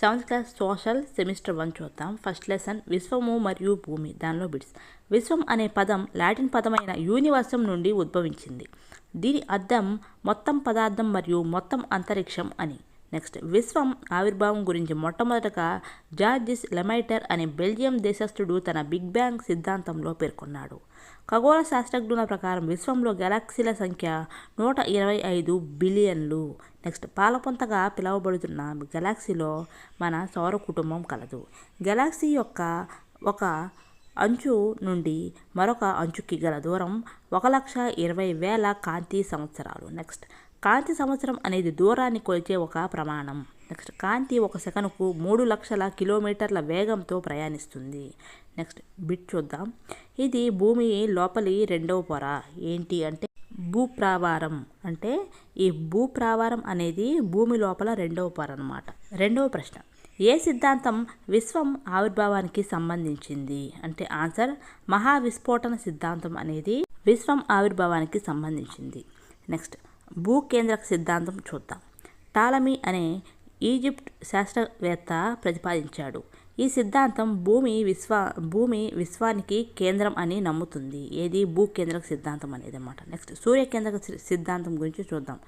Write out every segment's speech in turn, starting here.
Seventh class social semester 1 చూద్దాం. First lesson విశ్వము మరియు భూమి. దానిలో బిట్స్. విశ్వం అనే పదం లాటిన్ పదమైన యూనివర్సం నుండి ఉద్భవించింది. దీని అర్థం మొత్తం పదార్థం మరియు మొత్తం అంతరిక్షం అని. నెక్స్ట్, విశ్వం ఆవిర్భావం గురించి మొట్టమొదటగా జార్జిస్ లెమైటర్ అనే బెల్జియం దేశస్థుడు తన బిగ్ బ్యాంగ్ సిద్ధాంతంలో పేర్కొన్నాడు. ఖగోళ శాస్త్రజ్ఞుల ప్రకారం విశ్వంలో గెలాక్సీల సంఖ్య 125 బిలియన్లు. నెక్స్ట్, పాలపుంతగా పిలువబడుతున్న గెలాక్సీలో మన సౌర కుటుంబం కలదు. గెలాక్సీ యొక్క ఒక అంచు నుండి మరొక అంచుకి గల దూరం 1,20,000 కాంతి సంవత్సరాలు. నెక్స్ట్, కాంతి సంవత్సరం అనేది దూరాన్ని కొలిచే ఒక ప్రమాణం. నెక్స్ట్, కాంతి ఒక సెకనుకు 3,00,000 కిలోమీటర్ల వేగంతో ప్రయాణిస్తుంది. నెక్స్ట్ బిట్ చూద్దాం. ఇది భూమి లోపలి రెండవ పొర. ఏంటి అంటే భూప్రావారం. అంటే ఈ భూప్రావారం అనేది భూమి లోపల రెండవ పొర అన్నమాట. రెండవ ప్రశ్న, ఏ సిద్ధాంతం విశ్వం ఆవిర్భావానికి సంబంధించింది అంటే ఆన్సర్ మహావిస్ఫోటన సిద్ధాంతం అనేది విశ్వం ఆవిర్భావానికి సంబంధించింది. నెక్స్ట్, భూకేంద్రక సిద్ధాంతం చూద్దాం. టాలమీ అనే ఈజిప్ట్ శాస్త్రవేత్త ప్రతిపాదించాడు. ఈ సిద్ధాంతం భూమి విశ్వానికి కేంద్రం అని నమ్ముతుంది. ఏది భూకేంద్రక సిద్ధాంతం అనేది అన్నమాట. నెక్స్ట్, సూర్యకేంద్రక సిద్ధాంతం గురించి చూద్దాం.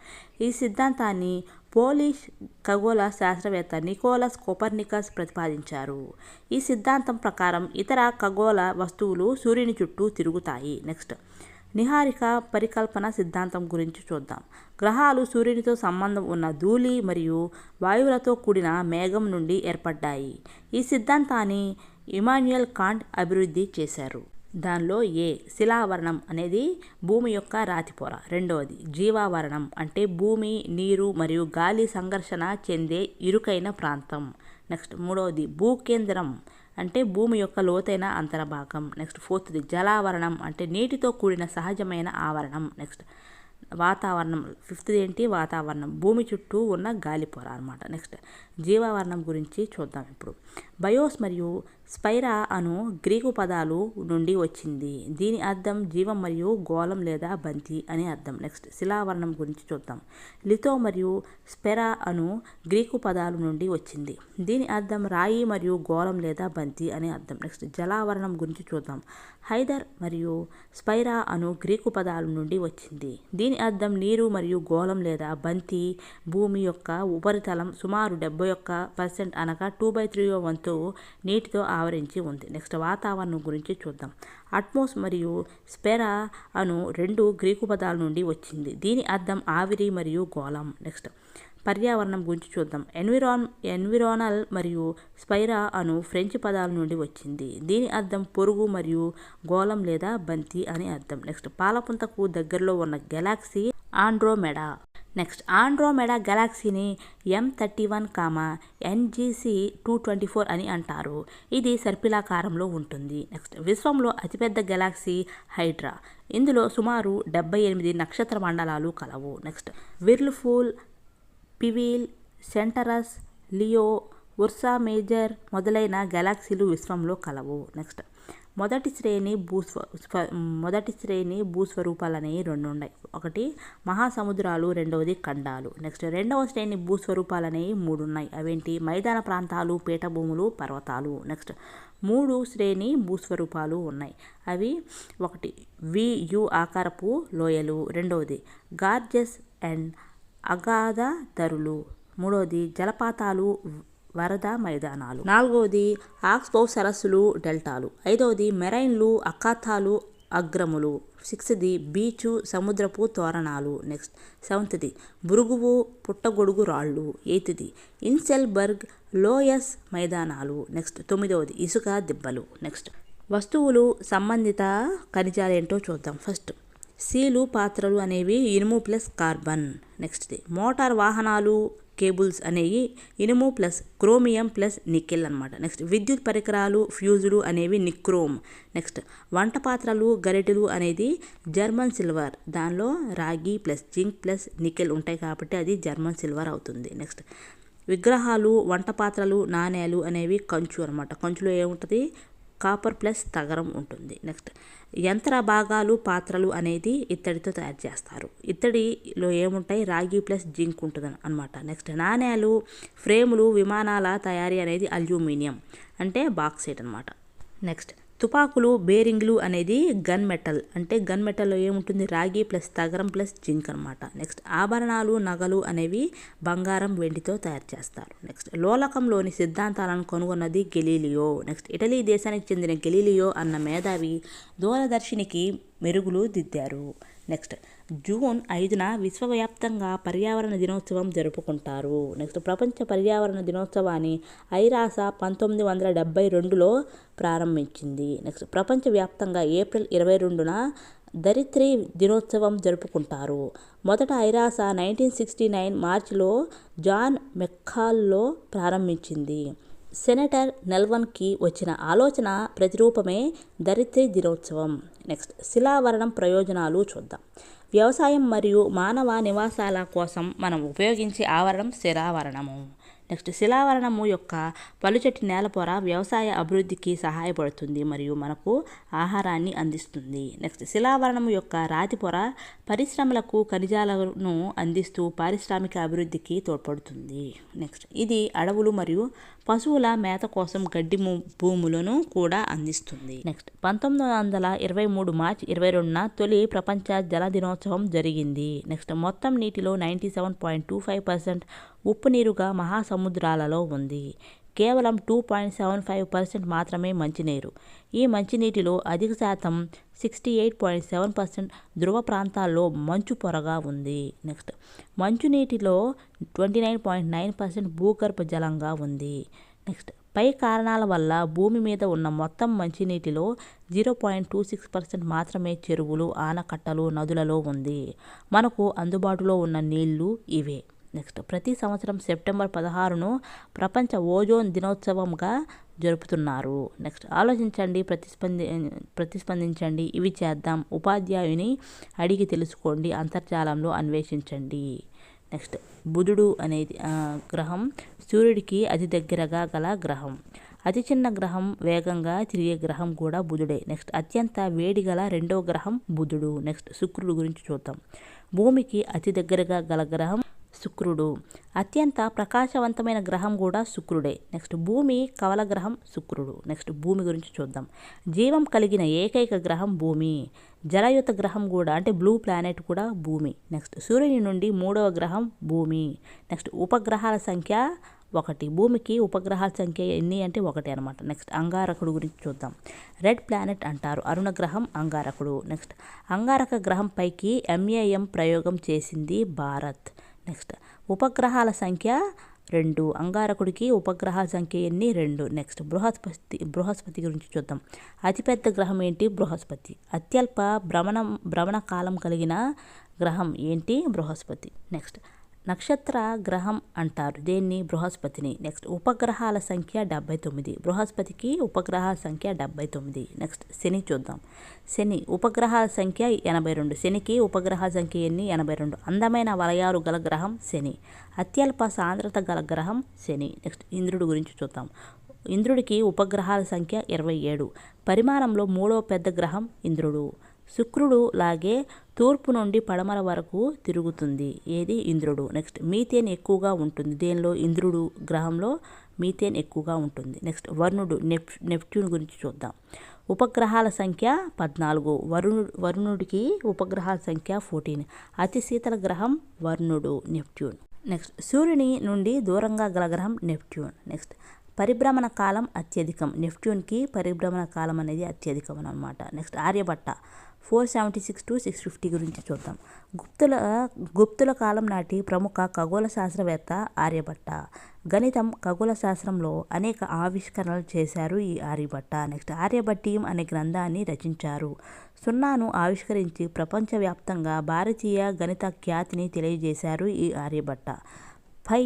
ఈ సిద్ధాంతాన్ని పోలిష్ ఖగోళ శాస్త్రవేత్త నికోలస్ కోపర్నికస్ ప్రతిపాదించారు. ఈ సిద్ధాంతం ప్రకారం ఇతర ఖగోళ వస్తువులు సూర్యుని చుట్టూ తిరుగుతాయి. నెక్స్ట్, నిహారిక పరికల్పన సిద్ధాంతం గురించి చూద్దాం. గ్రహాలు సూర్యునితో సంబంధం ఉన్న ధూళి మరియు వాయువులతో కూడిన మేఘం నుండి ఏర్పడ్డాయి. ఈ సిద్ధాంతాన్ని ఇమాన్యుయల్ కాంట్ అభివృద్ధి చేశారు. దానిలో ఏ శిలావరణం అనేది భూమి యొక్క రాతిపొర. రెండవది జీవావరణం అంటే భూమి, నీరు మరియు గాలి సంఘర్షణ చెందే ఇరుకైన ప్రాంతం. నెక్స్ట్, మూడవది భూకేంద్రం అంటే భూమి యొక్క లోతైన అంతర్భాగం. నెక్స్ట్, ఫోర్త్ది జలావరణం అంటే నీటితో కూడిన సహజమైన ఆవరణం. నెక్స్ట్, వాతావరణం. ఫిఫ్త్ది ఏంటి వాతావరణం, భూమి చుట్టూ ఉన్న గాలిపొర అనమాట. నెక్స్ట్, జీవావరణం గురించి చూద్దాం ఇప్పుడు. బయోస్ మరియు స్పైరా అను గ్రీకు పదాలు నుండి వచ్చింది. దీని అర్థం జీవం మరియు గోళం లేదా బంతి అని అర్థం. నెక్స్ట్, శిలావరణం గురించి చూద్దాం. లితో మరియు స్పెరా అను గ్రీకు పదాలు నుండి వచ్చింది. దీని అర్థం రాయి మరియు గోళం లేదా బంతి అని అర్థం. నెక్స్ట్, జలావరణం గురించి చూద్దాం. హైదర్ మరియు స్పైరా అను గ్రీకు పదాల నుండి వచ్చింది. దీని అర్థం నీరు మరియు గోళం లేదా బంతి. భూమి యొక్క ఉపరితలం సుమారు 71% అనగా 2/3 వంతు నీటితో ఆవరించి ఉంది. నెక్స్ట్, వాతావరణం గురించి చూద్దాం. అట్మోస్ మరియు స్పెరా అను 2 గ్రీకు పదాల నుండి వచ్చింది. దీని అర్థం ఆవిరి మరియు గోళం. నెక్స్ట్, పర్యావరణం గురించి చూద్దాం. ఎన్విరానల్ మరియు స్పైరా అను ఫ్రెంచ్ పదాల నుండి వచ్చింది. దీని అర్థం పొరుగు మరియు గోళం లేదా బంతి అని అర్థం. నెక్స్ట్, పాలపుంతకు దగ్గరలో ఉన్న గెలాక్సీ ఆండ్రోమెడా. నెక్స్ట్, ఆండ్రోమెడా గెలాక్సీని M31, NGC 224 అని అంటారు. ఇది సర్పిలాకారంలో ఉంటుంది. నెక్స్ట్, విశ్వంలో అతిపెద్ద గెలాక్సీ హైడ్రా. ఇందులో సుమారు 78 నక్షత్ర మండలాలు కలవు. నెక్స్ట్, విర్ల్ఫూల్, పివీల్, సెంటరస్, లియో, ఉర్సా మేజర్ మొదలైన గెలాక్సీలు విశ్వంలో కలవు. నెక్స్ట్, మొదటి శ్రేణి భూస్వరూపాలనేవి 2 ఉన్నాయి. ఒకటి మహాసముద్రాలు, రెండవది ఖండాలు. నెక్స్ట్, రెండవ శ్రేణి భూస్వరూపాలనేవి 3 ఉన్నాయి. అవేంటి మైదాన ప్రాంతాలు, పీఠభూములు, పర్వతాలు. నెక్స్ట్, 3 శ్రేణి భూస్వరూపాలు ఉన్నాయి. అవి ఒకటి VU ఆకారపు లోయలు, రెండవది గార్జెస్ అండ్ అగాధ ధరులు, మూడవది జలపాతాలు, వరద మైదానాలు, నాలుగవది ఆక్స్బౌ సరస్సులు, డెల్టాలు, ఐదవది మెరైన్లు, అఖాతాలు, అగ్రములు, సిక్స్త్ది బీచు, సముద్రపు తోరణాలు. నెక్స్ట్, సెవెంత్ది బురుగువు, పుట్టగొడుగు రాళ్ళు, ఎయిత్ది ఇన్సెల్బర్గ్ లోయస్ మైదానాలు. నెక్స్ట్, తొమ్మిదవది ఇసుక దిబ్బలు. నెక్స్ట్, వస్తువులు సంబంధిత ఖనిజాలు ఏంటో చూద్దాం. ఫస్ట్, సీలు పాత్రలు అనేవి ఇనుము ప్లస్ కార్బన్. నెక్స్ట్ది మోటార్ వాహనాలు కేబుల్స్ అనేవి ఇనుము ప్లస్ క్రోమియం ప్లస్ నికెల్ అనమాట. నెక్స్ట్, విద్యుత్ పరికరాలు ఫ్యూజులు అనేవి నిక్రోమ్. నెక్స్ట్, వంట పాత్రలు గరిటెలు అనేది జర్మన్ సిల్వర్. దానిలో రాగి ప్లస్ జింక్ ప్లస్ నికెల్ ఉంటాయి కాబట్టి అది జర్మన్ సిల్వర్ అవుతుంది. నెక్స్ట్, విగ్రహాలు వంట పాత్రలు నాణేలు అనేవి కంచు అనమాట. కంచులో ఏముంటుంది కాపర్ ప్లస్ తగరం ఉంటుంది. నెక్స్ట్ యంత్ర భాగాలు పాత్రలు అనేది ఇత్తడితో తయారు చేస్తారు. ఇత్తడిలో ఏముంటాయి, రాగి ప్లస్ జింక్ ఉంటుంది అనమాట. నెక్స్ట్ నాణేలు, ఫ్రేములు, విమానాల తయారీ అనేది అల్యూమినియం అంటే బాక్సైట్ అనమాట. నెక్స్ట్ తుపాకులు, బేరింగ్లు అనేది గన్ మెటల్ అంటే గన్ మెటల్లో ఏముంటుంది, రాగి ప్లస్ తగరం ప్లస్ జింక్ అనమాట. నెక్స్ట్ ఆభరణాలు, నగలు అనేవి బంగారం, వెండితో తయారు చేస్తారు. నెక్స్ట్ లోలకంలోని సిద్ధాంతాలను కనుగొన్నది గెలీలియో. నెక్స్ట్ ఇటలీ దేశానికి చెందిన గెలీలియో అన్న మేధావి దూరదర్శినికి మెరుగులు దిద్దారు. నెక్స్ట్ జూన్ 5న విశ్వవ్యాప్తంగా పర్యావరణ దినోత్సవం జరుపుకుంటారు. నెక్స్ట్ ప్రపంచ పర్యావరణ దినోత్సవాన్ని ఐరాస 1972లో ప్రారంభించింది. నెక్స్ట్ ప్రపంచవ్యాప్తంగా ఏప్రిల్ 22న ధరిత్రి దినోత్సవం జరుపుకుంటారు. మొదట ఐరాస 1969 మార్చిలో జాన్ మెక్కాల్లో ప్రారంభించింది. సెనేటర్ నెల్వన్కి వచ్చిన ఆలోచన ప్రతిరూపమే ధరిత్రి దినోత్సవం. నెక్స్ట్ శిలావరణం ప్రయోజనాలు చూద్దాం. వ్యవసాయం మరియు మానవ నివాసాల కోసం మనం ఉపయోగించే ఆవరణం శిలావరణము. నెక్స్ట్ శిలావరణము యొక్క పలుచటి నేలపొర వ్యవసాయ అభివృద్ధికి సహాయపడుతుంది మరియు మనకు ఆహారాన్ని అందిస్తుంది. నెక్స్ట్ శిలావరణము యొక్క రాతి పొర పరిశ్రమలకు ఖనిజాలను అందిస్తూ పారిశ్రామిక అభివృద్ధికి తోడ్పడుతుంది. నెక్స్ట్ ఇది అడవులు మరియు పశువుల మేత కోసం గడ్డి భూములను కూడా అందిస్తుంది. నెక్స్ట్ 1923 మార్చి 22న తొలి ప్రపంచ జల దినోత్సవం జరిగింది. నెక్స్ట్ మొత్తం నీటిలో 97.25% ఉప్పు నీరుగా మహాసముద్రాలలో ఉంది. కేవలం 2.75% మాత్రమే మంచినీరు. ఈ మంచినీటిలో అధిక శాతం 68.7% ధ్రువ ప్రాంతాల్లో మంచు పొరగా ఉంది. నెక్స్ట్ మంచునీటిలో 29.9% భూగర్భ జలంగా ఉంది. నెక్స్ట్ పై కారణాల వల్ల భూమి మీద ఉన్న మొత్తం మంచినీటిలో 0.26% మాత్రమే చెరువులు, ఆనకట్టలు, నదులలో ఉంది. మనకు అందుబాటులో ఉన్న నీళ్లు ఇవే. నెక్స్ట్ ప్రతి సంవత్సరం సెప్టెంబర్ 16ను ప్రపంచ ఓజోన్ దినోత్సవంగా జరుపుతున్నారు. నెక్స్ట్ ఆలోచించండి, ప్రతిస్పందించండి, ఇవి చేద్దాం, ఉపాధ్యాయుని అడిగి తెలుసుకోండి, అంతర్జాలంలో అన్వేషించండి. నెక్స్ట్ బుధుడు అనేది గ్రహం సూర్యుడికి అతి దగ్గరగా గల గ్రహం. అతి చిన్న గ్రహం, వేగంగా తిరిగే గ్రహం కూడా బుధుడే. నెక్స్ట్ అత్యంత వేడి గల రెండవ గ్రహం బుధుడు. నెక్స్ట్ శుక్రుడు గురించి చూద్దాం. భూమికి అతి దగ్గరగా గల గ్రహం శుక్రుడు. అత్యంత ప్రకాశవంతమైన గ్రహం కూడా శుక్రుడే. నెక్స్ట్ భూమి కవల గ్రహం శుక్రుడు. నెక్స్ట్ భూమి గురించి చూద్దాం. జీవం కలిగిన ఏకైక గ్రహం భూమి. జలయుత గ్రహం కూడా అంటే బ్లూ ప్లానెట్ కూడా భూమి. నెక్స్ట్ సూర్యుని నుండి 3వ గ్రహం భూమి. నెక్స్ట్ ఉపగ్రహాల సంఖ్య 1. భూమికి ఉపగ్రహాల సంఖ్య ఎన్ని అంటే 1 అనమాట. నెక్స్ట్ అంగారకుడు గురించి చూద్దాం. రెడ్ ప్లానెట్ అంటారు అరుణ గ్రహం అంగారకుడు. నెక్స్ట్ అంగారక గ్రహం పైకి MAM ప్రయోగం చేసింది భారత్. నెక్స్ట్ ఉపగ్రహాల సంఖ్య 2. అంగారకుడికి ఉపగ్రహాల సంఖ్య ఎన్ని 2. నెక్స్ట్ బృహస్పతి గురించి చూద్దాం. అతిపెద్ద గ్రహం ఏంటి బృహస్పతి. అత్యల్ప భ్రమణ కాలం కలిగిన గ్రహం ఏంటి బృహస్పతి. నెక్స్ట్ నక్షత్ర గ్రహం అంటారు దేన్ని బృహస్పతిని. నెక్స్ట్ ఉపగ్రహాల సంఖ్య 79. బృహస్పతికి ఉపగ్రహాల సంఖ్య 79. నెక్స్ట్ శని చూద్దాం. శని ఉపగ్రహాల సంఖ్య 82. శనికి ఉపగ్రహాల సంఖ్య ఎన్ని 82. అందమైన వలయాలు గల గ్రహం శని. అత్యల్ప సాంద్రత గల గ్రహం శని. నెక్స్ట్ ఇంద్రుడు గురించి చూద్దాం. ఇంద్రుడికి ఉపగ్రహాల సంఖ్య 27. పరిమాణంలో 3వ పెద్ద గ్రహం ఇంద్రుడు. శుక్రుడు లాగే తూర్పు నుండి పడమర వరకు తిరుగుతుంది ఏది ఇంద్రుడు. నెక్స్ట్ మీథేన్ ఎక్కువగా ఉంటుంది దేనిలో ఇంద్రుడు గ్రహంలో మీథేన్ ఎక్కువగా ఉంటుంది. నెక్స్ట్ వరుణుడు నెప్ట్యూన్ గురించి చూద్దాం. ఉపగ్రహాల సంఖ్య 14. వరుణుడికి ఉపగ్రహాల సంఖ్య 14. అతి శీతల గ్రహం వరుణుడు నెప్ట్యూన్. నెక్స్ట్ సూర్యుని నుండి దూరంగా గల గ్రహం నెప్ట్యూన్. నెక్స్ట్ పరిభ్రమణ కాలం అత్యధికం. నెప్ట్యూన్కి పరిభ్రమణ కాలం అనేది అత్యధికం అన్నమాట. నెక్స్ట్ ఆర్యభట్ట 476 to 650 గురించి చూద్దాం. గుప్తుల కాలం నాటి ప్రముఖ ఖగోళ శాస్త్రవేత్త ఆర్యభట్ట. గణితం, ఖగోళ శాస్త్రంలో అనేక ఆవిష్కరణలు చేశారు ఈ ఆర్యభట్ట. నెక్స్ట్ ఆర్యభట్టీయం అనే గ్రంథాన్ని రచించారు. సున్నాను ఆవిష్కరించి ప్రపంచవ్యాప్తంగా భారతీయ గణిత ఖ్యాతిని తెలియజేశారు ఈ ఆర్యభట్ట. పై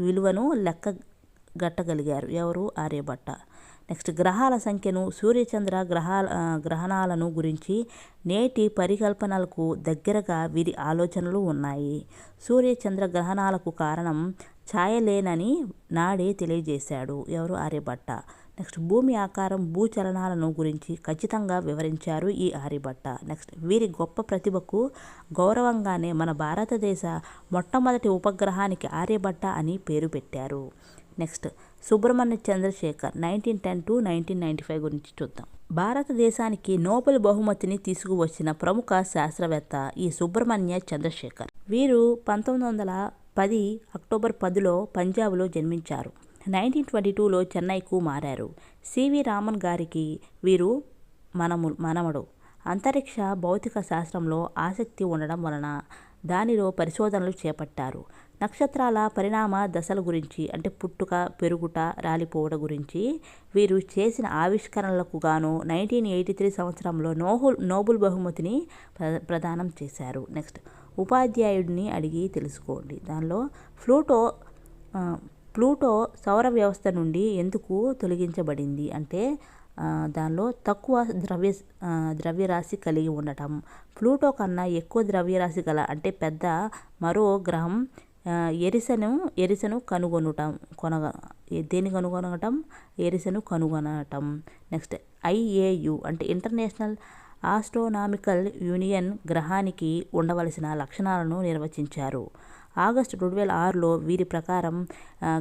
విలువను గట్టగలిగారు. ఎవరు? ఆర్యభట్ట. నెక్స్ట్ గ్రహాల సంఖ్యను, సూర్యచంద్ర గ్రహణాలను గురించి నేటి పరికల్పనలకు దగ్గరగా వీరి ఆలోచనలు ఉన్నాయి. సూర్యచంద్ర గ్రహణాలకు కారణం ఛాయలేనని నాడే తెలియజేశాడు. ఎవరు? ఆర్యభట్ట. నెక్స్ట్ భూమి ఆకారం, భూచలనాలను గురించి ఖచ్చితంగా వివరించారు ఈ ఆర్యభట్ట. నెక్స్ట్ వీరి గొప్ప ప్రతిభకు గౌరవంగానే మన భారతదేశ మొట్టమొదటి ఉపగ్రహానికి ఆర్యభట్ట అని పేరు పెట్టారు. నెక్స్ట్ సుబ్రహ్మణ్య చంద్రశేఖర్ 1910 to 1995 గురించి చూద్దాం. భారతదేశానికి నోబెల్ బహుమతిని తీసుకువచ్చిన ప్రముఖ శాస్త్రవేత్త ఈ సుబ్రహ్మణ్య చంద్రశేఖర్. వీరు 1910 అక్టోబర్ 10లో పంజాబ్లో జన్మించారు. 1922లో చెన్నైకు మారారు. సివి రామన్ గారికి వీరు మనమడు. అంతరిక్ష భౌతిక శాస్త్రంలో ఆసక్తి ఉండడం వలన దానిలో పరిశోధనలు చేపట్టారు. నక్షత్రాల పరిణామ దశల గురించి, అంటే పుట్టుక, పెరుగుట, రాలిపోవడం గురించి వీరు చేసిన ఆవిష్కరణలకు గాను 1983 సంవత్సరంలో నోబెల్ బహుమతిని ప్రదానం చేశారు. నెక్స్ట్ ఉపాధ్యాయుడిని అడిగి తెలుసుకోండి. దానిలో ప్లూటో సౌర వ్యవస్థ నుండి ఎందుకు తొలగించబడింది అంటే దానిలో తక్కువ ద్రవ్యరాశి కలిగి ఉండటం, ప్లూటో కన్నా ఎక్కువ ద్రవ్యరాశి గల అంటే పెద్ద మరో గ్రహం ఎరిసెను కనుగొనటం. నెక్స్ట్ IAU అంటే ఇంటర్నేషనల్ ఆస్ట్రోనామికల్ యూనియన్ గ్రహానికి ఉండవలసిన లక్షణాలను నిర్వచించారు. ఆగస్టు 2006లో వీరి ప్రకారం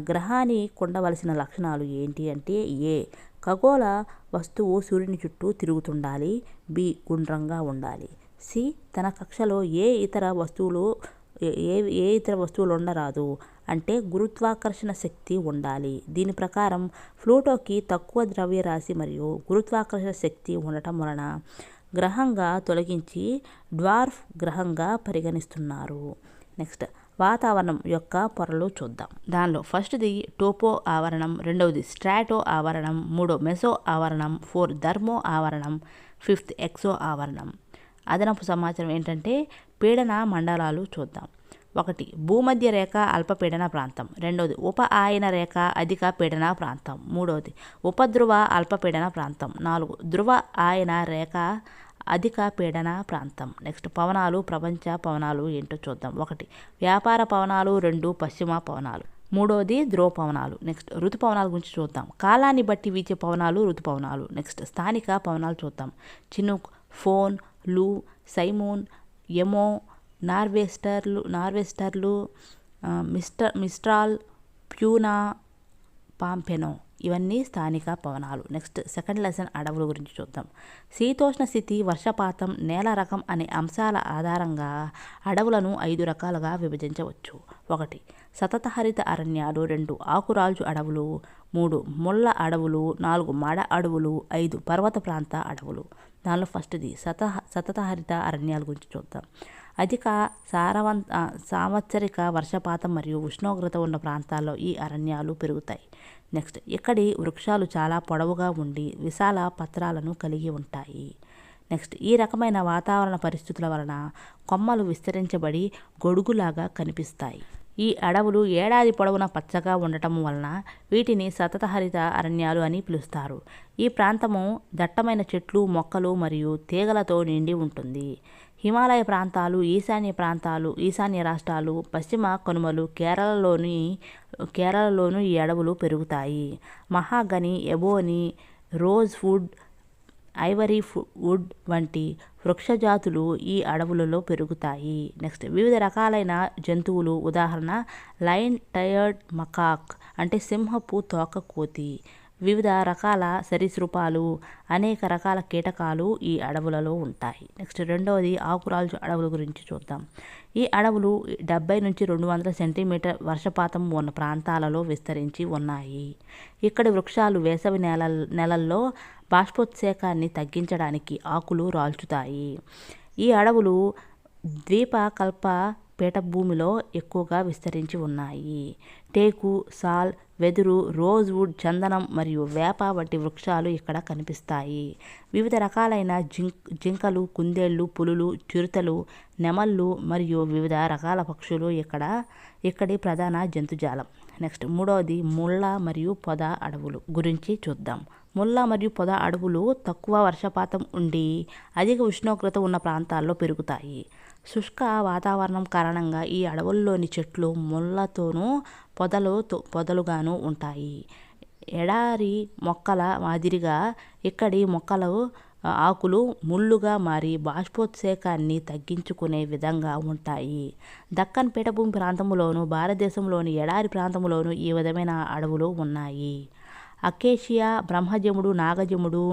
గ్రహానికి ఉండవలసిన లక్షణాలు ఏంటి అంటే ఏ. ఖగోళ వస్తువు సూర్యుని చుట్టూ తిరుగుతుండాలి. బి. గుండ్రంగా ఉండాలి. సి. తన కక్షలో ఏ ఇతర వస్తువులు ఉండరాదు అంటే గురుత్వాకర్షణ శక్తి ఉండాలి. దీని ప్రకారం ప్లూటోకి తక్కువ ద్రవ్యరాశి మరియు గురుత్వాకర్షణ శక్తి ఉండటం వలన గ్రహంగా తొలగించి డ్వార్ఫ్ గ్రహంగా పరిగణిస్తున్నారు. నెక్స్ట్ వాతావరణం యొక్క పొరలు చూద్దాం. దానిలో ఫస్ట్ది టోపో ఆవరణం, రెండవది స్ట్రాటో ఆవరణం, మూడో మెసో ఆవరణం, 4 థర్మో ఆవరణం, 5th ఎక్సో ఆవరణం. అదనపు సమాచారం ఏంటంటే పీడన మండలాలు చూద్దాం. 1 భూమధ్య రేఖ అల్పపీడన ప్రాంతం, రెండవది ఉప ఆయన రేఖ అధిక పీడన ప్రాంతం, మూడవది ఉపధ్రువ అల్పపీడన ప్రాంతం, 4 ధ్రువ ఆయన రేఖ అధిక పీడన ప్రాంతం. నెక్స్ట్ పవనాలు, ప్రపంచ పవనాలు ఏంటో చూద్దాం. 1 వ్యాపార పవనాలు, 2 పశ్చిమ పవనాలు, మూడవది ధ్రువ పవనాలు. నెక్స్ట్ ఋతుపవనాల గురించి చూద్దాం. కాలాన్ని బట్టి వీచే పవనాలు ఋతుపవనాలు. నెక్స్ట్ స్థానిక పవనాలు చూద్దాం. చినుక్, ఫోన్, లూ, సైమోన్, ఎమో, నార్వెస్టర్లు, మిస్ట్రాల్, ప్యూనా, పాంపెనో ఇవన్నీ స్థానిక పవనాలు. నెక్స్ట్ సెకండ్ లెసన్ అడవుల గురించి చూద్దాం. శీతోష్ణ స్థితి, వర్షపాతం, నేల రకం అనే అంశాల ఆధారంగా అడవులను 5 రకాలుగా విభజించవచ్చు. 1 సతతహరిత అరణ్యాలు, 2 ఆకురాల్చు అడవులు, 3 ముళ్ళ అడవులు, 4 మాడ అడవులు, 5 పర్వత ప్రాంత అడవులు. దానిలో ఫస్ట్ది సతతహరిత అరణ్యాల గురించి చూద్దాం. అధిక సాంవత్సరిక వర్షపాతం మరియు ఉష్ణోగ్రత ఉన్న ప్రాంతాల్లో ఈ అరణ్యాలు పెరుగుతాయి. నెక్స్ట్ ఇక్కడి వృక్షాలు చాలా పొడవుగా ఉండి విశాల పత్రాలను కలిగి ఉంటాయి. నెక్స్ట్ ఈ రకమైన వాతావరణ పరిస్థితుల వలన కొమ్మలు విస్తరించబడి గొడుగులాగా కనిపిస్తాయి. ఈ అడవులు ఏడాది పొడవునా పచ్చగా ఉండటం వలన వీటిని సతతహరిత అరణ్యాలు అని పిలుస్తారు. ఈ ప్రాంతము దట్టమైన చెట్లు, మొక్కలు మరియు తీగలతో నిండి ఉంటుంది. హిమాలయ ప్రాంతాలు, ఈశాన్య రాష్ట్రాలు, పశ్చిమ కనుమలు, కేరళలోనూ ఈ అడవులు పెరుగుతాయి. మహాగని, ఎబోని, రోజ్వుడ్, ఐవరీ వుడ్ వంటి వృక్షజాతులు ఈ అడవులలో పెరుగుతాయి. నెక్స్ట్ వివిధ రకాలైన జంతువులు, ఉదాహరణ లయన్ టైర్డ్ మకాక్ అంటే సింహపు తోక కోతి, వివిధ రకాల సరీసృపాలు, అనేక రకాల కీటకాలు ఈ అడవులలో ఉంటాయి. నెక్స్ట్ రెండవది ఆకురాల్చు అడవుల గురించి చూద్దాం. ఈ అడవులు 70 నుంచి 200 సెంటీమీటర్ వర్షపాతం ఉన్న ప్రాంతాలలో విస్తరించి ఉన్నాయి. ఇక్కడి వృక్షాలు వేసవి నెలల్లో బాష్పోత్సేకాన్ని తగ్గించడానికి ఆకులు రాల్చుతాయి. ఈ అడవులు ద్వీపకల్ప పీఠభూమిలో ఎక్కువగా విస్తరించి ఉన్నాయి. టేకు, సాల్, వెదురు, రోజ్వుడ్, చందనం మరియు వేప వంటి వృక్షాలు ఇక్కడ కనిపిస్తాయి. వివిధ రకాలైన జింకలు, కుందేళ్లు, పులులు, చిరుతలు, నెమళ్ళు మరియు వివిధ రకాల పక్షులు ఇక్కడి ప్రధాన జంతుజాలం. నెక్స్ట్ మూడవది ముళ్ళ మరియు పొద అడవులు గురించి చూద్దాం. ముళ్ళ మరియు పొద అడవులు తక్కువ వర్షపాతం ఉండి అధిక ఉష్ణోగ్రత ఉన్న ప్రాంతాల్లో పెరుగుతాయి. శుష్క వాతావరణం కారణంగా ఈ అడవుల్లోని చెట్లు ముళ్ళతోనూ పొదలుగాను ఉంటాయి. ఎడారి మొక్కల మాదిరిగా ఇక్కడి మొక్కలు ఆకులు ముళ్ళుగా మారి బాష్పోత్సేకాన్ని తగ్గించుకునే విధంగా ఉంటాయి. దక్కన్ పీఠభూమి ప్రాంతంలోను, భారతదేశంలోని ఎడారి ప్రాంతంలోనూ ఈ విధమైన అడవులు ఉన్నాయి. అకేషియా, బ్రహ్మజముడు, నాగజముడు,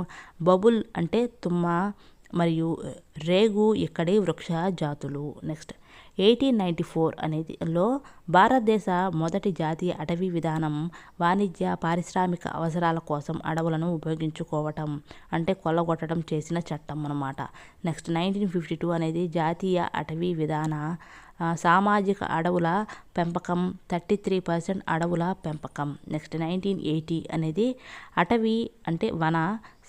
బబుల్ అంటే తుమ్మ మరియు రేగు ఇక్కడి వృక్ష జాతులు. నెక్స్ట్ 1894 అనేదిలో భారతదేశ మొదటి జాతీయ అటవీ విధానం వాణిజ్య, పారిశ్రామిక అవసరాల కోసం అడవులను ఉపయోగించుకోవటం అంటే కొల్లగొట్టడం చేసిన చట్టం అన్నమాట. నెక్స్ట్ 1952 అనేది జాతీయ అటవీ విధాన సామాజిక అడవుల పెంపకం 33% అడవుల పెంపకం. నెక్స్ట్ 1980 అనేది అటవీ అంటే వన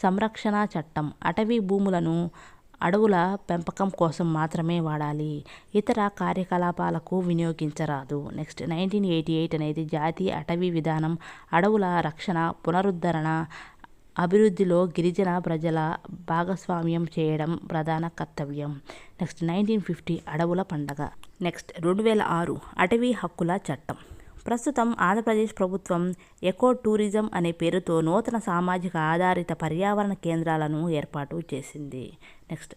సంరక్షణ చట్టం. అటవీ భూములను అడవుల పెంపకం కోసం మాత్రమే వాడాలి, ఇతర కార్యకలాపాలకు వినియోగించరాదు. నెక్స్ట్ 1988 అనేది జాతీయ అటవీ విధానం అడవుల రక్షణ, పునరుద్ధరణ, అభివృద్ధిలో గిరిజన ప్రజల భాగస్వామ్యం చేయడం ప్రధాన కర్తవ్యం. నెక్స్ట్ 1950 అడవుల పండగ. నెక్స్ట్ 2006 అటవీ హక్కుల చట్టం. ప్రస్తుతం ఆంధ్రప్రదేశ్ ప్రభుత్వం ఎకో టూరిజం అనే పేరుతో నూతన సామాజిక ఆధారిత పర్యావరణ కేంద్రాలను ఏర్పాటు చేసింది. నెక్స్ట్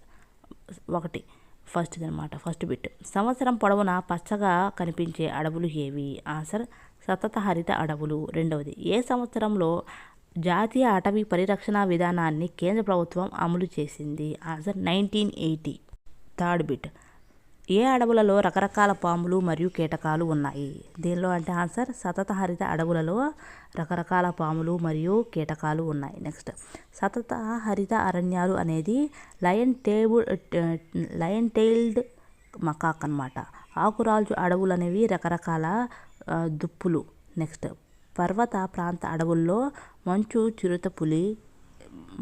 ఫస్ట్ బిట్ సంవత్సరం పొడవునా పచ్చగా కనిపించే అడవులు ఏవి? ఆన్సర్ సతత హరిత అడవులు. రెండవది ఏ సంవత్సరంలో జాతీయ అటవీ పరిరక్షణ విధానాన్ని కేంద్ర ప్రభుత్వం అమలు చేసింది? ఆన్సర్ 1980. థర్డ్ బిట్ ఏ అడవులలో రకరకాల పాములు మరియు కీటకాలు ఉన్నాయి? దీనిలో అంటే ఆన్సర్ సతత హరిత అడవులలో రకరకాల పాములు మరియు కీటకాలు ఉన్నాయి. నెక్స్ట్ సతత హరిత అరణ్యాలు అనేది లయన్ టెయిల్డ్ మకాక్ అన్నమాట. ఆకురాల్చు అడవులు అనేవి రకరకాల దుప్పులు. నెక్స్ట్ పర్వత ప్రాంత అడవుల్లో మంచు చిరుత పులి,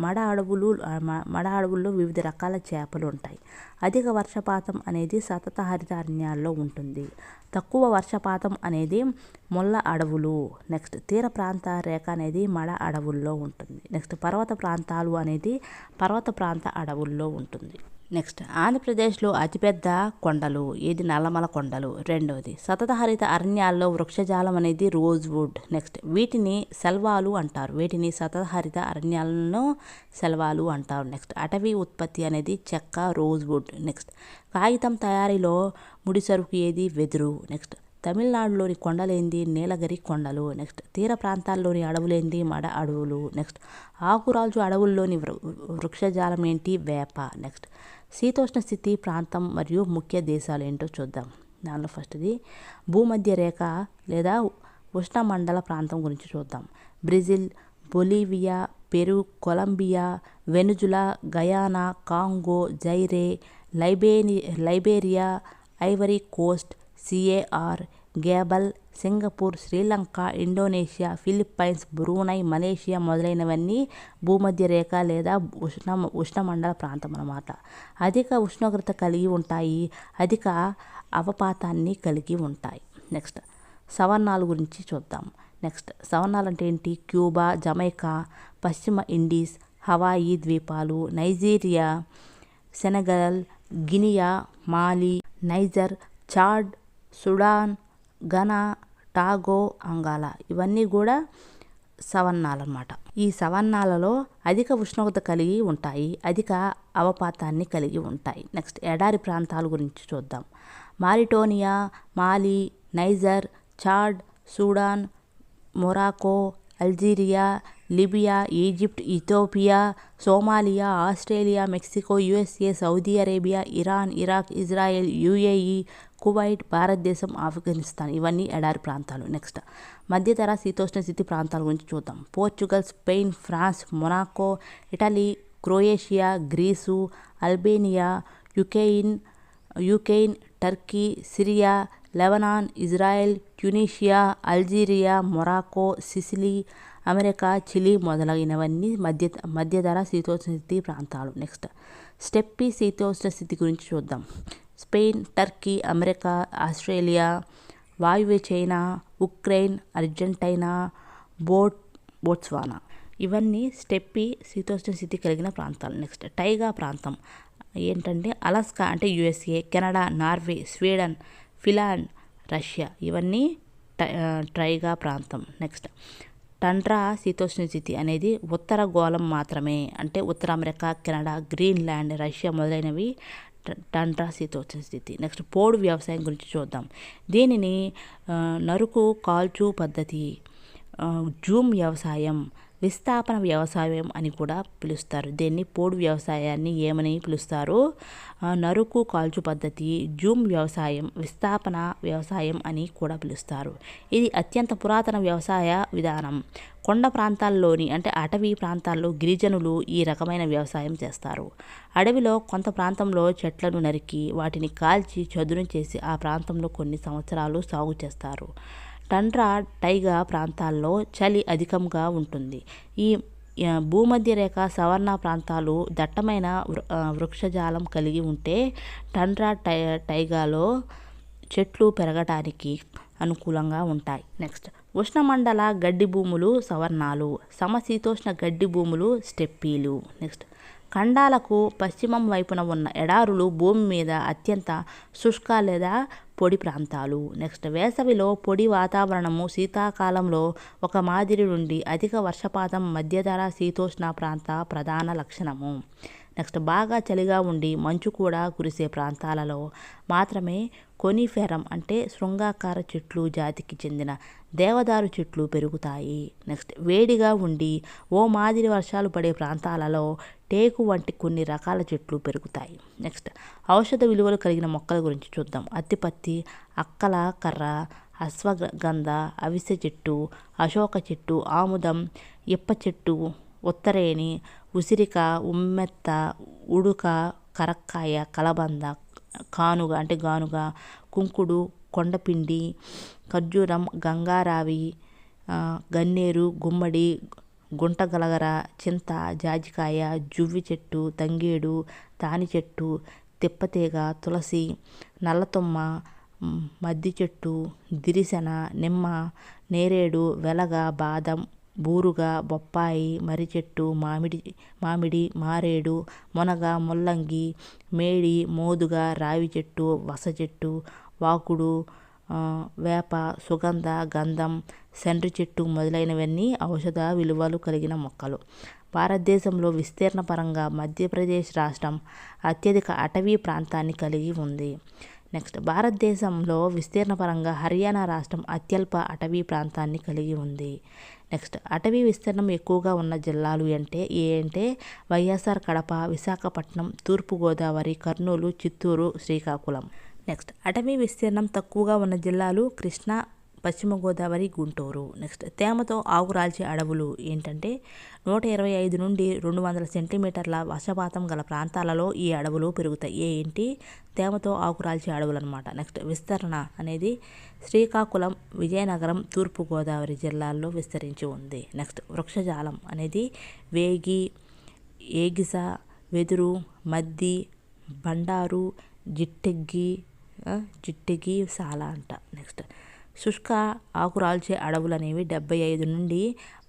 మడ అడవుల్లో వివిధ రకాల చేపలు ఉంటాయి. అధిక వర్షపాతం అనేది సతత హరిత అరణ్యాల్లో ఉంటుంది. తక్కువ వర్షపాతం అనేది ముళ్ళ అడవులు. నెక్స్ట్ తీర ప్రాంత రేఖ అనేది మడ అడవుల్లో ఉంటుంది. నెక్స్ట్ పర్వత ప్రాంతాలు అనేది పర్వత ప్రాంత అడవుల్లో ఉంటుంది. నెక్స్ట్ ఆంధ్రప్రదేశ్లో అతిపెద్ద కొండలు ఏది? నల్లమల కొండలు. రెండవది సతత హరిత అరణ్యాల్లో వృక్షజాలం అనేది రోజ్వుడ్. నెక్స్ట్ వీటిని సెల్వాలు అంటారు. వీటిని సతత హరిత అరణ్యాలను సెల్వాలు అంటారు. నెక్స్ట్ అటవీ ఉత్పత్తి అనేది చెక్క, రోజ్వుడ్. నెక్స్ట్ కాగితం తయారీలో ముడిసరుకు ఏది? వెదురు. నెక్స్ట్ తమిళనాడులోని కొండలేంది? నీలగిరి కొండలు. నెక్స్ట్ తీర ప్రాంతాల్లోని అడవులేంది? మడ అడవులు. నెక్స్ట్ ఆకురాల్చు అడవుల్లోని వృక్షజాలం ఏంటి? వేప. నెక్స్ట్ శీతోష్ణ స్థితి ప్రాంతం మరియు ముఖ్య దేశాలు ఏంటో చూద్దాం. దానిలో ఫస్ట్ది భూమధ్య రేఖ లేదా ఉష్ణమండల ప్రాంతం గురించి చూద్దాం. Brazil, Bolivia, Peru, Colombia, Venezuela, Guyana, Congo, Zaire, Liberia, Ivory Coast, CAR, Gabon, Singapore, Sri Lanka, Indonesia, Philippines, Brunei, Malaysia మొదలైనవన్నీ భూమధ్య రేఖ లేదా ఉష్ణమండల ప్రాంతం అన్నమాట. అధిక ఉష్ణోగ్రత కలిగి ఉంటాయి, అధిక అవపాతాన్ని కలిగి ఉంటాయి. నెక్స్ట్ సవర్ణాల గురించి చూద్దాం. నెక్స్ట్ సవర్ణాలు అంటే ఏంటి? క్యూబా, జమైకా, పశ్చిమ ఇండీస్, హవాయి ద్వీపాలు, నైజీరియా, సెనగల్, గినియా, మాలి, నైజర్, చాడ్, సుడాన్, ఘనా, టాగో, అంగాలా ఇవన్నీ కూడా సవర్ణాలు అన్నమాట. ఈ సవర్ణాలలో అధిక ఉష్ణోగ్రత కలిగి ఉంటాయి, అధిక అవపాతాన్ని కలిగి ఉంటాయి. నెక్స్ట్ ఎడారి ప్రాంతాల గురించి చూద్దాం. Mauritania, Mali, Niger, Chad, Sudan, Morocco, Algeria, Libya, Egypt, Ethiopia, Somalia, Australia, Mexico, USA, Saudi Arabia, Iran, Iraq, Israel, UAE, Kuwait, భారతదేశం, ఆఫ్ఘనిస్తాన్ ఇవన్నీ ఎడారి ప్రాంతాలు. నెక్స్ట్ మధ్యధరా శీతోష్ణ స్థితి ప్రాంతాల గురించి చూద్దాం. Portugal, Spain, France, Monaco, Italy, Croatia, Greece, Albania, Ukraine, Turkey, Syria, Lebanon, Israel, Tunisia, Algeria, Morocco, Sicily, America, Chile మొదలైనవన్నీ మధ్యధరా శీతోష్ణ స్థితి ప్రాంతాలు. నెక్స్ట్ స్టెప్పీ శీతోష్ణ స్థితి గురించి చూద్దాం. స్పెయిన్, టర్కీ, అమెరికా, ఆస్ట్రేలియా, వాయువ్య చైనా, ఉక్రెయిన్, అర్జెంటైనా, బోట్స్వానా ఇవన్నీ స్టెప్పీ శీతోష్ణ స్థితి కలిగిన ప్రాంతాలు. నెక్స్ట్ టైగా ప్రాంతం ఏంటంటే అలాస్కా అంటే USA, Canada, Norway, Sweden, Finland, Russia ఇవన్నీ టైగా ప్రాంతం. నెక్స్ట్ టండ్రా శీతోష్ణ స్థితి అనేది ఉత్తర గోళం మాత్రమే, అంటే ఉత్తర అమెరికా, కెనడా, గ్రీన్లాండ్, రష్యా మొదలైనవి టండ్రా శీతోష్ణ స్థితి. నెక్స్ట్ పోడు వ్యవసాయం గురించి చూద్దాం. దీనిని నరుకు కాల్చు పద్ధతి, జూమ్ వ్యవసాయం, విస్థాపన వ్యవసాయం అని కూడా పిలుస్తారు. దీన్ని పోడు వ్యవసాయాన్ని ఏమని పిలుస్తారు? నరుకు కాల్చు పద్ధతి, జూమ్ వ్యవసాయం, విస్థాపన వ్యవసాయం అని కూడా పిలుస్తారు. ఇది అత్యంత పురాతన వ్యవసాయ విధానం. కొండ ప్రాంతాల్లోని అంటే అటవీ ప్రాంతాల్లో గిరిజనులు ఈ రకమైన వ్యవసాయం చేస్తారు. అడవిలో కొంత ప్రాంతంలో చెట్లను నరికి వాటిని కాల్చి చదును చేసి ఆ ప్రాంతంలో కొన్ని సంవత్సరాలు సాగు చేస్తారు. టండ్రా టైగా ప్రాంతాల్లో చలి అధికంగా ఉంటుంది. ఈ భూమధ్యరేఖ సవర్ణ ప్రాంతాలు దట్టమైన వృక్షజాలం కలిగి ఉంటే టండ్రా టైగాలో చెట్లు పెరగటానికి అనుకూలంగా ఉంటాయి. నెక్స్ట్ ఉష్ణమండల గడ్డి భూములు సవర్ణాలు, సమశీతోష్ణ గడ్డి భూములు స్టెప్పీలు. నెక్స్ట్ ఖండాలకు పశ్చిమం వైపున ఉన్న ఎడారులు భూమి మీద అత్యంత శుష్క లేదా పొడి ప్రాంతాలు. నెక్స్ట్ వేసవిలో పొడి వాతావరణము, శీతాకాలంలో ఒక మాదిరి నుండి అధిక వర్షపాతం మధ్యధరా శీతోష్ణ ప్రాంత ప్రధాన లక్షణము. నెక్స్ట్ బాగా చలిగా ఉండి మంచు కూడా కురిసే ప్రాంతాలలో మాత్రమే కొనిఫెరం అంటే శృంగాకార చెట్లు జాతికి చెందిన దేవదారు చెట్లు పెరుగుతాయి. నెక్స్ట్ వేడిగా ఉండి ఓ మాదిరి వర్షాలు పడే ప్రాంతాలలో టేకు వంటి కొన్ని రకాల చెట్లు పెరుగుతాయి. నెక్స్ట్ ఔషధ విలువలు కలిగిన మొక్కల గురించి చూద్దాం. అత్తిపత్తి, అక్కల కర్ర, అశ్వగంధ, అవిసె చెట్టు, అశోక చెట్టు, ఆముదం, ఇప్ప చెట్టు, ఉత్తరేణి, ఉసిరిక, ఉమ్మెత్త, ఉడుక, కరక్కాయ, కలబంద, కానుగ అంటే గానుగ, కుంకుడు, కొండపిండి, ఖర్జూరం, గంగారావి, గన్నేరు, గుమ్మడి, గుంటగలగర, చింత, జాజికాయ, జువ్వి చెట్టు, తంగేడు, తాని చెట్టు, తిప్పతీగ, తులసి, నల్లతుమ్మ, మద్ది చెట్టు, దిరిసెన, నిమ్మ, నేరేడు, వెలగ, బాదం, బూరుగ, బొప్పాయి, మర్రి చెట్టు, మామిడి, మారేడు, మునగ, ముల్లంగి, మేడి, మోదుగ, రావి చెట్టు, వస చెట్టు, వాకుడు, వేప, సుగంధ, గంధం, సెండ్రి చెట్టు మొదలైనవన్నీ ఔషధ విలువలు కలిగిన మొక్కలు. భారతదేశంలో విస్తీర్ణ పరంగా మధ్యప్రదేశ్ రాష్ట్రం అత్యధిక అటవీ ప్రాంతాన్ని కలిగి ఉంది. నెక్స్ట్ భారతదేశంలో విస్తీర్ణ పరంగా హర్యానా రాష్ట్రం అత్యల్ప అటవీ ప్రాంతాన్ని కలిగి ఉంది. నెక్స్ట్ అటవీ విస్తీర్ణం ఎక్కువగా ఉన్న జిల్లాలు అంటే వైఎస్ఆర్ కడప, విశాఖపట్నం, తూర్పుగోదావరి, కర్నూలు, చిత్తూరు, శ్రీకాకుళం. నెక్స్ట్ అటవీ విస్తీర్ణం తక్కువగా ఉన్న జిల్లాలు కృష్ణా, పశ్చిమ గోదావరి, గుంటూరు. నెక్స్ట్ తేమతో ఆకురాల్చే అడవులు ఏంటంటే 125 నుండి 200 సెంటీమీటర్ల వర్షపాతం గల ప్రాంతాలలో ఈ అడవులు పెరుగుతాయి. తేమతో ఆకురాల్చే అడవులు అనమాట. నెక్స్ట్ విస్తరణ అనేది శ్రీకాకుళం, విజయనగరం, తూర్పుగోదావరి జిల్లాల్లో విస్తరించి ఉంది. నెక్స్ట్ వృక్షజాలం అనేది వేగి, ఏగిస, వెదురు, మద్ది, బండారు, జిట్టెగి సాల అంట. నెక్స్ట్ శుష్క ఆకురాల్చే అడవులు అనేవి 75 నుండి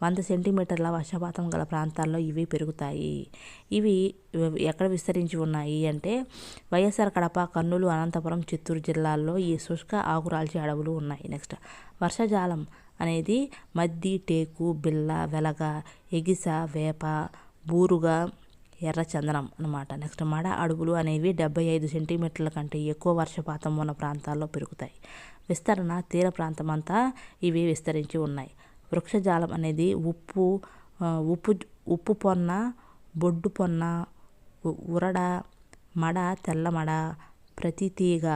100 సెంటీమీటర్ల వర్షపాతం గల ప్రాంతాల్లో ఇవి పెరుగుతాయి. ఇవి ఎక్కడ విస్తరించి ఉన్నాయి అంటే వైఎస్ఆర్ కడప, కర్నూలు, అనంతపురం, చిత్తూరు జిల్లాల్లో ఈ శుష్క ఆకురాల్చే అడవులు ఉన్నాయి. నెక్స్ట్ వర్షజాలం అనేది మద్ది, టేకు, బిల్ల, వెలగ, ఎగిస, వేప, బూరుగ, ఎర్ర చందనం అనమాట. నెక్స్ట్ మడ అడవులు అనేవి 75 సెంటీమీటర్ల కంటే ఎక్కువ వర్షపాతం ఉన్న ప్రాంతాల్లో పెరుగుతాయి. విస్తరణ తీర ప్రాంతం అంతా ఇవి విస్తరించి ఉన్నాయి. వృక్షజాలం అనేది ఉప్పు పొన్న, బొడ్డు పొన్న, ఉరడ, మడ, తెల్లమడ, ప్రతి తీగ,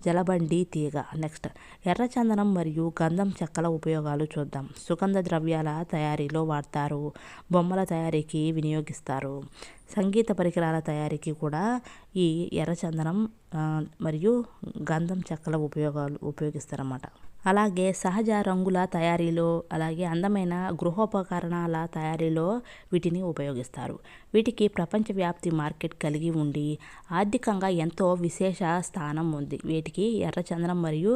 జలబండి తీగ. నెక్స్ట్ ఎర్రచందనం మరియు గంధం చెక్కల ఉపయోగాలు చూద్దాం. సుగంధ ద్రవ్యాల తయారీలో వాడతారు, బొమ్మల తయారీకి వినియోగిస్తారు, సంగీత పరికరాల తయారీకి కూడా ఈ ఎర్రచందనం మరియు గంధం చెక్కల ఉపయోగిస్తారన్నమాట. అలాగే సహజ రంగుల తయారీలో, అలాగే అందమైన గృహోపకరణాల తయారీలో వీటిని ఉపయోగిస్తారు. వీటికి ప్రపంచవ్యాప్తి మార్కెట్ కలిగి ఉండి ఆర్థికంగా ఎంతో విశేష స్థానం ఉంది. వీటికి ఎర్రచందనం మరియు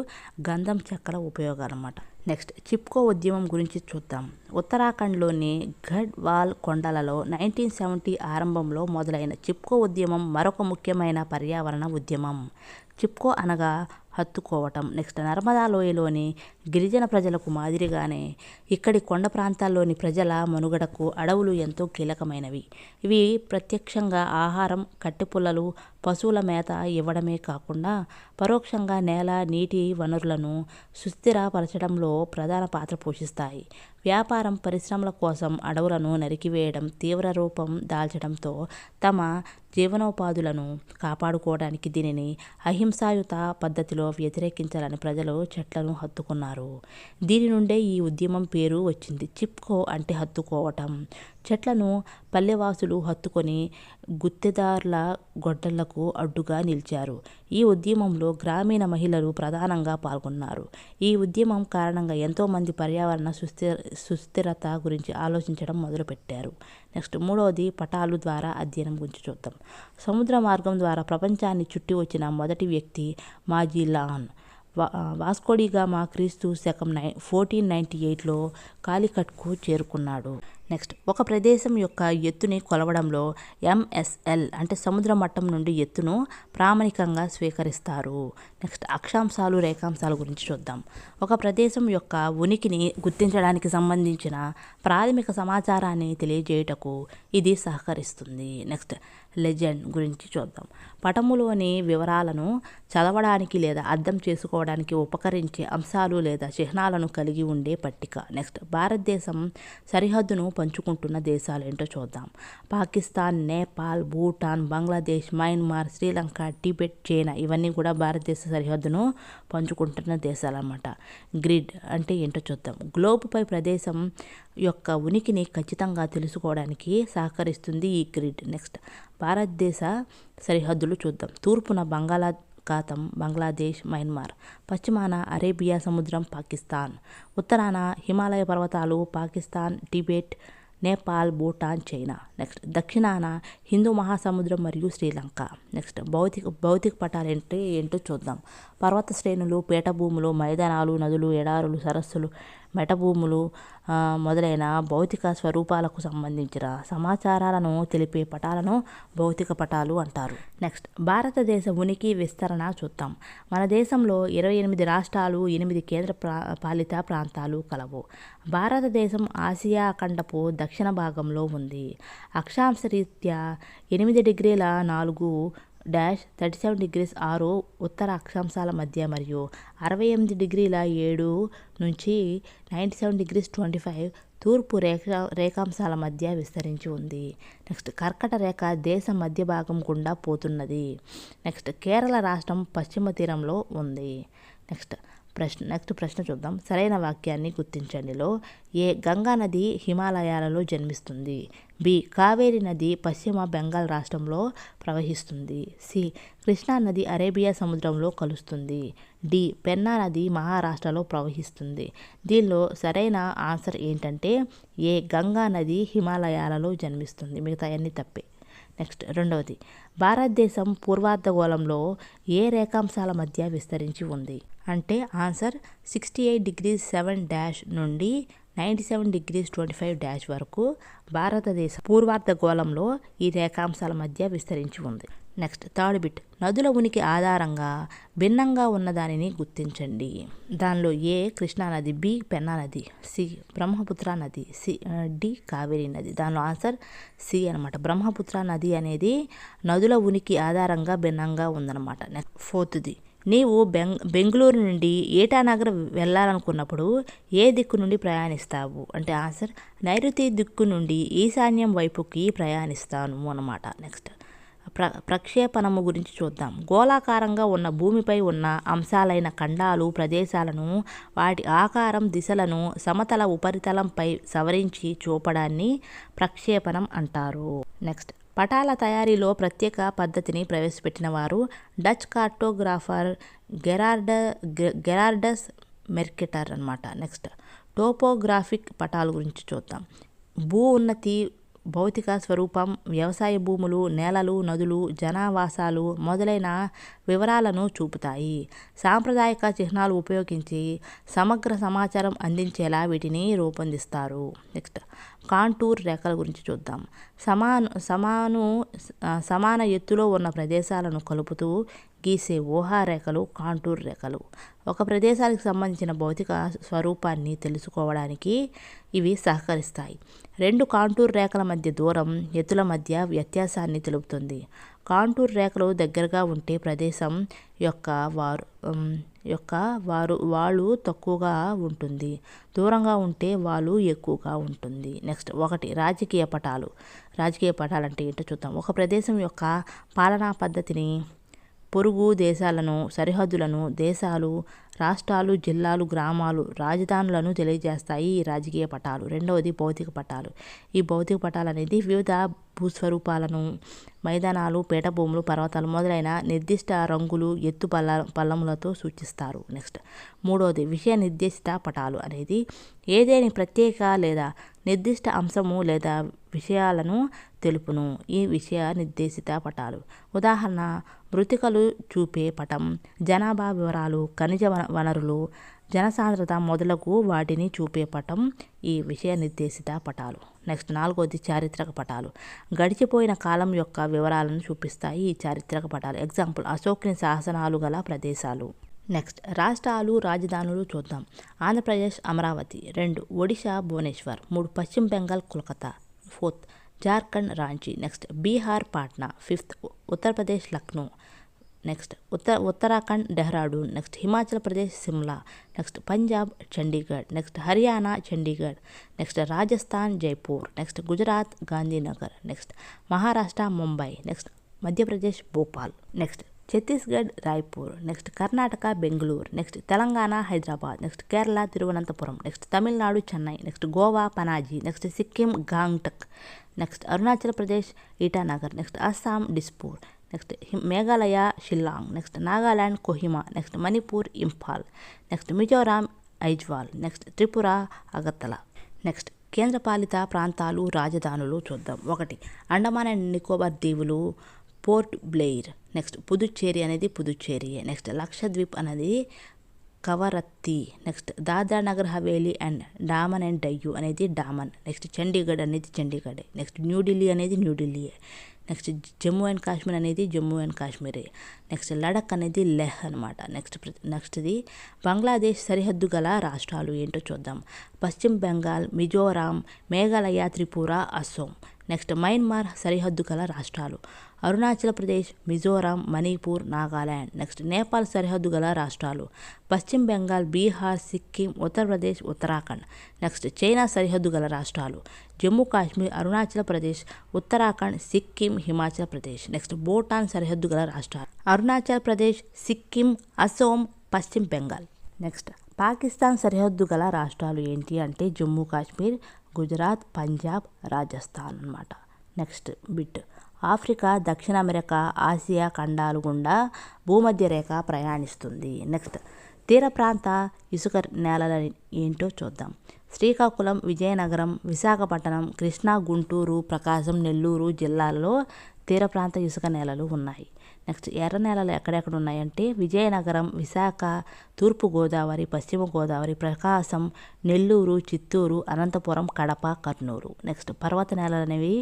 గంధం చెక్కల ఉపయోగాలు అన్నమాట. నెక్స్ట్ చిప్కో ఉద్యమం గురించి చూద్దాం. ఉత్తరాఖండ్లోని గఢ్వాల్ కొండలలో 1970 ఆరంభంలో మొదలైన చిప్కో ఉద్యమం మరొక ముఖ్యమైన పర్యావరణ ఉద్యమం. చిప్కో అనగా హత్తుకోవటం. నెక్స్ట్ నర్మదా లోయలోని గిరిజన ప్రజలకు మాదిరిగానే ఇక్కడి కొండ ప్రాంతాల్లోని ప్రజల మనుగడకు అడవులు ఎంతో కీలకమైనవి. ఇవి ప్రత్యక్షంగా ఆహారం, కట్టెపుల్లలు, పశువుల మేత ఇవ్వడమే కాకుండా పరోక్షంగా నేల, నీటి వనరులను సుస్థిరపరచడంలో ప్రధాన పాత్ర పోషిస్తాయి. వ్యాపారం, పరిశ్రమల కోసం అడవులను నరికివేయడం తీవ్ర రూపం దాల్చడంతో తమ జీవనోపాధులను కాపాడుకోవడానికి దీనిని అహింసాయుత పద్ధతిలో వ్యతిరేకించాలని ప్రజలు చెట్లను హత్తుకున్నారు. దీని నుండే ఈ ఉద్యమం పేరు వచ్చింది. చిప్కో అంటే హత్తుకోవటం. చెట్లను పల్లెవాసులు హత్తుకొని గుత్తేదారుల గొడ్డళ్లకు అడ్డుగా నిలిచారు. ఈ ఉద్యమంలో గ్రామీణ మహిళలు ప్రధానంగా పాల్గొన్నారు. ఈ ఉద్యమం కారణంగా ఎంతోమంది పర్యావరణ సుస్థిరత గురించి ఆలోచించడం మొదలుపెట్టారు. నెక్స్ట్ మూడవది పటాలు ద్వారా అధ్యయనం గురించి చూద్దాం. సముద్ర మార్గం ద్వారా ప్రపంచాన్ని చుట్టి వచ్చిన మొదటి వ్యక్తి మాజిల్లాన్. వాస్కోడిగామా క్రీస్తు శకం 1498లో కాలికట్కు చేరుకున్నాడు. నెక్స్ట్ ఒక ప్రదేశం యొక్క ఎత్తుని కొలవడంలో ఎంఎస్ఎల్ అంటే సముద్ర మట్టం నుండి ఎత్తును ప్రామాణికంగా స్వీకరిస్తారు. నెక్స్ట్ అక్షాంశాలు, రేఖాంశాల గురించి చూద్దాం. ఒక ప్రదేశం యొక్క ఉనికిని గుర్తించడానికి సంబంధించిన ప్రాథమిక సమాచారాన్ని తెలియజేయుటకు ఇది సహకరిస్తుంది. నెక్స్ట్ లెజెండ్ గురించి చూద్దాం. పటములోని వివరాలను చదవడానికి లేదా అర్థం చేసుకోవడానికి ఉపకరించే అంశాలు లేదా చిహ్నాలను కలిగి ఉండే పట్టిక. నెక్స్ట్ భారతదేశం సరిహద్దును పంచుకుంటున్న దేశాలు ఏంటో చూద్దాం. Pakistan, Nepal, Bhutan, Bangladesh, Myanmar, Sri Lanka, Tibet, China ఇవన్నీ కూడా భారతదేశ సరిహద్దును పంచుకుంటున్న దేశాలు అన్నమాట. గ్రిడ్ అంటే ఏంటో చూద్దాం. గ్లోబుపై ప్రదేశం యొక్క ఉనికిని ఖచ్చితంగా తెలుసుకోవడానికి సహకరిస్తుంది ఈ గ్రిడ్. నెక్స్ట్ భారతదేశ సరిహద్దులు చూద్దాం. తూర్పున బంగాళాఖాతం, బంగ్లాదేశ్, మయన్మార్. పశ్చిమాన అరేబియా సముద్రం, పాకిస్తాన్. ఉత్తరాన హిమాలయ పర్వతాలు, Pakistan, Tibet, Nepal, Bhutan, China. Next దక్షిణాన హిందూ మహాసముద్రం మరియు శ్రీలంక. నెక్స్ట్ భౌతిక పటాలు ఏంటో చూద్దాం. పర్వత శ్రేణులు, పీఠభూములు, మైదానాలు, నదులు, ఎడారులు, సరస్సులు, మెటభూములు మొదలైన భౌతిక స్వరూపాలకు సంబంధించిన సమాచారాలను తెలిపే పటాలను భౌతిక పటాలు అంటారు. నెక్స్ట్ భారతదేశ ఉనికి విస్తరణ చూద్దాం. మన దేశంలో 28 రాష్ట్రాలు, 8 కేంద్ర పాలిత ప్రాంతాలు కలవు. భారతదేశం ఆసియా ఖండపు దక్షిణ భాగంలో ఉంది. అక్షాంశ రీత్యా 8 డిగ్రీల 4-37 డిగ్రీస్ 6 ఉత్తర అక్షాంశాల మధ్య మరియు 68 డిగ్రీల 7 నుంచి 97 డిగ్రీస్ 25 తూర్పు రేఖాంశాల మధ్య విస్తరించి ఉంది. నెక్స్ట్ కర్కట రేఖ దేశ మధ్య భాగం గుండా పోతున్నది. నెక్స్ట్ కేరళ రాష్ట్రం పశ్చిమ తీరంలో ఉంది. నెక్స్ట్ ప్రశ్న చూద్దాం. సరైన వాక్యాన్ని గుర్తించండిలో ఏ గంగా నది హిమాలయాలలో జన్మిస్తుంది. బి కావేరి నది పశ్చిమ బెంగాల్ రాష్ట్రంలో ప్రవహిస్తుంది. సి కృష్ణా నది అరేబియా సముద్రంలో కలుస్తుంది. డి పెన్నా నది మహారాష్ట్రలో ప్రవహిస్తుంది. దీనిలో సరైన ఆన్సర్ ఏంటంటే ఏ గంగా నది హిమాలయాలలో జన్మిస్తుంది. మిగతా అన్ని తప్పే. నెక్స్ట్ రెండవది భారతదేశం పూర్వార్ధగోళంలో ఏ రేఖాంశాల మధ్య విస్తరించి ఉంది అంటే ఆన్సర్ 68 డిగ్రీస్ 7 నుండి 97 డిగ్రీస్ 25 వరకు భారతదేశం పూర్వార్ధగోళంలో ఈ రేఖాంశాల మధ్య విస్తరించి ఉంది. నెక్స్ట్ థర్డ్ బిట్ నదుల ఉనికి ఆధారంగా భిన్నంగా ఉన్నదానిని గుర్తించండి. దానిలో ఏ కృష్ణానది, బి పెన్నా నది, సి బ్రహ్మపుత్ర నది, డి కావేరీ నది. దానిలో ఆన్సర్ సి అనమాట. బ్రహ్మపుత్ర నది అనేది నదుల ఉనికి ఆధారంగా భిన్నంగా ఉందన్నమాట. నెక్స్ట్ ఫోర్త్ది నీవు బెంగళూరు నుండి ఏటానగర్ వెళ్ళాలనుకున్నప్పుడు ఏ దిక్కు నుండి ప్రయాణిస్తావు అంటే ఆన్సర్ నైరుతి దిక్కు నుండి ఈశాన్యం వైపుకి ప్రయాణిస్తాను అన్నమాట. నెక్స్ట్ ప్రక్షేపణము గురించి చూద్దాం. గోళాకారంగా ఉన్న భూమిపై ఉన్న అంశాలైన ఖండాలు, ప్రదేశాలను, వాటి ఆకారం, దిశలను సమతల ఉపరితలంపై సవరించి చూపడాన్ని ప్రక్షేపణం అంటారు. నెక్స్ట్, పటాల తయారీలో ప్రత్యేక పద్ధతిని ప్రవేశపెట్టిన వారు డచ్ కార్టోగ్రాఫర్ గెరార్డస్ మెర్కెటర్ అన్నమాట. నెక్స్ట్, టోపోగ్రాఫిక్ పటాల గురించి చూద్దాం. భూ ఉన్నతి, భౌతిక స్వరూపం, వ్యవసాయ భూములు, నేలలు, నదులు, జనావాసాలు మొదలైన వివరాలను చూపుతాయి. సాంప్రదాయక చిహ్నాలు ఉపయోగించి సమగ్ర సమాచారం అందించేలా వీటిని రూపొందిస్తారు. నెక్స్ట్, కాంటూర్ రేఖల గురించి చూద్దాం. సమాన ఎత్తులో ఉన్న ప్రదేశాలను కలుపుతూ గీసే ఊహారేఖలు కాంటూర్ రేఖలు. ఒక ప్రదేశానికి సంబంధించిన భౌతిక స్వరూపాన్ని తెలుసుకోవడానికి ఇవి సహకరిస్తాయి. రెండు కాంటూర్ రేఖల మధ్య దూరం ఎత్తుల మధ్య వ్యత్యాసాన్ని తెలుపుతుంది. కాంటూర్ రేఖలు దగ్గరగా ఉంటే ప్రదేశం యొక్క వాలు తక్కువగా ఉంటుంది, దూరంగా ఉంటే వాలు ఎక్కువగా ఉంటుంది. నెక్స్ట్, 1 రాజకీయ పటాలు. రాజకీయ పటాలు అంటే ఏంటో చూద్దాం. ఒక ప్రదేశం యొక్క పాలనా పద్ధతిని, పొరుగు దేశాలను, సరిహద్దులను, దేశాలు, రాష్ట్రాలు, జిల్లాలు, గ్రామాలు, రాజధానులను తెలియజేస్తాయి ఈ రాజకీయ పటాలు. రెండవది భౌతిక పటాలు. ఈ భౌతిక పటాలు అనేది వివిధ భూస్వరూపాలను, మైదానాలు, పీఠభూములు, పర్వతాలు మొదలైన నిర్దిష్ట రంగులు, ఎత్తు పల్లములతో సూచిస్తారు. నెక్స్ట్, మూడవది విషయ నిర్దేశిత పటాలు అనేది ఏదేని ప్రత్యేక లేదా నిర్దిష్ట అంశము లేదా విషయాలను తెలుపును. ఈ విషయ నిర్దేశిత పటాలు ఉదాహరణ మృతికలు చూపే పటం, జనాభా వివరాలు, ఖనిజ వనరులు, జనసాంద్రత మొదలగు వాటిని చూపే పటం ఈ విషయ నిర్దేశిత పటాలు. నెక్స్ట్, 4వది చారిత్రక పటాలు. గడిచిపోయిన కాలం యొక్క వివరాలను చూపిస్తాయి ఈ చారిత్రక పటాలు. ఎగ్జాంపుల్, అశోకుని శాసనాలు గల ప్రదేశాలు. నెక్స్ట్, రాష్ట్రాలు, రాజధానులు చూద్దాం. ఆంధ్రప్రదేశ్ అమరావతి. 2 ఒడిశా భువనేశ్వర్. 3 పశ్చిమ Bengal Kolkata. 4 Jharkhand Ranchi. Next, Bihar Patna. 5 Uttar Pradesh Lucknow. Next, Uttarakhand Dehradun. Next, Himachal Pradesh Shimla. Next, Punjab Chandigarh. Next, Haryana Chandigarh. Next, Rajasthan Jaipur. Next, Gujarat Gandhinagar. Next, Maharashtra Mumbai. Next, Madhya Pradesh Bhopal. Next, Chhattisgarh Raipur. Next, Karnataka Bengaluru. Next, Telangana Hyderabad. Next, Kerala Thiruvananthapuram. Next, Tamil Nadu Chennai. Next, Goa Panaji. Next, Sikkim Gangtok. Next, Arunachal Pradesh Itanagar. Next, Assam Dispur. Next, Meghalaya Shillong. Next, Nagaland Kohima. Next, Manipur Imphal. Next, Mizoram Aizawl. Next, Tripura Agartala. Next, కేంద్రపాలిత ప్రాంతాలు, రాజధానులు చూద్దాం. 1 అండమాన్ అండ్ నికోబార్ దీవులు, పోర్ట్ బ్లెయిర్. నెక్స్ట్, పుదుచ్చేరి అనేది పుదుచ్చేరియే. నెక్స్ట్, లక్షద్వీప్ అనేది Kavaratti. Next, Dadra Nagar Haveli and Daman and Diu అనేది Daman. Next, Chandigarh అనేది Chandigarh. Next, New Delhi అనేది న్యూఢిల్లీయే. నెక్స్ట్, జమ్మూ అండ్ కాశ్మీర్ అనేది జమ్మూ అండ్ కాశ్మీరే. నెక్స్ట్, లడక్ అనేది లెహ్ అనమాట. నెక్స్ట్ది బంగ్లాదేశ్ సరిహద్దు గల రాష్ట్రాలు ఏంటో చూద్దాం. పశ్చిమ బెంగాల్, మిజోరాం, మేఘాలయ, త్రిపుర, అస్సోం. నెక్స్ట్, మయన్మార్ సరిహద్దు గల రాష్ట్రాలు అరుణాచల్ ప్రదేశ్, మిజోరాం, మణిపూర్, నాగాల్యాండ్. నెక్స్ట్, నేపాల్ సరిహద్దు గల రాష్ట్రాలు పశ్చిమ బెంగాల్, బీహార్, సిక్కిం, ఉత్తరప్రదేశ్, ఉత్తరాఖండ్. నెక్స్ట్, చైనా సరిహద్దు గల రాష్ట్రాలు జమ్మూ కాశ్మీర్, అరుణాచల్ ప్రదేశ్, ఉత్తరాఖండ్, సిక్కిం, హిమాచల్ ప్రదేశ్. నెక్స్ట్, భూటాన్ సరిహద్దు గల రాష్ట్రాలు అరుణాచల్ ప్రదేశ్, సిక్కిం, అసోం, పశ్చిమ బెంగాల్. నెక్స్ట్, పాకిస్తాన్ సరిహద్దు గల రాష్ట్రాలు ఏంటి అంటే జమ్మూ కాశ్మీర్, గుజరాత్, పంజాబ్, రాజస్థాన్ అన్నమాట. నెక్స్ట్ బిట్, ఆఫ్రికా, దక్షిణ అమెరికా, ఆసియా ఖండాలు గుండా భూమధ్య రేఖ ప్రయాణిస్తుంది. నెక్స్ట్, తీర ప్రాంత ఇసుక నేలలు ఏంటో చూద్దాం. శ్రీకాకుళం, విజయనగరం, విశాఖపట్నం, కృష్ణా, గుంటూరు, ప్రకాశం, నెల్లూరు జిల్లాల్లో తీర ప్రాంత ఇసుక నేలలు ఉన్నాయి. నెక్స్ట్, ఎర్ర నేలలు ఎక్కడెక్కడ ఉన్నాయంటే విజయనగరం, విశాఖ, తూర్పు గోదావరి, పశ్చిమ గోదావరి, ప్రకాశం, నెల్లూరు, చిత్తూరు, అనంతపురం, కడప, కర్నూలు. నెక్స్ట్, పర్వత నేలలు అనేవి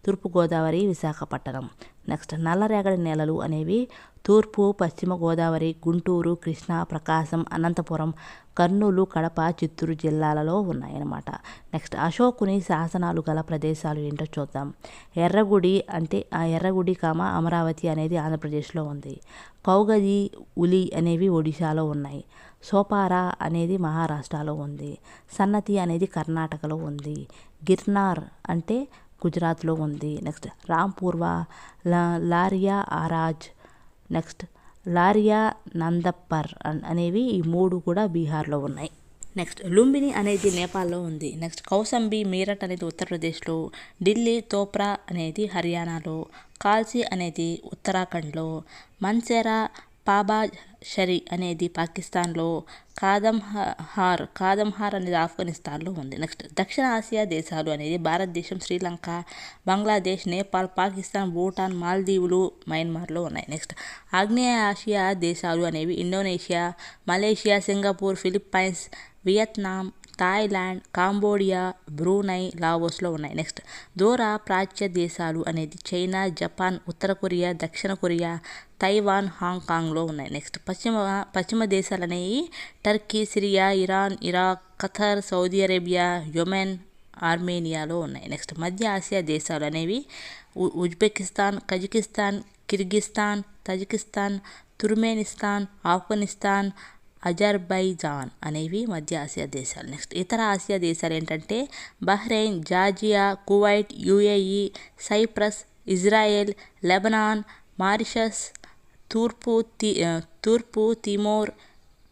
తూర్పు గోదావరి, విశాఖపట్నం. నెక్స్ట్, నల్లరేగడి నేలలు అనేవి తూర్పు, పశ్చిమ గోదావరి, గుంటూరు, కృష్ణా, ప్రకాశం, అనంతపురం, కర్నూలు, కడప, చిత్తూరు జిల్లాలలో ఉన్నాయన్నమాట. నెక్స్ట్, అశోకుని శాసనాలు గల ప్రదేశాలు ఏంటో చూద్దాం. ఎర్రగుడి అంటే ఎర్రగుడి అమరావతి అనేది ఆంధ్రప్రదేశ్లో ఉంది. కౌగది, ఉలి అనేవి ఒడిశాలో ఉన్నాయి. సోపారా అనేది మహారాష్ట్రలో ఉంది. సన్నతి అనేది కర్ణాటకలో ఉంది. గిర్నార్ అంటే గుజరాత్లో ఉంది. నెక్స్ట్ రాంపూర్వ, లారియా ఆరాజ్, నెక్స్ట్ లారియా నందప్పర్ అనేవి ఈ 3 కూడా బీహార్లో ఉన్నాయి. నెక్స్ట్ లుంబిని అనేది నేపాల్లో ఉంది. నెక్స్ట్ కౌసంబి మీరట్ అనేది ఉత్తరప్రదేశ్లో, ఢిల్లీ తోప్రా అనేది హర్యానాలో, కాల్సీ అనేది ఉత్తరాఖండ్లో, మన్సేరా పాబాషరి అనేది పాకిస్తాన్లో, కాదమ్హార్ అనేది ఆఫ్ఘనిస్తాన్లో ఉంది. నెక్స్ట్ దక్షిణ ఆసియా దేశాలు అనేది భారతదేశం, శ్రీలంక, బంగ్లాదేశ్, నేపాల్, పాకిస్తాన్, భూటాన్, మాల్దీవులు, మయన్మార్లో ఉన్నాయి. నెక్స్ట్ ఆగ్నేయ ఆసియా దేశాలు అనేవి Indonesia, Malaysia, Singapore, Philippines, Vietnam, Thailand, Cambodia, Brunei, లావోస్లో ఉన్నాయి. నెక్స్ట్ దూర ప్రాచ్య దేశాలు అనేది చైనా, జపాన్, ఉత్తర కొరియా, దక్షిణ కొరియా, తైవాన్, హాంకాంగ్లో ఉన్నాయి. నెక్స్ట్ పశ్చిమ దేశాలు అనేవి Turkey, Syria, Iran, Iraq, Qatar, Saudi Arabia, Yemen, ఆర్మేనియాలో ఉన్నాయి. నెక్స్ట్ మధ్య ఆసియా దేశాలు అనేవి Uzbekistan, Kazakhstan, Kyrgyzstan, Tajikistan, Turkmenistan, Afghanistan, Azerbaijan అనేవి మధ్య ఆసియా దేశాలు. నెక్స్ట్ ఇతర ఆసియా దేశాలు ఏంటంటే Bahrain, Georgia, Kuwait, UAE, Cyprus, Israel, Lebanon, Mauritius, తూర్పు తిమోర్,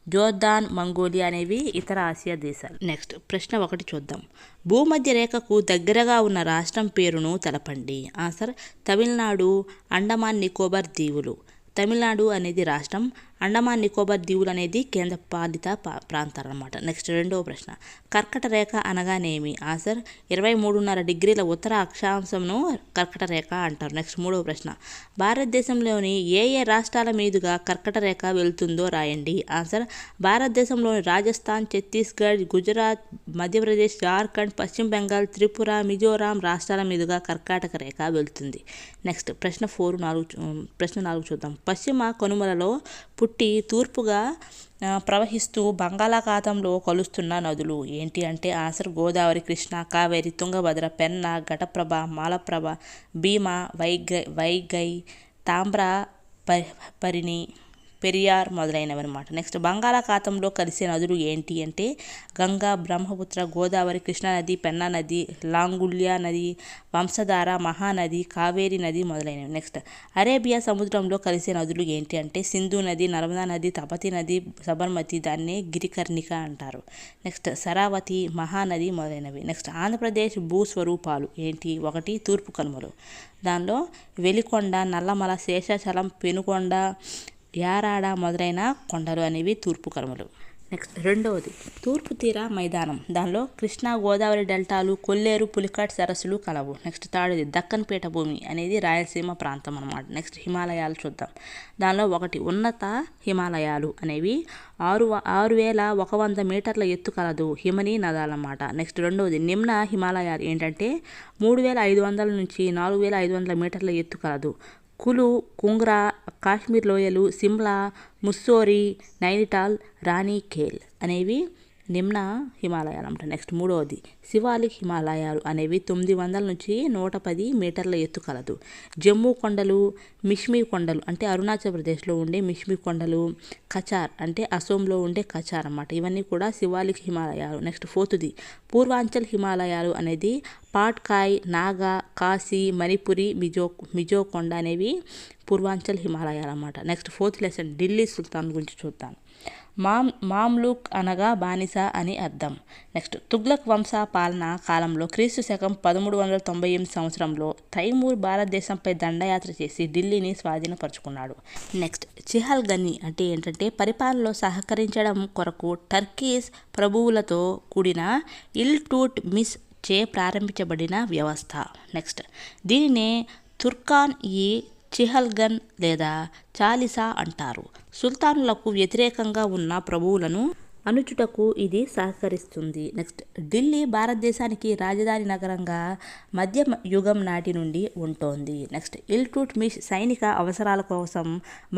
జోర్దాన్, మంగోలియా అనేవి ఇతర ఆసియా దేశాలు. నెక్స్ట్ ప్రశ్న 1 చూద్దాం. భూమధ్య రేఖకు దగ్గరగా ఉన్న రాష్ట్రం పేరును తెలపండి. ఆన్సర్ తమిళనాడు, అండమాన్ నికోబార్ దీవులు. తమిళనాడు అనేది రాష్ట్రం, అండమాన్ నికోబార్ దీవులు అనేది కేంద్రపాలిత ప్రాంతాలు అన్నమాట. నెక్స్ట్ 2వ ప్రశ్న. కర్కట రేఖ అనగానేమి? ఆన్సర్ 23.5 డిగ్రీల ఉత్తర అక్షాంశంను కర్కట రేఖ అంటారు. నెక్స్ట్ 3వ ప్రశ్న. భారతదేశంలోని ఏ రాష్ట్రాల మీదుగా కర్కట రేఖ వెళ్తుందో రాయండి. ఆన్సర్ భారతదేశంలోని రాజస్థాన్, ఛత్తీస్గఢ్, గుజరాత్, మధ్యప్రదేశ్, జార్ఖండ్, పశ్చిమ బెంగాల్, త్రిపుర, మిజోరాం రాష్ట్రాల మీదుగా కర్కాటక రేఖ వెళ్తుంది. నెక్స్ట్ ప్రశ్న 4 చూద్దాం. పశ్చిమ కనుమలలో పుట్టి తూర్పుగా ప్రవహిస్తూ బంగాళాఖాతంలో కలుస్తున్న నదులు ఏంటి అంటే ఆన్సర్ గోదావరి, కృష్ణ, కావేరి, తుంగభద్ర, పెన్నా, ఘటప్రభ, మాలప్రభ, భీమా, వైగై, తామ్రపరిణి, పెరియార్ మొదలైనవి అనమాట. నెక్స్ట్ బంగాళాఖాతంలో కలిసే నదులు ఏంటి అంటే గంగా, బ్రహ్మపుత్ర, గోదావరి, కృష్ణానది, పెన్నా నది, లాంగుల్య నది, వంశధార, మహానది, కావేరి నది మొదలైనవి. నెక్స్ట్ అరేబియా సముద్రంలో కలిసే నదులు ఏంటి అంటే సింధు నది, నర్మదా నది, తపతి నది, సబర్మతి, దాన్ని గిరికర్ణిక అంటారు. నెక్స్ట్ శరావతి, మహానది మొదలైనవి. నెక్స్ట్ ఆంధ్రప్రదేశ్ భూస్వరూపాలు ఏంటి? 1 తూర్పు కనుమలు, దానిలో వెలికొండ, నల్లమల, శేషాచలం, పెనుకొండ, యారాడ మొదలైన కొండలు అనేవి తూర్పు కనుమలు. నెక్స్ట్ 2వది తూర్పు తీర మైదానం, దానిలో కృష్ణా గోదావరి డెల్టాలు, కొల్లేరు, పులికాట్ సరస్సులు కలవు. నెక్స్ట్ 3వది దక్కన్ పీఠభూమి అనేది రాయలసీమ ప్రాంతం అన్నమాట. నెక్స్ట్ హిమాలయాలు చూద్దాం. దానిలో 1 ఉన్నత హిమాలయాలు అనేవి 6,100 మీటర్ల ఎత్తు కలదు, హిమనీ నదాలన్నమాట. నెక్స్ట్ 2వది నిమ్న హిమాలయాలు ఏంటంటే 3,500 నుంచి 4,500 మీటర్ల ఎత్తు కలదు, కులు, కుంగ్రా, కాశ్మీర్ లోయలు, సిమ్లా, ముస్సోరీ, నైనిటాల్, రాణిఖేల్ అనేవి నిమ్న హిమాలయాలు అన్నమాట. నెక్స్ట్ 3వది శివాలిక్ హిమాలయాలు అనేవి 900 నుంచి 110 మీటర్ల ఎత్తు కలదు, జమ్మూ కొండలు, మిష్మి కొండలు అంటే అరుణాచల్ ప్రదేశ్లో ఉండే మిష్మి కొండలు, కచార్ అంటే అసోంలో ఉండే కచార్ అన్నమాట. ఇవన్నీ కూడా శివాలిక్ హిమాలయాలు. నెక్స్ట్ 4వది పూర్వాంచల్ హిమాలయాలు అనేది పాట్కాయ్, నాగా, కాశీ, మణిపురి, మిజో కొండ అనేవి పూర్వాంచల్ హిమాలయాలు అన్నమాట. నెక్స్ట్ 4th లెసన్ ఢిల్లీ సుల్తాన్ గురించి చూద్దాం. మామ్లూక్ అనగా బానిస అని అర్థం. నెక్స్ట్ తుగ్లక్ వంశ పాలన కాలంలో క్రీస్తు శకం 1398 సంవత్సరంలో తైమూర్ భారతదేశంపై దండయాత్ర చేసి ఢిల్లీని స్వాధీనపరుచుకున్నాడు. నెక్స్ట్ చిహల్గని అంటే ఏంటంటే పరిపాలనలో సహకరించడం కొరకు టర్కీస్ ప్రభువులతో కూడిన ఇల్టుట్మిష్ చే ప్రారంభించబడిన వ్యవస్థ. నెక్స్ట్ దీనినే తుర్కాన్-ఈ చిహల్గన్ లేదా చాలిసా అంటారు. సుల్తానులకు వ్యతిరేకంగా ఉన్న ప్రభువులను అణుచుటకు ఇది సహకరిస్తుంది. నెక్స్ట్ ఢిల్లీ భారతదేశానికి రాజధాని నగరంగా మధ్య యుగం నాటి నుండి ఉంటోంది. నెక్స్ట్ ఇల్టుట్మిష్ సైనిక అవసరాల కోసం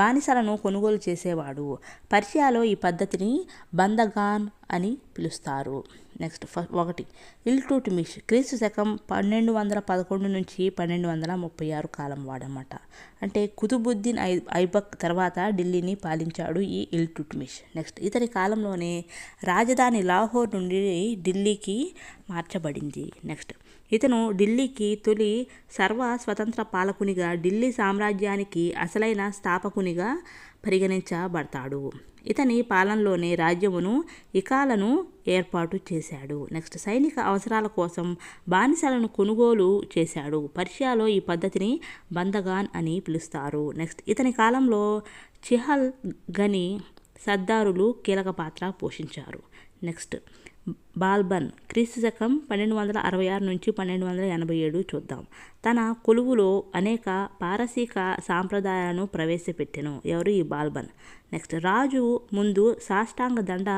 బానిసలను కొనుగోలు చేసేవాడు. పర్షియాలో ఈ పద్ధతిని బందగాన్ అని పిలుస్తారు. నెక్స్ట్ 1 ఇల్టుట్మిష్ క్రీస్తు శకం 1211 నుంచి 1236 కాలం వాడనమాట. అంటే కుతుబుద్దీన్ ఐబక్ తర్వాత ఢిల్లీని పాలించాడు ఈ ఇల్టుట్మిష్. నెక్స్ట్ ఇతని కాలంలోనే రాజధాని లాహోర్ నుండి ఢిల్లీకి మార్చబడింది. నెక్స్ట్ ఇతను ఢిల్లీకి తొలి సర్వ స్వతంత్ర పాలకునిగా, ఢిల్లీ సామ్రాజ్యానికి అసలైన స్థాపకునిగా పరిగణించబడతాడు. ఇతని పాలనలోనే రాజ్యమును ఇకాలను ఏర్పాటు చేశాడు. నెక్స్ట్ సైనిక అవసరాల కోసం బానిసలను కొనుగోలు చేశాడు. పర్షియాలో ఈ పద్ధతిని బందగాన్ అని పిలుస్తారు. నెక్స్ట్ ఇతని కాలంలో చిహల్ గని సర్దారులు కీలక పాత్ర పోషించారు. నెక్స్ట్ బాల్బన్ క్రీస్తుశకం 1266 నుంచి 1287 చూద్దాం. తన కొలువులో అనేక పారసీక సాంప్రదాయాలను ప్రవేశపెట్టెను. ఎవరు? ఈ బాల్బన్. నెక్స్ట్ రాజు ముందు సాష్టాంగ దండ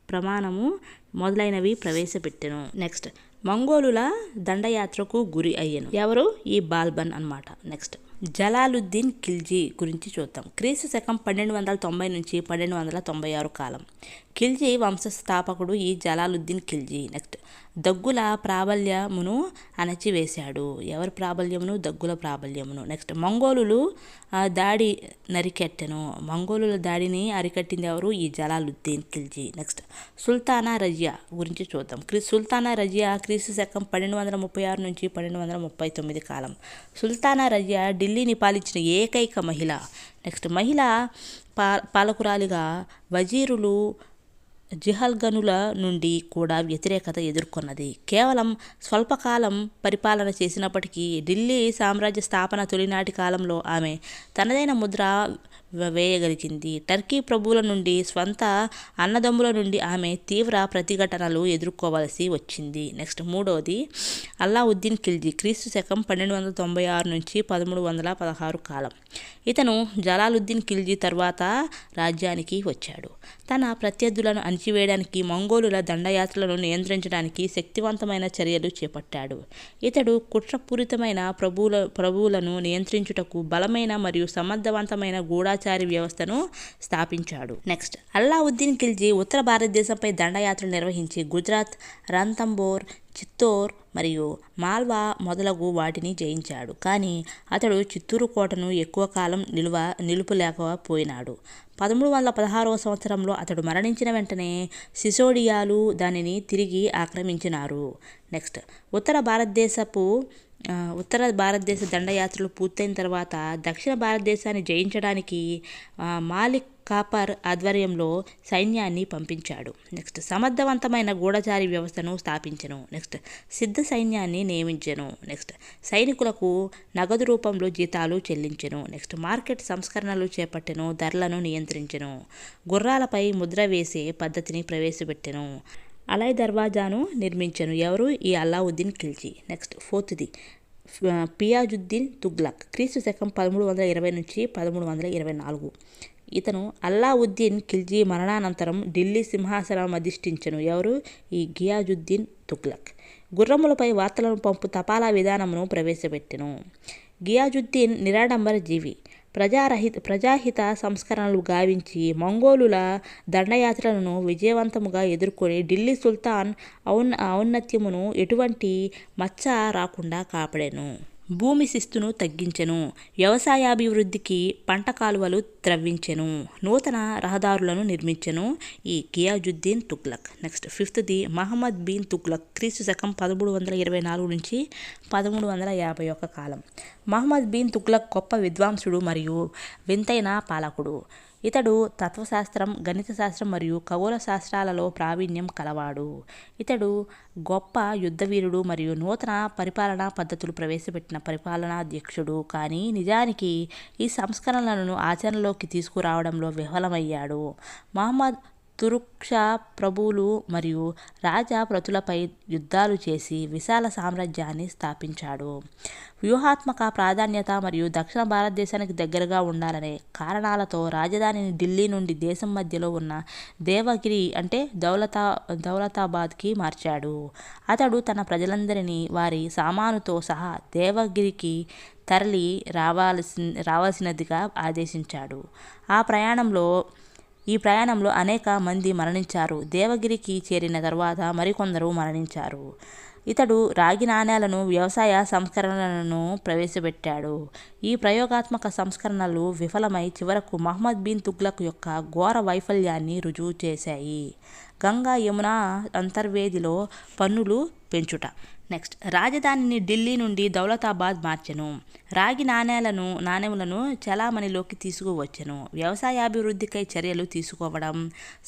ప్రమాణము మొదలైనవి ప్రవేశపెట్టెను. నెక్స్ట్ మంగోలుల దండయాత్రకు గురి అయ్యెను. ఎవరు? ఈ బాల్బన్ అన్నమాట. నెక్స్ట్ జలాలుద్దీన్ ఖిల్జీ గురించి చూద్దాం. క్రీస్తుశకం 1290 నుంచి 1296 కాలం. ఖిల్జీ వంశస్థాపకుడు ఈ జలాలుద్దీన్ ఖిల్జీ. నెక్స్ట్ దగ్గుల ప్రాబల్యమును అణచివేశాడు. ఎవరి ప్రాబల్యమును? దగ్గుల ప్రాబల్యమును. నెక్స్ట్ మంగోలులు దాడి నరికెట్టెను. మంగోలుల దాడిని అరికట్టింది ఎవరు? ఈ జలాలుద్దీన్ ఖిల్జీ. నెక్స్ట్ సుల్తానా రజియా గురించి చూద్దాం. సుల్తానా రజియా క్రీస్తుశకం 1236 నుంచి 1239 కాలం. సుల్తానా రజియా ఢిల్లీని పాలించిన ఏకైక మహిళ. నెక్స్ట్ మహిళా పాలకురాలిగా వజీరులు జిహల్గనుల నుండి కూడా వ్యతిరేకత ఎదుర్కొన్నది. కేవలం స్వల్పకాలం పరిపాలన చేసినప్పటికీ ఢిల్లీ సామ్రాజ్య స్థాపన తొలినాటి కాలంలో ఆమె తనదైన ముద్ర వేయగలిగింది. టర్కీ ప్రభువుల నుండి, స్వంత అన్నదమ్ముల నుండి ఆమె తీవ్ర ప్రతిఘటనలు ఎదుర్కోవలసి వచ్చింది. నెక్స్ట్ మూడవది అల్లావుద్దీన్ ఖిల్జీ క్రీస్తుశకం 1296 నుంచి 1316 కాలం. ఇతను జలాలుద్దీన్ ఖిల్జీ తర్వాత రాజ్యానికి వచ్చాడు. తన ప్రత్యర్థులను అణచివేయడానికి, మంగోలుల దండయాత్రలను నియంత్రించడానికి శక్తివంతమైన చర్యలు చేపట్టాడు. ఇతడు కుట్రపూరితమైన ప్రభువులను నియంత్రించుటకు బలమైన మరియు సమర్థవంతమైన గూఢచారి వ్యవస్థను స్థాపించాడు. నెక్స్ట్ అల్లావుద్దీన్ ఖిల్జీ ఉత్తర భారతదేశంపై దండయాత్రలు నిర్వహించి గుజరాత్, రంతంబోర్, చిత్తోర్ మరియు మాల్వా మొదలగు వాటిని జయించాడు. కానీ అతడు చిత్తూరు కోటను ఎక్కువ కాలం నిలుపలేకపోయినాడు. 1316 సంవత్సరంలో అతడు మరణించిన వెంటనే సిసోడియాలు దానిని తిరిగి ఆక్రమించినారు. నెక్స్ట్ ఉత్తర భారతదేశ దండయాత్రలు పూర్తయిన తర్వాత దక్షిణ భారతదేశాన్ని జయించడానికి మాలిక్ కాపర్ ఆధ్వర్యంలో సైన్యాన్ని పంపించాడు. నెక్స్ట్ సమర్థవంతమైన గూఢచారి వ్యవస్థను స్థాపించెను. నెక్స్ట్ సిద్ధ సైన్యాన్ని నియమించెను. నెక్స్ట్ సైనికులకు నగదు రూపంలో జీతాలు చెల్లించెను. నెక్స్ట్ మార్కెట్ సంస్కరణలు చేపట్టెను. ధరలను నియంత్రించెను. గుర్రాలపై ముద్ర వేసే పద్ధతిని ప్రవేశపెట్టెను. అలై దర్వాజాను నిర్మించెను. ఎవరు? ఈ అల్లావుద్దీన్ ఖిల్జీ. నెక్స్ట్ ఫోర్త్ది పియాజుద్దీన్ తుగ్లక్ క్రీస్తుశకం 1320 నుంచి 1324. ఇతను అల్లావుద్దీన్ ఖిల్జీ మరణానంతరం ఢిల్లీ సింహాసనం అధిష్ఠించెను. ఎవరు? ఈ గియాజుద్దీన్ తుగ్లక్. గుర్రములపై వార్తలను పంపు తపాలా విధానమును ప్రవేశపెట్టెను. గియాజుద్దీన్ నిరాడంబర జీవి. ప్రజాహిత సంస్కరణలు గావించి మంగోలుల దండయాత్రలను విజయవంతముగా ఎదుర్కొని ఢిల్లీ సుల్తాన్ ఔన్నత్యమును ఎటువంటి మచ్చ రాకుండా కాపాడెను. భూమి శిస్తును తగ్గించెను. వ్యవసాయాభివృద్ధికి పంట కాలువలు త్రవ్వించెను. నూతన రహదారులను నిర్మించెను. ఈ గియాజుద్దీన్ తుగ్లక్. నెక్స్ట్ ఫిఫ్త్ది మహమ్మద్ బిన్ తుగ్లక్ క్రీస్తుశకం 1324 నుంచి 1351 కాలం. మహమ్మద్ బిన్ తుగ్లక్ గొప్ప విద్వాంసుడు మరియు వింతైన పాలకుడు. ఇతడు తత్వశాస్త్రం, గణిత శాస్త్రం మరియు ఖగోళ శాస్త్రాలలో ప్రావీణ్యం కలవాడు. ఇతడు గొప్ప యుద్ధవీరుడు మరియు నూతన పరిపాలనా పద్ధతులు ప్రవేశపెట్టిన పరిపాలనాధ్యక్షుడు. కానీ నిజానికి ఈ సంస్కరణలను ఆచరణలోకి తీసుకురావడంలో విఫలమయ్యాడు. మహమ్మద్ తురుక్ష ప్రభువులు మరియు రాజప్రతులపై యుద్ధాలు చేసి విశాల సామ్రాజ్యాన్ని స్థాపించాడు. వ్యూహాత్మక ప్రాధాన్యత మరియు దక్షిణ భారతదేశానికి దగ్గరగా ఉండాలనే కారణాలతో రాజధానిని ఢిల్లీ నుండి దేశం మధ్యలో ఉన్న దేవగిరి అంటే దౌలతాబాద్కి మార్చాడు. అతడు తన ప్రజలందరినీ వారి సామానుతో సహా దేవగిరికి తరలి రావాల్సినదిగా ఆదేశించాడు. ఈ ప్రయాణంలో అనేక మంది మరణించారు. దేవగిరికి చేరిన తర్వాత మరికొందరు మరణించారు. ఇతడు రాగి నాణేలను, వ్యవసాయ సంస్కరణలను ప్రవేశపెట్టాడు. ఈ ప్రయోగాత్మక సంస్కరణలు విఫలమై చివరకు మహమ్మద్ బిన్ తుగ్లక్ యొక్క ఘోర వైఫల్యాన్ని రుజువు చేశాయి. గంగా యమున అంతర్వేదిలో పన్నులు పెంచుట. నెక్స్ట్ రాజధానిని ఢిల్లీ నుండి దౌలతాబాద్ మార్చెను. రాగి నాణెములను చలామణిలోకి తీసుకువచ్చెను. వ్యవసాయాభివృద్ధికై చర్యలు తీసుకోవడం,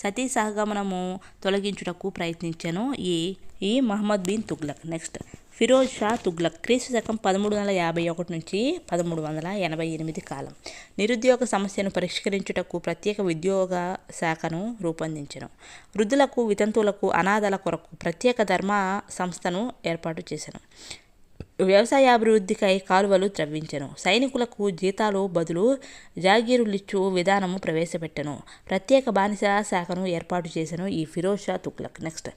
సతీ సహగమనము తొలగించుటకు ప్రయత్నించెను ఈ మహమ్మద్ బిన్ తుగ్లక్. నెక్స్ట్ ఫిరోజ్ షా తుగ్లక్ క్రీస్తు శకం 1351 నుంచి 1388 కాలం. నిరుద్యోగ సమస్యను పరిష్కరించుటకు ప్రత్యేక ఉద్యోగ శాఖను రూపొందించెను. వృద్ధులకు, వితంతువులకు, అనాథల కొరకు ప్రత్యేక ధర్మ సంస్థను ఏర్పాటు చేసెను. వ్యవసాయాభివృద్ధికై కాలువలు త్రవ్వించెను. సైనికులకు జీతాలు బదులు జాగీరులిచ్చు విధానము ప్రవేశపెట్టెను. ప్రత్యేక బానిస శాఖను ఏర్పాటు చేసెను ఈ ఫిరోజ్ షా తుగ్లక్. నెక్స్ట్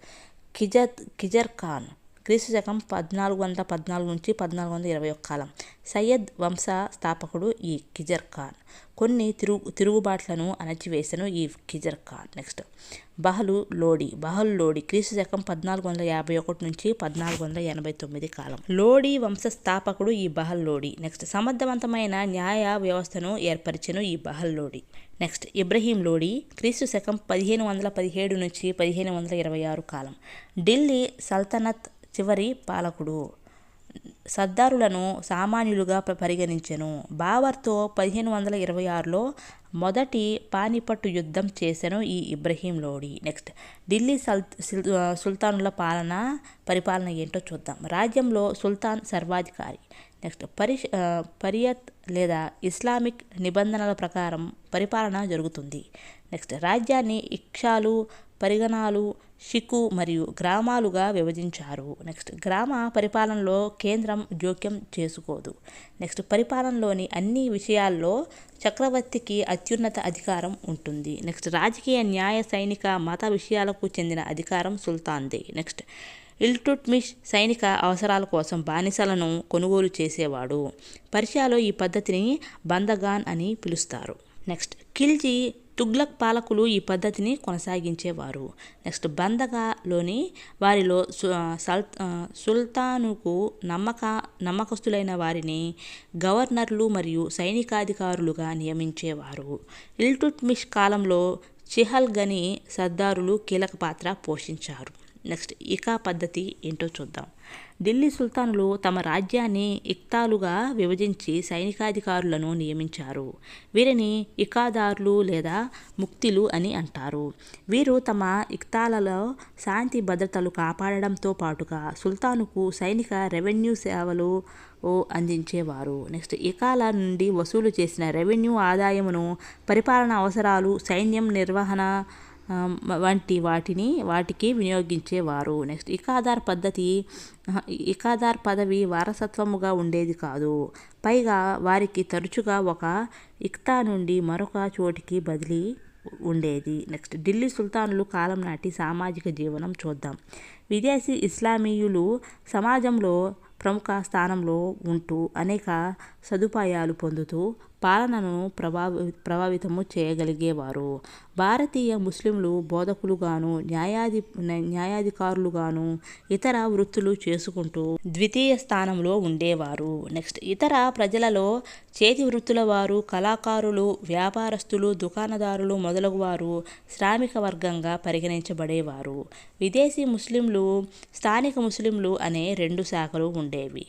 ఖిజర్ ఖాన్ క్రీస్తు శకం 1414 నుంచి 1421 కాలం. సయ్యద్ వంశ స్థాపకుడు ఈ ఖిజర్ ఖాన్. కొన్ని తిరుగుబాట్లను అణచివేసెను ఈ ఖిజర్ ఖాన్. నెక్స్ట్ బహలు లోడి క్రీస్తు శకం 1451 నుంచి 1489 కాలం. లోడి వంశ స్థాపకుడు ఈ బహల్ లోడి. నెక్స్ట్ సమర్థవంతమైన న్యాయ వ్యవస్థను ఏర్పరిచెను ఈ బహల్ లోడి. నెక్స్ట్ ఇబ్రహీం లోడి క్రీస్తు శకం 1517 నుంచి 1526 కాలం. ఢిల్లీ సల్తనత్ చివరి పాలకుడు. సర్దారులను సామాన్యులుగా పరిగణించెను. బాబర్తో 1526లో మొదటి పానిపట్టు యుద్ధం చేసెను ఈ ఇబ్రహీం లోడి. నెక్స్ట్ ఢిల్లీ సుల్తానుల పరిపాలన ఏంటో చూద్దాం. రాజ్యంలో సుల్తాన్ సర్వాధికారి. నెక్స్ట్ షరియత్ లేదా ఇస్లామిక్ నిబంధనల ప్రకారం పరిపాలన జరుగుతుంది. నెక్స్ట్ రాజ్యాన్ని ఇక్షాలు, పరిగణాలు, షికు మరియు గ్రామాలుగా విభజించారు. నెక్స్ట్ గ్రామ పరిపాలనలో కేంద్రం జోక్యం చేసుకోదు. నెక్స్ట్ పరిపాలనలోని అన్ని విషయాల్లో చక్రవర్తికి అత్యున్నత అధికారం ఉంటుంది. నెక్స్ట్ రాజకీయ, న్యాయ, సైనిక, మత విషయాలకు చెందిన అధికారం సుల్తాన్దే. నెక్స్ట్ ఇల్టుట్మిష్ సైనిక అవసరాల కోసం బానిసలను కొనుగోలు చేసేవాడు. పర్షియాలో ఈ పద్ధతిని బందగాన్ అని పిలుస్తారు. నెక్స్ట్ ఖిల్జీ తుగ్లక్ పాలకులు ఈ పద్ధతిని కొనసాగించేవారు. నెక్స్ట్ బందగాలోని వారిలో సుల్తానుకు నమ్మకస్తులైన వారిని గవర్నర్లు మరియు సైనికాధికారులుగా నియమించేవారు. ఇల్టుట్మిష్ కాలంలో చిహల్గని సర్దారులు కీలక పాత్ర పోషించారు. నెక్స్ట్ ఇకా పద్ధతి ఏంటో చూద్దాం. ఢిల్లీ సుల్తానులు తమ రాజ్యాన్ని ఇక్తాలుగా విభజించి సైనికాధికారులను నియమించారు. వీరిని ఇకాదార్లు లేదా ముక్తిలు అని అంటారు. వీరు తమ ఇక్తాలలో శాంతి భద్రతలు కాపాడడంతో పాటుగా సుల్తానుకు సైనిక, రెవెన్యూ సేవలు అందించేవారు. నెక్స్ట్ ఇకాల నుండి వసూలు చేసిన రెవెన్యూ ఆదాయమును పరిపాలన అవసరాలు, సైన్యం నిర్వహణ వాటికి వినియోగించేవారు. నెక్స్ట్ ఇకాదార్ పదవి వారసత్వముగా ఉండేది కాదు. పైగా వారికి తరచుగా ఒక ఇక్తా నుండి మరొక చోటికి బదిలీ ఉండేది. నెక్స్ట్ ఢిల్లీ సుల్తానులు కాలం నాటి సామాజిక జీవనం చూద్దాం. విదేశీ ఇస్లామీయులు సమాజంలో ప్రముఖ స్థానంలో ఉంటూ అనేక సదుపాయాలు పొందుతూ పాలనను ప్రభావితము చేయగలిగేవారు. భారతీయ ముస్లింలు బోధకులుగాను, న్యాయాధికారులుగాను, ఇతర వృత్తులు చేసుకుంటూ ద్వితీయ స్థానంలో ఉండేవారు. నెక్స్ట్ ఇతర ప్రజలలో చేతి వృత్తుల వారు, కళాకారులు, వ్యాపారస్తులు, దుకాణదారులు మొదలగువారు శ్రామిక వర్గంగా పరిగణించబడేవారు. విదేశీ ముస్లింలు, స్థానిక ముస్లింలు అనే 2 శాఖలు ఉండేవి.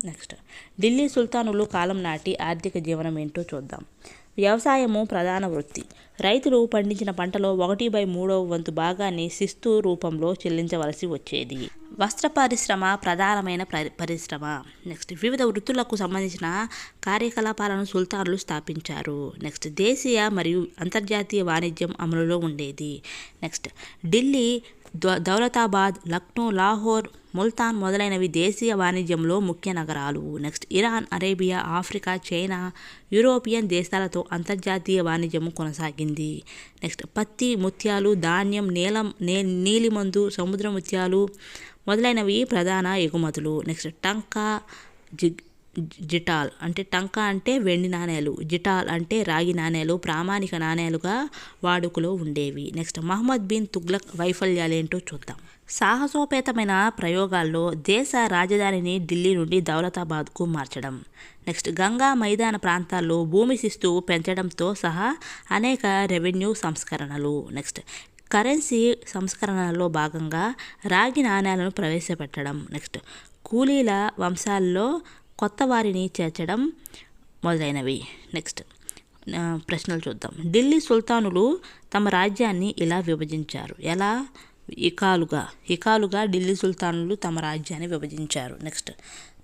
నెక్స్ట్ ఢిల్లీ సుల్తానులు కాలం నాటి ఆర్థిక జీవనం ఏంటో చూద్దాం. వ్యవసాయము ప్రధాన వృత్తి. రైతులు పండించిన పంటలో 1/3 వంతు భాగాన్ని శిస్తు రూపంలో చెల్లించవలసి వచ్చేది. వస్త్ర పరిశ్రమ ప్రధానమైన పరిశ్రమ. నెక్స్ట్ వివిధ వృత్తులకు సంబంధించిన కార్యకలాపాలను సుల్తానులు స్థాపించారు. నెక్స్ట్ దేశీయ మరియు అంతర్జాతీయ వాణిజ్యం అమలులో ఉండేది. నెక్స్ట్ ఢిల్లీ, దౌలతాబాద్, లక్నో, లాహోర్, ముల్తాన్ మొదలైనవి దేశీయ వాణిజ్యంలో ముఖ్య నగరాలు. Next Iran, Arabia, Africa, China, European దేశాలతో అంతర్జాతీయ వాణిజ్యము కొనసాగింది. నెక్స్ట్ పత్తి, ముత్యాలు, ధాన్యం, నీలిమందు, సముద్ర ముత్యాలు మొదలైనవి ప్రధాన ఎగుమతులు. నెక్స్ట్ టంకా, జిటాల్ టంకా అంటే వెండి నాణేలు, జిటాల్ అంటే రాగి నాణేలు ప్రామాణిక నాణేలుగా వాడుకలో ఉండేవి. నెక్స్ట్ మహమ్మద్ బిన్ తుగ్లక్ వైఫల్యాలేంటో చూద్దాం. సాహసోపేతమైన ప్రయోగాల్లో దేశ రాజధానిని ఢిల్లీ నుండి దౌలతాబాద్కు మార్చడం. నెక్స్ట్ గంగా మైదాన ప్రాంతాల్లో భూమి శిస్తు పెంచడంతో సహా అనేక రెవెన్యూ సంస్కరణలు. నెక్స్ట్ కరెన్సీ సంస్కరణలో భాగంగా రాగి నాణేలను ప్రవేశపెట్టడం. నెక్స్ట్ కూలీల వంశాల్లో కొత్త వారిని చేర్చడం మొదలైనవి. నెక్స్ట్ ప్రశ్నలు చూద్దాం. ఢిల్లీ సుల్తానులు తమ రాజ్యాన్ని ఇలా విభజించారు. ఎలా? ఇకాలుగా ఢిల్లీ సుల్తానులు తమ రాజ్యాన్ని విభజించారు.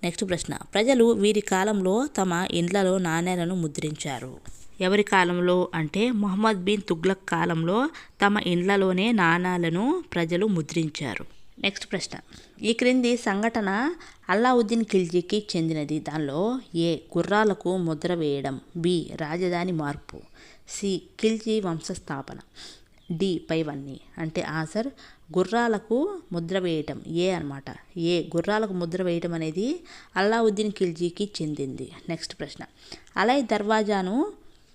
నెక్స్ట్ ప్రశ్న. ప్రజలు వీరి కాలంలో తమ ఇండ్లలో నాణేలను ముద్రించారు. ఎవరి కాలంలో అంటే ముహమ్మద్ బిన్ తుగ్లక్ కాలంలో తమ ఇండ్లలోనే నాణాలను ప్రజలు ముద్రించారు. నెక్స్ట్ ప్రశ్న. ఈ క్రింది సంఘటన అల్లావుద్దీన్ ఖిల్జీకి చెందినది. దానిలో ఏ. గుర్రాలకు ముద్ర వేయడం, బి. రాజధాని మార్పు, సి. ఖిల్జీ వంశస్థాపన, డి. పైవన్నీ. అంటే ఆన్సర్ గుర్రాలకు ముద్ర వేయటం ఏ అన్నమాట. ఏ గుర్రాలకు ముద్ర వేయటం అనేది అల్లావుద్దీన్ ఖిల్జీకి చెందింది. నెక్స్ట్ ప్రశ్న. అలై దర్వాజాను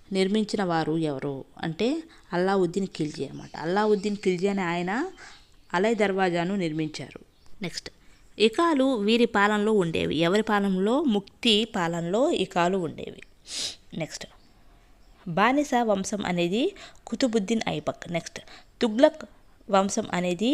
నిర్మించిన వారు ఎవరు అంటే అల్లావుద్దీన్ ఖిల్జీ అన్నమాట. అల్లావుద్దీన్ ఖిల్జీ అనే ఆయన అలై దర్వాజాను నిర్మించారు. నెక్స్ట్. ఇకాలు వీరి పాలనలో ఉండేవి. ఎవరి పాలనలో? ముక్తి పాలనలో ఇకాలు ఉండేవి. నెక్స్ట్. బానిస వంశం అనేది కుతుబుద్దీన్ ఐబక్. నెక్స్ట్. తుగ్లక్ వంశం అనేది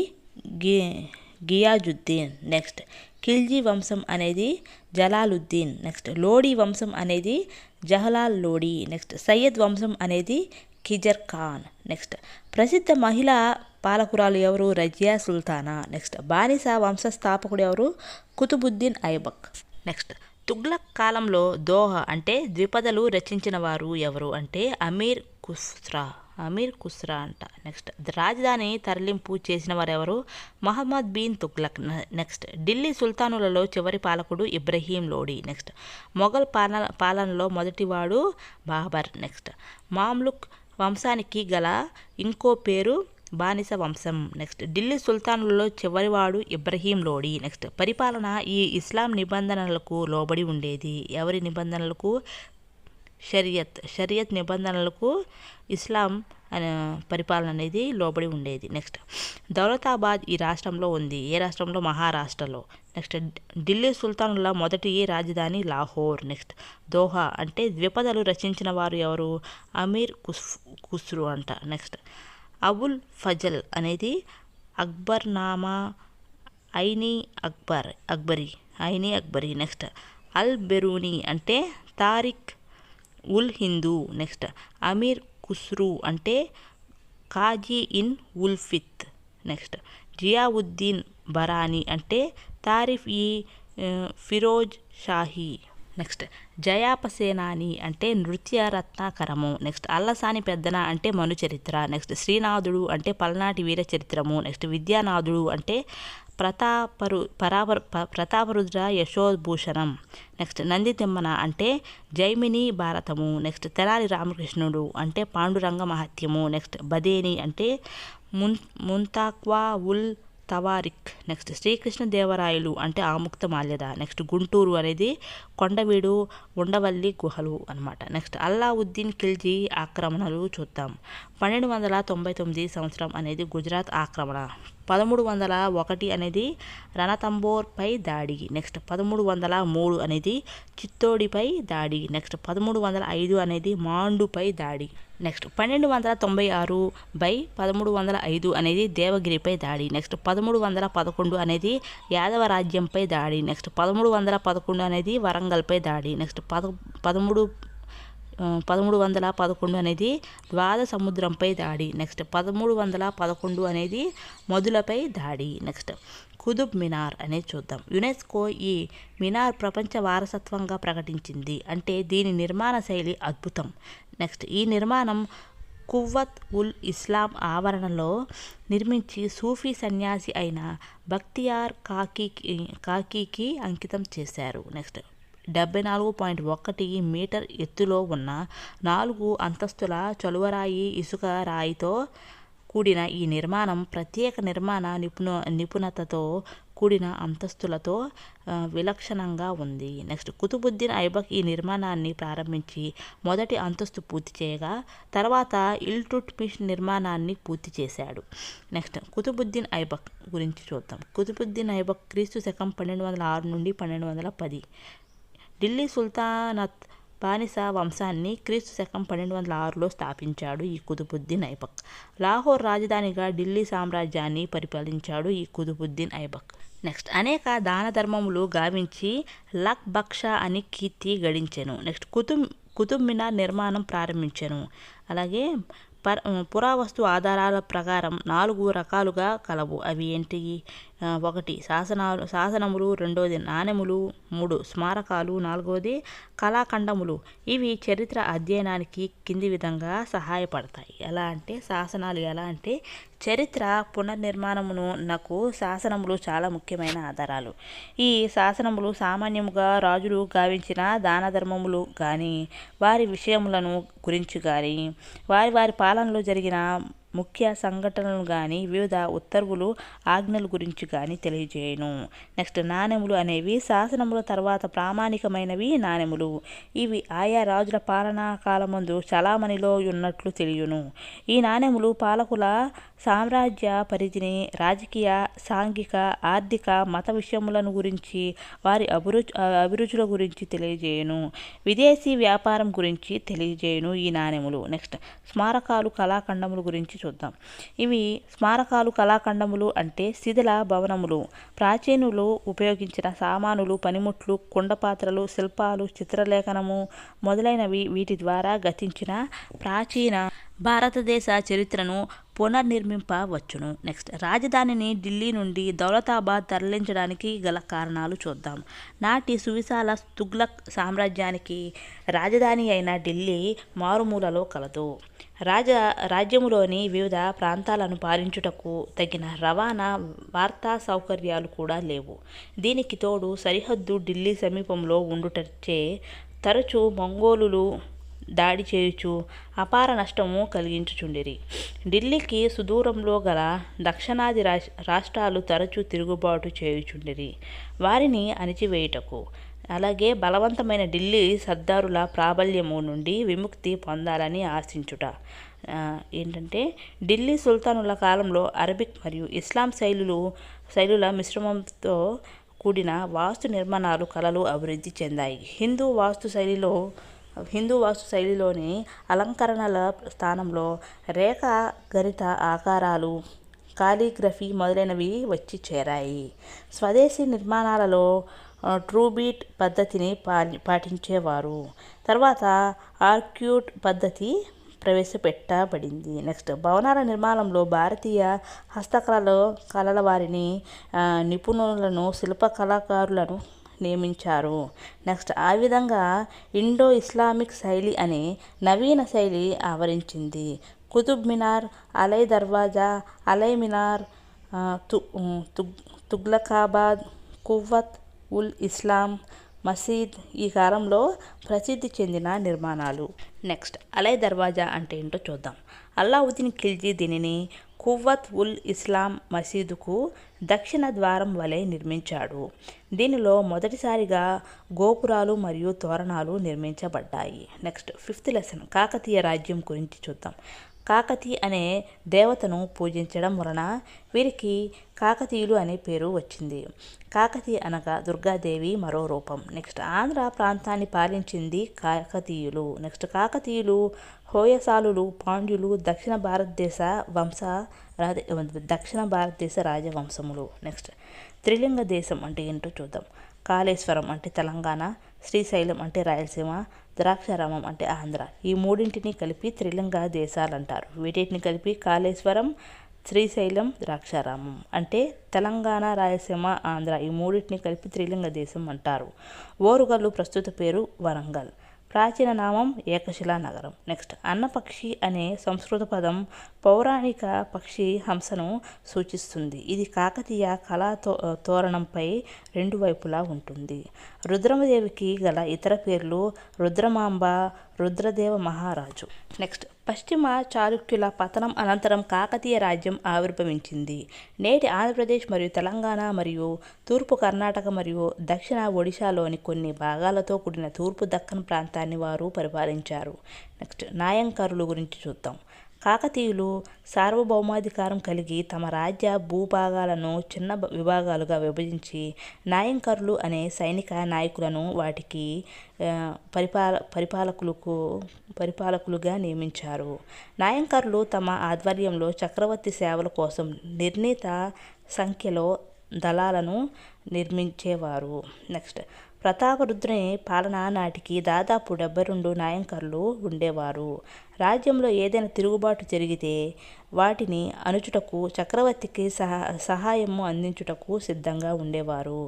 గియాజుద్దీన్. నెక్స్ట్. ఖిల్జీ వంశం అనేది జలాలుద్దీన్. నెక్స్ట్. లోడీ వంశం అనేది జహలాల్ లోడీ. నెక్స్ట్. సయ్యద్ వంశం అనేది ఖిజర్ ఖాన్. నెక్స్ట్. ప్రసిద్ధ మహిళా పాలకురాలు ఎవరు? రజియా సుల్తానా. నెక్స్ట్. బానిస వంశస్థాపకుడు ఎవరు? కుతుబుద్దీన్ ఐబక్. నెక్స్ట్. తుగ్లక్ కాలంలో దోహ అంటే ద్విపదలు రచించిన వారు ఎవరు అంటే అమీర్ ఖుస్రా అంట. నెక్స్ట్. రాజధాని తరలింపు చేసిన వారు ఎవరు? మహమ్మద్ బిన్ తుగ్లక్. నెక్స్ట్. ఢిల్లీ సుల్తానులలో చివరి పాలకుడు ఇబ్రహీం లోడీ. నెక్స్ట్. మొఘల్ పాలనలో మొదటివాడు బాబర్. నెక్స్ట్. మామ్లుక్ వంశానికి గల ఇంకో పేరు బానిస వంశం. నెక్స్ట్. ఢిల్లీ సుల్తానులలో చివరివాడు ఇబ్రహీం లోడీ. నెక్స్ట్. పరిపాలన ఈ ఇస్లాం నిబంధనలకు లోబడి ఉండేది. ఎవరి నిబంధనలకు? షరియత్ నిబంధనలకు ఇస్లాం పరిపాలన అనేది లోబడి ఉండేది. నెక్స్ట్. దౌలతాబాద్ ఈ రాష్ట్రంలో ఉంది. ఏ రాష్ట్రంలో? మహారాష్ట్రలో. నెక్స్ట్. ఢిల్లీ సుల్తానుల మొదటి రాజధాని లాహోర్. నెక్స్ట్. దోహా అంటే ద్విపదలు రచించిన వారు ఎవరు? అమీర్ ఖుస్రు అంట. నెక్స్ట్. అబుల్ ఫజల్ అనేది అక్బర్నామా ఐనీ అక్బరీ. నెక్స్ట్. అల్ బెరూని అంటే తారిక్ ఉల్ హిందూ. నెక్స్ట్. అమీర్ ఖుస్రు అంటే కాజీ ఇన్ ఉల్ ఫిత్. నెక్స్ట్. జియావుద్దీన్ బరానీ అంటే తారిఫ్ ఈ ఫిరోజ్ షాహీ. నెక్స్ట్. జయాపసేనాని అంటే నృత్య రత్నాకరము. నెక్స్ట్. అల్లసాని పెద్దన అంటే మను చరిత్ర. నెక్స్ట్. శ్రీనాథుడు అంటే పల్నాటి వీర చరిత్రము. నెక్స్ట్. విద్యానాథుడు అంటే ప్రతాపరుద్ర యశోభూషణం. నెక్స్ట్. నంది తిమ్మన అంటే జైమిని భారతము. నెక్స్ట్. తెనాలి రామకృష్ణుడు అంటే పాండురంగ మహత్యము. నెక్స్ట్. బదేని అంటే ముంతాక్వా ఉల్ తవారిక్. నెక్స్ట్. శ్రీకృష్ణదేవరాయలు అంటే ఆముక్త మాల్యద. నెక్స్ట్. గుంటూరు అనేది కొండవీడు ఉండవల్లి గుహలు అనమాట. నెక్స్ట్. అల్లావుద్దీన్ ఖిల్జీ ఆక్రమణలు చూద్దాం. 1299 సంవత్సరం అనేది గుజరాత్ ఆక్రమణ. 1301 అనేది రణతంబోర్పై దాడి. నెక్స్ట్. 1303 అనేది చిత్తోడిపై దాడి. నెక్స్ట్. 1305 అనేది మాండుపై దాడి. నెక్స్ట్. 1296/1305 అనేది దేవగిరిపై దాడి. నెక్స్ట్. 1311 అనేది యాదవ రాజ్యంపై దాడి. నెక్స్ట్. 1311 అనేది వరంగల్పై దాడి. నెక్స్ట్. 1311 అనేది ద్వాద సముద్రంపై దాడి. నెక్స్ట్. 1311 అనేది మధులపై దాడి. నెక్స్ట్. కుతుబ్ మినార్ అనేది చూద్దాం. యునెస్కో ఈ మినార్ ప్రపంచ వారసత్వంగా ప్రకటించింది. అంటే దీని నిర్మాణ శైలి అద్భుతం. నెక్స్ట్. ఈ నిర్మాణం కువ్వత్ ఉల్ ఇస్లాం ఆవరణలో నిర్మించి సూఫీ సన్యాసి అయిన బక్తియార్ కాకీకి అంకితం చేశారు. నెక్స్ట్. 74.1 మీటర్ ఎత్తులో ఉన్న 4 అంతస్తుల చలువరాయి ఇసుక రాయితో కూడిన ఈ నిర్మాణం ప్రత్యేక నిర్మాణ నిపుణతతో కూడిన అంతస్తులతో విలక్షణంగా ఉంది. నెక్స్ట్. కుతుబుద్దీన్ ఐబక్ ఈ నిర్మాణాన్ని ప్రారంభించి మొదటి అంతస్తు పూర్తి చేయగా తర్వాత ఇల్టుట్మిష్ నిర్మాణాన్ని పూర్తి చేశాడు. నెక్స్ట్. కుతుబుద్దీన్ ఐబక్ గురించి చూద్దాం. కుతుబుద్దీన్ ఐబక్ క్రీస్తు శకం 1206 నుండి 1210. ఢిల్లీ సుల్తానత్ బానిస వంశాన్ని క్రీస్తు శకం 1206లో స్థాపించాడు ఈ కుతుబుద్దీన్ ఐబక్. లాహోర్ రాజధానిగా ఢిల్లీ సామ్రాజ్యాన్ని పరిపాలించాడు ఈ కుతుబుద్దీన్ ఐబక్. నెక్స్ట్ అనేక దాన ధర్మములు గావించి లక్ బక్ష అని కీర్తి గడించెను. నెక్స్ట్ కుతుబ్ మినార్ నిర్మాణం ప్రారంభించెను. అలాగే పురావస్తు ఆధారాల ప్రకారం 4 రకాలుగా కలవు. అవి ఏంటి? 1 శాసనములు, 2 నాణెములు, 3 స్మారకాలు, 4 కళాఖండములు. ఇవి చరిత్ర అధ్యయనానికి కింది విధంగా సహాయపడతాయి. ఎలా అంటే శాసనాలు ఎలా అంటే చరిత్ర పునర్నిర్మాణమును నాకు శాసనములు చాలా ముఖ్యమైన ఆధారాలు. ఈ శాసనములు సామాన్యముగా రాజులు గావించిన దాన ధర్మములు కానీ, వారి విషయములను గురించి కానీ, వారి పాలనలో జరిగిన ముఖ్య సంఘటనలు కానీ, వివిధ ఉత్తర్వులు ఆజ్ఞల గురించి కానీ తెలియజేయను. నెక్స్ట్ నాణెములు అనేవి శాసనముల తర్వాత ప్రామాణికమైనవి నాణెములు. ఇవి ఆయా రాజుల పాలనా కాలమందు చలామణిలో ఉన్నట్లు తెలియను. ఈ నాణెములు పాలకుల సామ్రాజ్య పరిధిని, రాజకీయ, సాంఘిక, ఆర్థిక, మత విషయములను గురించి, వారి అభిరుచుల గురించి తెలియజేయను. విదేశీ వ్యాపారం గురించి తెలియజేయను ఈ నాణెములు. నెక్స్ట్ స్మారకాలు, కళాఖండముల గురించి చూద్దాం. ఇవి స్మారకాలు, కళాఖండములు అంటే శిథిల భవనములు. ప్రాచీనులు ఉపయోగించిన సామానులు, పనిముట్లు, కుండపాత్రలు, శిల్పాలు, చిత్రలేఖనము మొదలైనవి. వీటి ద్వారా గతించిన ప్రాచీన భారతదేశ చరిత్రను పునర్నిర్మింపవచ్చును. నెక్స్ట్ రాజధానిని ఢిల్లీ నుండి దౌలతాబాద్ తరలించడానికి గల కారణాలు చూద్దాం. నాటి సువిశాల తుగ్లక్ సామ్రాజ్యానికి రాజధాని అయిన ఢిల్లీ మారుమూలలో కలదు. రాజ్యములోని వివిధ ప్రాంతాలను పాలించుటకు తగిన రవాణా, వార్తా సౌకర్యాలు కూడా లేవు. దీనికి తోడు సరిహద్దు ఢిల్లీ సమీపంలో ఉండుటచే తరచూ మంగోలులు దాడి చేయుచు అపార నష్టము కలిగించుచుండిరి. ఢిల్లీకి సుదూరంలో గల దక్షిణాది రాష్ట్రాలు తరచూ తిరుగుబాటు చేయుచుండిరి వారిని అణిచివేయుటకు. అలాగే బలవంతమైన ఢిల్లీ సర్దారుల ప్రాబల్యము నుండి విముక్తి పొందాలని ఆశించుట. ఏంటంటే ఢిల్లీ సుల్తానుల కాలంలో అరబిక్ మరియు ఇస్లాం శైలుల మిశ్రమంతో కూడిన వాస్తు నిర్మాణాలు, కళలు అభివృద్ధి చెందాయి. హిందూ వాస్తు శైలిలోని అలంకరణల స్థానంలో రేఖ గణిత ఆకారాలు, కాలిగ్రఫీ మొదలైనవి వచ్చి చేరాయి. స్వదేశీ నిర్మాణాలలో ట్రూబీట్ పద్ధతిని పాటించేవారు. తర్వాత ఆర్క్యూట్ పద్ధతి ప్రవేశపెట్టబడింది. నెక్స్ట్ భవనాల నిర్మాణంలో భారతీయ కళల వారిని, నిపుణులను, శిల్ప కళాకారులను నియమించారు. నెక్స్ట్ ఆ విధంగా ఇండో ఇస్లామిక్ శైలి అనే నవీన శైలి ఆవరించింది. కుతుబ్ మినార్, అలై దర్వాజా, అలై మినార్, తుగ్లకాబాద్, కువ్వత్ ఉల్ ఇస్లాం మసీద్ ఈ కాలంలో ప్రసిద్ధి చెందిన నిర్మాణాలు. నెక్స్ట్ అలై దర్వాజా అంటే ఏంటో చూద్దాం. అల్లావుద్దీన్ ఖిల్జీ దీనిని కువ్వత్ ఉల్ ఇస్లాం మసీదుకు దక్షిణ ద్వారం వలె నిర్మించాడు. దీనిలో మొదటిసారిగా గోపురాలు మరియు తోరణాలు నిర్మించబడ్డాయి. నెక్స్ట్ 5th లెసన్ కాకతీయ రాజ్యం గురించి చూద్దాం. కాకతి అనే దేవతను పూజించడం వలన వీరికి కాకతీయులు అనే పేరు వచ్చింది. కాకతి అనగా దుర్గాదేవి మరో రూపం. నెక్స్ట్ ఆంధ్ర ప్రాంతాన్ని పాలించింది కాకతీయులు. నెక్స్ట్ కాకతీయులు, హోయసాలులు, పాండ్యులు దక్షిణ భారతదేశ రాజవంశములు. నెక్స్ట్ త్రిలింగ దేశం అంటే ఏంటో చూద్దాం. కాళేశ్వరం అంటే తెలంగాణ, శ్రీశైలం అంటే రాయలసీమ, ద్రాక్షారామం అంటే ఆంధ్ర. ఈ మూడింటిని కలిపి త్రిలింగ దేశాలు అంటారు. వీటిని కలిపి కాళేశ్వరం, శ్రీశైలం, ద్రాక్షారామం అంటే తెలంగాణ, రాయలసీమ, ఆంధ్ర. ఈ మూడింటిని కలిపి త్రిలింగ దేశం అంటారు. ఓరుగల్లు ప్రస్తుత పేరు వరంగల్. ప్రాచీన నామం ఏకశిలా నగరం. నెక్స్ట్ అన్నపక్షి అనే సంస్కృత పదం పౌరాణిక పక్షి హంసను సూచిస్తుంది. ఇది కాకతీయ కళా తోరణంపై 2 వైపులా ఉంటుంది. రుద్రమదేవికి గల ఇతర పేర్లు రుద్రమాంబ, రుద్రదేవ మహారాజు. నెక్స్ట్ పశ్చిమ చాళుక్యుల పతనం అనంతరం కాకతీయ రాజ్యం ఆవిర్భవించింది. నేటి ఆంధ్రప్రదేశ్ మరియు తెలంగాణ మరియు తూర్పు కర్ణాటక మరియు దక్షిణ ఒడిశాలోని కొన్ని భాగాలతో కూడిన తూర్పు దక్కన్ ప్రాంతాన్ని వారు పరిపాలించారు. నెక్స్ట్ నాయంకరుల గురించి చూద్దాం. కాకతీయులు సార్వభౌమాధికారం కలిగి తమ రాజ్య భూభాగాలను చిన్న విభాగాలుగా విభజించి నాయంకరులు అనే సైనిక నాయకులను వాటికి పరిపాలకులుగా నియమించారు. నాయంకరులు తమ ఆధ్వర్యంలో చక్రవర్తి సేవల కోసం నిర్ణీత సంఖ్యలో దళాలను నిర్మించేవారు. నెక్స్ట్, ప్రతాపరుద్రుని పాలన నాటికి దాదాపు 72 నాయంకర్లు ఉండేవారు. రాజ్యంలో ఏదైనా తిరుగుబాటు జరిగితే వాటిని అణుచుటకు చక్రవర్తికి సహాయము అందించుటకు సిద్ధంగా ఉండేవారు.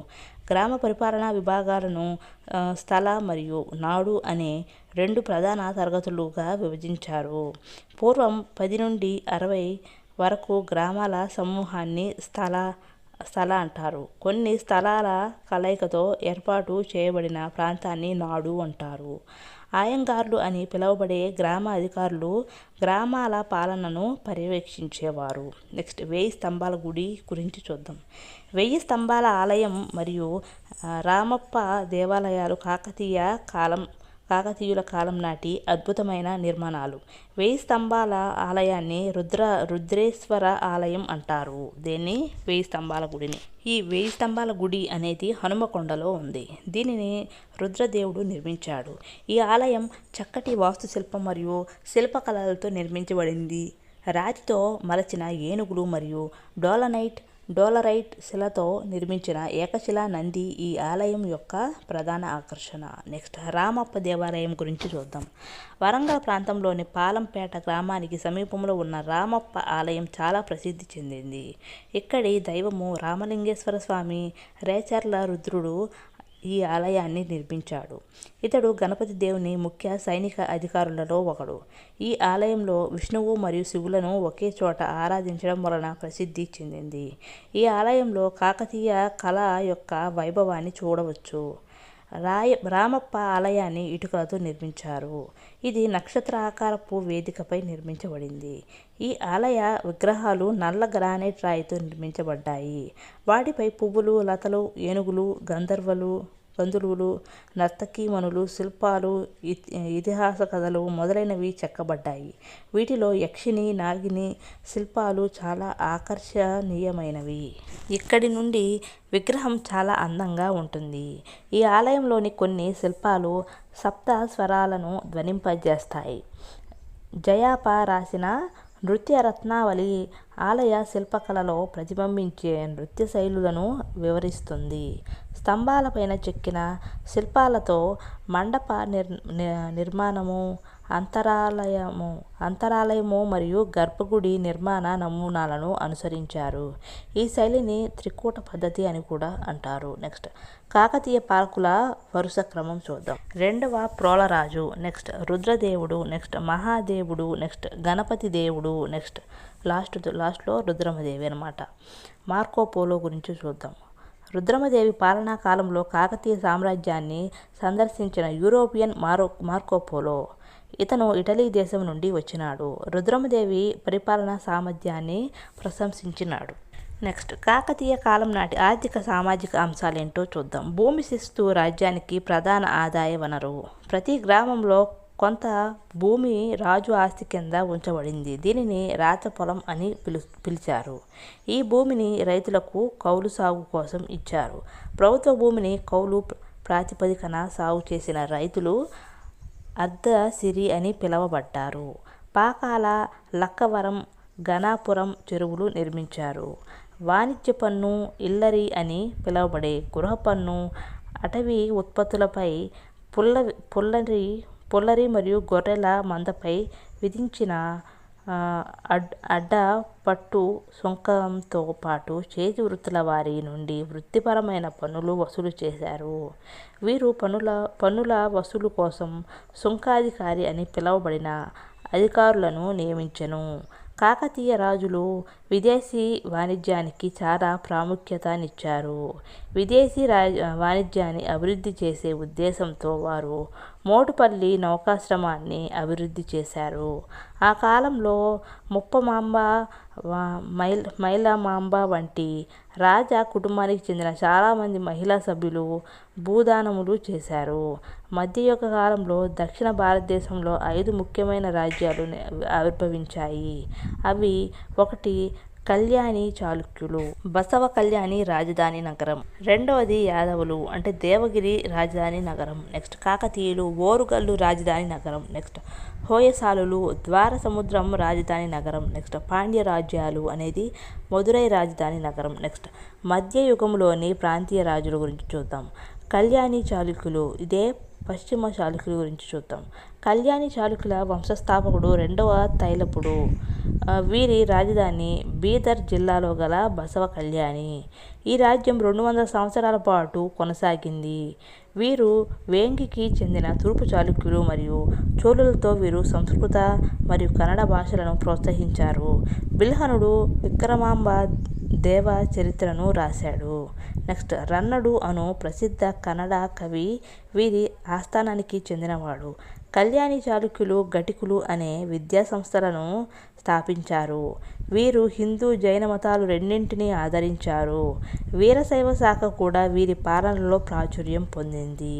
గ్రామ పరిపాలనా విభాగాలను స్థల మరియు నాడు అనే 2 ప్రధాన తరగతులుగా విభజించారు. పూర్వం 10 నుండి 60 వరకు గ్రామాల సమూహాన్ని స్థల అంటారు. కొన్ని స్థలాల కలయికతో ఏర్పాటు చేయబడిన ప్రాంతాన్ని నాడు అంటారు. అయ్యంగార్లు అని పిలువబడే గ్రామ అధికారులు గ్రామాల పాలనను పర్యవేక్షించేవారు. నెక్స్ట్, 1000 స్తంభాల గుడి గురించి చూద్దాం. 1000 స్తంభాల ఆలయం మరియు రామప్ప దేవాలయాలు కాకతీయుల కాలం నాటి అద్భుతమైన నిర్మాణాలు. 1000 స్తంభాల ఆలయాన్ని రుద్రేశ్వర ఆలయం అంటారు. దీన్ని 1000 స్తంభాల గుడిని. ఈ 1000 స్తంభాల గుడి అనేది హనుమకొండలో ఉంది. దీనిని రుద్రదేవుడు నిర్మించాడు. ఈ ఆలయం చక్కటి వాస్తుశిల్పం మరియు శిల్పకళలతో నిర్మించబడింది. రాతితో మలచిన ఏనుగులు మరియు డోలరైట్ శిలతో నిర్మించిన ఏకశిలా నంది ఈ ఆలయం యొక్క ప్రధాన ఆకర్షణ. నెక్స్ట్, రామప్ప దేవాలయం గురించి చూద్దాం. వరంగల్ ప్రాంతంలోని పాలంపేట గ్రామానికి సమీపంలో ఉన్న రామప్ప ఆలయం చాలా ప్రసిద్ధి చెందింది. ఇక్కడి దైవము రామలింగేశ్వర స్వామి. రేచర్ల రుద్రుడు ఈ ఆలయాన్ని నిర్మించాడు. ఇతడు గణపతి దేవుని ముఖ్య సైనిక అధికారులలో ఒకడు. ఈ ఆలయంలో విష్ణువు మరియు శివులను ఒకే చోట ఆరాధించడం వలన ప్రసిద్ధి చెందింది. ఈ ఆలయంలో కాకతీయ కళ యొక్క వైభవాన్ని చూడవచ్చు. రామప్ప ఆలయాన్ని ఇటుకలతో నిర్మించారు. ఇది నక్షత్ర ఆకారపు వేదికపై నిర్మించబడింది. ఈ ఆలయ విగ్రహాలు నల్ల గ్రానైట్ రాయితో నిర్మించబడ్డాయి. వాటిపై పువ్వులు, లతలు, ఏనుగులు, గంధర్వులు, నర్తకీమణులు, శిల్పాలు, ఇతిహాస కథలు మొదలైనవి చెక్కబడ్డాయి. వీటిలో యక్షిని, నాగిని శిల్పాలు చాలా ఆకర్షణీయమైనవి. ఇక్కడి నుండి విగ్రహం చాలా అందంగా ఉంటుంది. ఈ ఆలయంలోని కొన్ని శిల్పాలు సప్త స్వరాలను ధ్వనింపజేస్తాయి. జయాప రాసిన నృత్య రత్నావళి ఆలయ శిల్పకళలో ప్రతిబింబించే నృత్య శైలులను వివరిస్తుంది. స్తంభాలపైన చెక్కిన శిల్పాలతో మండప నిర్మాణము, అంతరాలయము మరియు గర్భగుడి నిర్మాణ నమూనాలను అనుసరించారు. ఈ శైలిని త్రికూట పద్ధతి అని కూడా అంటారు. నెక్స్ట్, కాకతీయ పాలకుల వరుస క్రమం చూద్దాం. 2వ ప్రోలరాజు, నెక్స్ట్ రుద్రదేవుడు, నెక్స్ట్ మహాదేవుడు, నెక్స్ట్ గణపతి దేవుడు, నెక్స్ట్ లాస్ట్లో రుద్రమదేవి అనమాట. మార్కోపోలో గురించి చూద్దాం. రుద్రమదేవి పాలనా కాలంలో కాకతీయ సామ్రాజ్యాన్ని సందర్శించిన యూరోపియన్ మార్కోపోలో. ఇతను ఇటలీ దేశం నుండి వచ్చినాడు. రుద్రమదేవి పరిపాలనా సామర్థ్యాన్ని ప్రశంసించినాడు. నెక్స్ట్, కాకతీయ కాలం నాటి ఆర్థిక సామాజిక అంశాలేంటో చూద్దాం. భూమి శిస్తు రాజ్యానికి ప్రధాన ఆదాయ వనరు. ప్రతి గ్రామంలో కొంత భూమి రాజు ఆస్తి కింద ఉంచబడింది. దీనిని రాచపొలం అని పిలిచారు. ఈ భూమిని రైతులకు కౌలు సాగు కోసం ఇచ్చారు. ప్రభుత్వ భూమిని కౌలు ప్రాతిపదికన సాగు చేసిన రైతులు అర్ధసిరి అని పిలువబడ్డారు. పాకాల, లక్కవరం, గణాపురం చెరువులు నిర్మించారు. వాణిజ్య పన్ను, ఇల్లరి అని పిలువబడే గృహ పన్ను, అటవీ ఉత్పత్తులపై పుల్లరి మరియు గొర్రెల మందపై విధించిన అడ్డపట్టు సుంకంతో పాటు చేతి వృత్తుల వారి నుండి వృత్తిపరమైన పన్నులు వసూలు చేశారు. వీరు పన్నుల వసూలు కోసం సుంకాధికారి అని పిలువబడిన అధికారులను నియమించెను. కాకతీయ రాజులు విదేశీ వాణిజ్యానికి చాలా ప్రాముఖ్యతనిచ్చారు. విదేశీ వాణిజ్యాన్ని అభివృద్ధి చేసే ఉద్దేశంతో వారు మోటుపల్లి నౌకాశ్రమాన్ని అభివృద్ధి చేశారు. ఆ కాలంలో ముప్పమాంబ, మైలమాంబ వంటి రాజ కుటుంబానికి చెందిన చాలామంది మహిళా సభ్యులు భూదానములు చేశారు. మధ్యయుగ కాలంలో దక్షిణ భారతదేశంలో 5 ముఖ్యమైన రాజ్యాలు ఆవిర్భవించాయి. అవి 1 కళ్యాణి చాళుక్యులు. బసవ కళ్యాణి రాజధాని నగరం. రెండవది యాదవులు అంటే దేవగిరి రాజధాని నగరం. నెక్స్ట్ కాకతీయులు ఓరుగల్లు రాజధాని నగరం. నెక్స్ట్ హోయసాలులు ద్వార సముద్రం రాజధాని నగరం. నెక్స్ట్ పాండ్య రాజ్యాలు అనేది మదురై రాజధాని నగరం. నెక్స్ట్ మధ్యయుగంలోని ప్రాంతీయ రాజుల గురించి చూద్దాం. కళ్యాణి చాళుక్యులు ఇదే పశ్చిమ చాళుక్యుల గురించి చూద్దాం. కళ్యాణి చాళుక్యుల వంశస్థాపకుడు రెండవ తైలపుడు. వీరి రాజధాని బీదర్ జిల్లాలో గల బసవ కళ్యాణి. ఈ రాజ్యం 200 సంవత్సరాల పాటు కొనసాగింది. వీరు వేంగికి చెందిన తూర్పు చాళుక్యులు మరియు చోళులతో వీరు సంస్కృత మరియు కన్నడ భాషలను ప్రోత్సహించారు. బిల్హనుడు విక్రమాంబ దేవ చరిత్రను రాశాడు. నెక్స్ట్ రన్నడు అను ప్రసిద్ధ కన్నడ కవి వీరి ఆస్థానానికి చెందినవాడు. కళ్యాణి చాళుక్యులు ఘటికులు అనే విద్యా సంస్థలను స్థాపించారు. వీరు హిందూ జైన మతాలు రెండింటినీ ఆదరించారు. వీరశైవ శాఖ కూడా వీరి పాలనలో ప్రాచుర్యం పొందింది.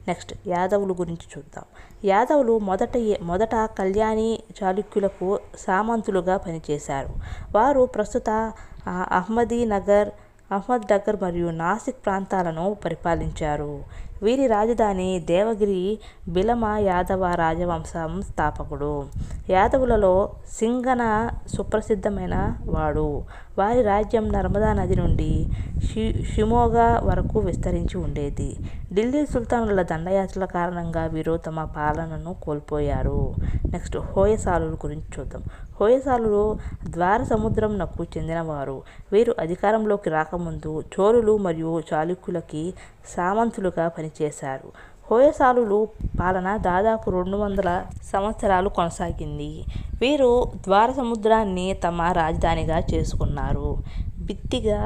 నెక్స్ట్ యాదవుల గురించి చూద్దాం. యాదవులు మొదట కళ్యాణి చాళుక్యులకు సామంతులుగా పనిచేశారు. వారు ప్రస్తుత అహ్మద్నగర్ మరియు నాసిక్ ప్రాంతాలను పరిపాలించారు. వీరి రాజధాని దేవగిరి. బిలమ యాదవ రాజవంశం స్థాపకుడు. యాదవులలో సింగన సుప్రసిద్ధమైన వాడు. వారి రాజ్యం నర్మదా నది నుండి షిమోగా వరకు విస్తరించి ఉండేది. ఢిల్లీ సుల్తానుల దండయాత్రల కారణంగా వీరు తమ పాలనను కోల్పోయారు. నెక్స్ట్ హోయసాలుల గురించి చూద్దాం. హోయసాలులు ద్వార సముద్రంనకు చెందినవారు. వీరు అధికారంలోకి రాకముందు చోళులు మరియు చాళుక్యులకి సామంతులుగా పనిచేశారు. హోయసాలులు పాలన దాదాపు 200 సంవత్సరాలు కొనసాగింది. వీరు ద్వార సముద్రాన్ని తమ రాజధానిగా చేసుకున్నారు. బిత్తిగా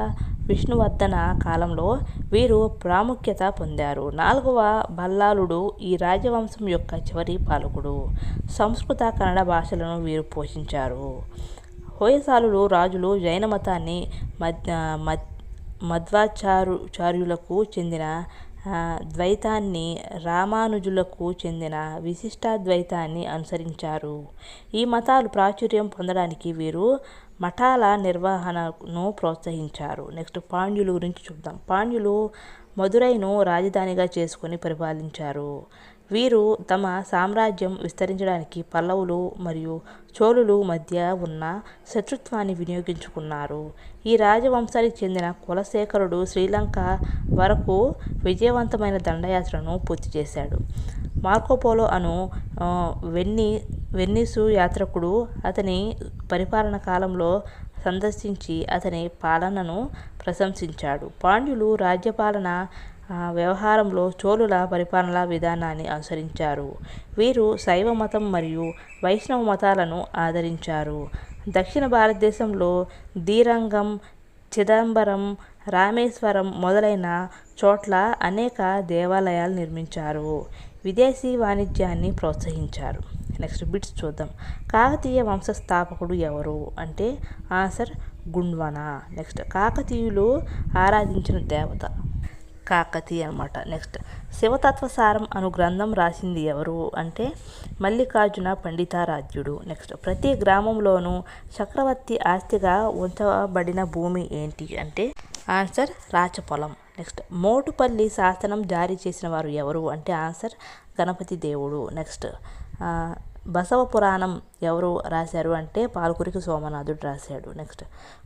విష్ణువర్ధన కాలంలో వీరు ప్రాముఖ్యత పొందారు. 4వ బల్లాలుడు ఈ రాజవంశం యొక్క చివరి పాలకుడు. సంస్కృత కన్నడ భాషలను వీరు పోషించారు. హోయసాలులు రాజులు జైన మతాన్ని మధ్వాచార్యులకు చెందిన ద్వైతాన్ని రామానుజులకు చెందిన విశిష్టాద్వైతాన్ని అనుసరించారు. ఈ మతాలు ప్రాచుర్యం పొందడానికి వీరు మఠాల నిర్వహణను ప్రోత్సహించారు. నెక్స్ట్ పాండ్యుల గురించి చూద్దాం. పాండ్యులు మదురైను రాజధానిగా చేసుకుని పరిపాలించారు. వీరు తమ సామ్రాజ్యం విస్తరించడానికి పల్లవులు మరియు చోళులు మధ్య ఉన్న శత్రుత్వాన్ని వినియోగించుకున్నారు. ఈ రాజవంశానికి చెందిన కులశేఖరుడు శ్రీలంక వరకు విజయవంతమైన దండయాత్రను పూర్తి చేశాడు. మార్కోపోలో అను వెన్నీసు యాత్రికుడు అతని పరిపాలన కాలంలో సందర్శించి అతని పాలనను ప్రశంసించాడు. పాండ్యులు రాజ్యపాలన వ్యవహారంలో చోళుల పరిపాలనా విధానాన్ని అనుసరించారు. వీరు శైవ మతం మరియు వైష్ణవ మతాలను ఆదరించారు. దక్షిణ భారతదేశంలో శ్రీరంగం, చిదంబరం, రామేశ్వరం మొదలైన చోట్ల అనేక దేవాలయాలు నిర్మించారు. విదేశీ వాణిజ్యాన్ని ప్రోత్సహించారు. నెక్స్ట్ బిట్స్ చూద్దాం. కాకతీయ వంశస్థాపకుడు ఎవరు అంటే ఆన్సర్ గుండ్వన. నెక్స్ట్ కాకతీయులు ఆరాధించిన దేవత కాకతి అనమాట. నెక్స్ట్ శివతత్వసారం అను గ్రంథం రాసింది ఎవరు అంటే మల్లికార్జున పండితారాధ్యుడు. నెక్స్ట్ ప్రతి గ్రామంలోనూ చక్రవర్తి ఆస్తిగా ఉంచబడిన భూమి ఏంటి అంటే ఆన్సర్ రాచపొలం. నెక్స్ట్ మోటుపల్లి శాసనం జారీ చేసిన వారు ఎవరు అంటే ఆన్సర్ గణపతి దేవుడు. నెక్స్ట్ బసవ పురాణం ఎవరు రాశారు అంటే పాల్కురికి సోమనాథుడు రాశాడు. నెక్స్ట్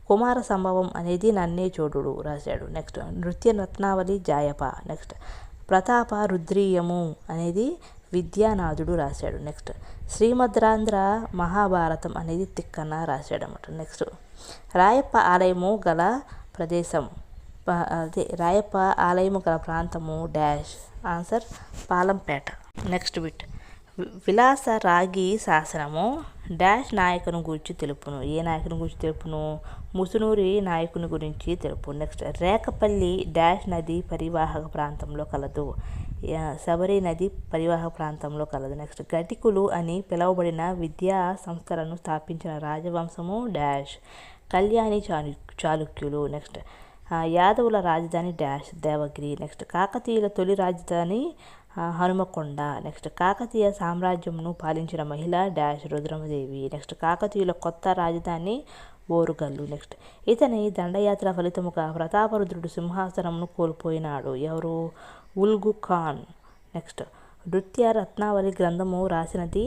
కుమార సంభవం అనేది నన్నేచోడుడు రాశాడు. నెక్స్ట్ నృత్య రత్నావళి జాయప. నెక్స్ట్ ప్రతాప రుద్రీయము అనేది విద్యానాథుడు రాశాడు. నెక్స్ట్ శ్రీమద్రాంధ్ర మహాభారతం అనేది తిక్కన్న రాశాడు అన్నమాట. నెక్స్ట్ రాయప్ప ఆలయము గల ప్రదేశం రాయప్ప ఆలయము గల ప్రాంతము dash answer Palampet. Next bit విలాస రాగి శాసనము డాష్ నాయకుని గురించి తెలుపును. ఏ నాయకుని గురించి తెలుపును? ముసునూరి నాయకుని గురించి తెలుపు. నెక్స్ట్ రేకపల్లి డాష్ నది పరివాహక ప్రాంతంలో కలదు. శబరి నది పరివాహక ప్రాంతంలో కలదు. నెక్స్ట్ ఘటికులు అని పిలువబడిన విద్యా సంస్థలను స్థాపించిన రాజవంశము డాష్ కళ్యాణి చాళుక్యులు. నెక్స్ట్ యాదవుల రాజధాని డాష్ దేవగిరి. నెక్స్ట్ కాకతీయుల తొలి రాజధాని హనుమకొండ. నెక్స్ట్ కాకతీయ సామ్రాజ్యంను పాలించిన మహిళ డాష్ రుద్రమదేవి. నెక్స్ట్ కాకతీయుల కొత్త రాజధాని ఓరుగల్లు. నెక్స్ట్ ఇతని దండయాత్ర ఫలితముగా ప్రతాపరుద్రుడు సింహాసనంను కోల్పోయినాడు. ఎవరు? ఉల్గు ఖాన్. నెక్స్ట్ నృత్య రత్నావళి గ్రంథము రాసినది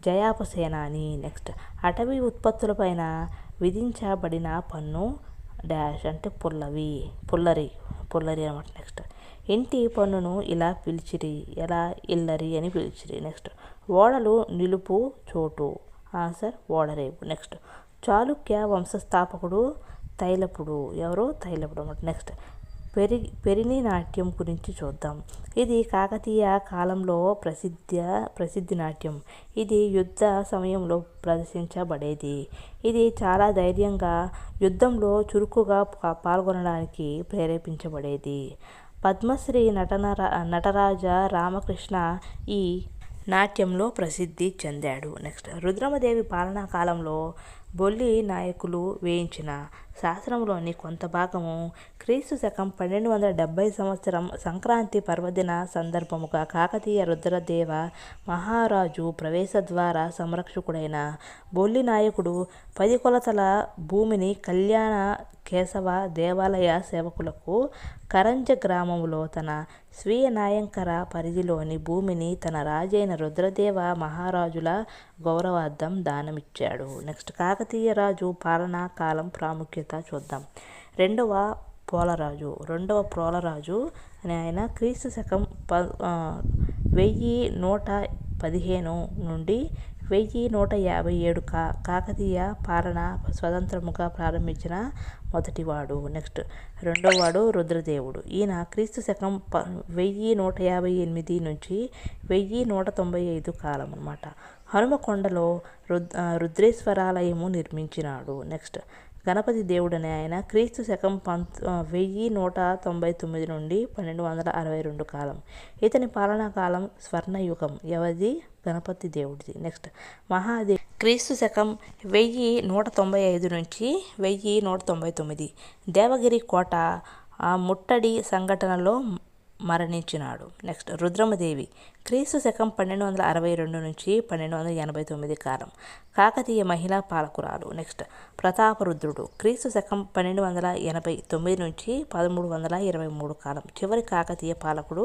జయాపసేనాని. నెక్స్ట్ అటవీ ఉత్పత్తులపైన విధించబడిన పన్ను డాష్ అంటే పుల్లరి అన్నమాట. నెక్స్ట్ ఇంటి పన్నును ఇలా పిలిచిరి, ఎలా? ఇల్లరి అని పిలిచిరి. నెక్స్ట్ ఓడలు నిలుపు చోటు, ఆన్సర్ ఓడరేవు. నెక్స్ట్ చాళుక్య వంశస్థాపకుడు తైలపుడు. ఎవరు? తైలపుడు అన్నమాట. నెక్స్ట్ పెరిని నాట్యం గురించి చూద్దాం. ఇది కాకతీయ కాలంలో ప్రసిద్ధి నాట్యం. ఇది యుద్ధ సమయంలో ప్రదర్శించబడేది. ఇది చాలా ధైర్యంగా యుద్ధంలో చురుకుగా పాల్గొనడానికి ప్రేరేపించబడేది. పద్మశ్రీ నటరాజ రామకృష్ణ ఈ నాట్యంలో ప్రసిద్ధి చెందాడు. నెక్స్ట్ రుద్రమదేవి పాలనా కాలంలో బొల్లి నాయకులు వేయించిన శాసనంలోని కొంత భాగము క్రీస్తు శకం 1270 సంవత్సరం సంక్రాంతి పర్వదిన సందర్భముగా కాకతీయ రుద్రదేవ మహారాజు ప్రవేశద్వార సంరక్షకుడైన బొల్లి నాయకుడు 10 కొలతల భూమిని కళ్యాణ కేశవ దేవాలయ సేవకులకు కరంజ గ్రామములో తన స్వీయ నాయంకర పరిధిలోని భూమిని తన రాజైన రుద్రదేవ మహారాజుల గౌరవార్థం దానమిచ్చాడు. నెక్స్ట్ కాకతీయ రాజు పాలనా కాలం ప్రాముఖ్యత చూద్దాం. రెండవ ప్రోలరాజు అని ఆయన క్రీస్తు శకం 1115 నుండి 1157 కాకతీయ పాలన స్వతంత్రముగా ప్రారంభించిన మొదటివాడు. నెక్స్ట్ రెండోవాడు రుద్రదేవుడు. ఈయన క్రీస్తు శకం 1158 నుంచి 1195 కాలం అన్నమాట. హనుమకొండలో రుద్రేశ్వరాలయము నిర్మించినాడు. నెక్స్ట్ గణపతి దేవుడని ఆయన క్రీస్తు శకం 1199 నుండి 1262 కాలం. ఇతని పాలనా కాలం స్వర్ణయుగం. ఎవరిది? గణపతి దేవుడిది. నెక్స్ట్ మహాదేవ్ క్రీస్తు శకం 1195 నుంచి 1199 దేవగిరి కోట ముట్టడి సంఘటనలో మరణించినాడు. నెక్స్ట్ రుద్రమదేవి క్రీస్తు శకం 1262 నుంచి 1289 కాలం. కాకతీయ మహిళా పాలకురాలు. నెక్స్ట్ ప్రతాపరుద్రుడు క్రీస్తు శకం 1289 నుంచి 1323 కాలం. చివరి కాకతీయ పాలకుడు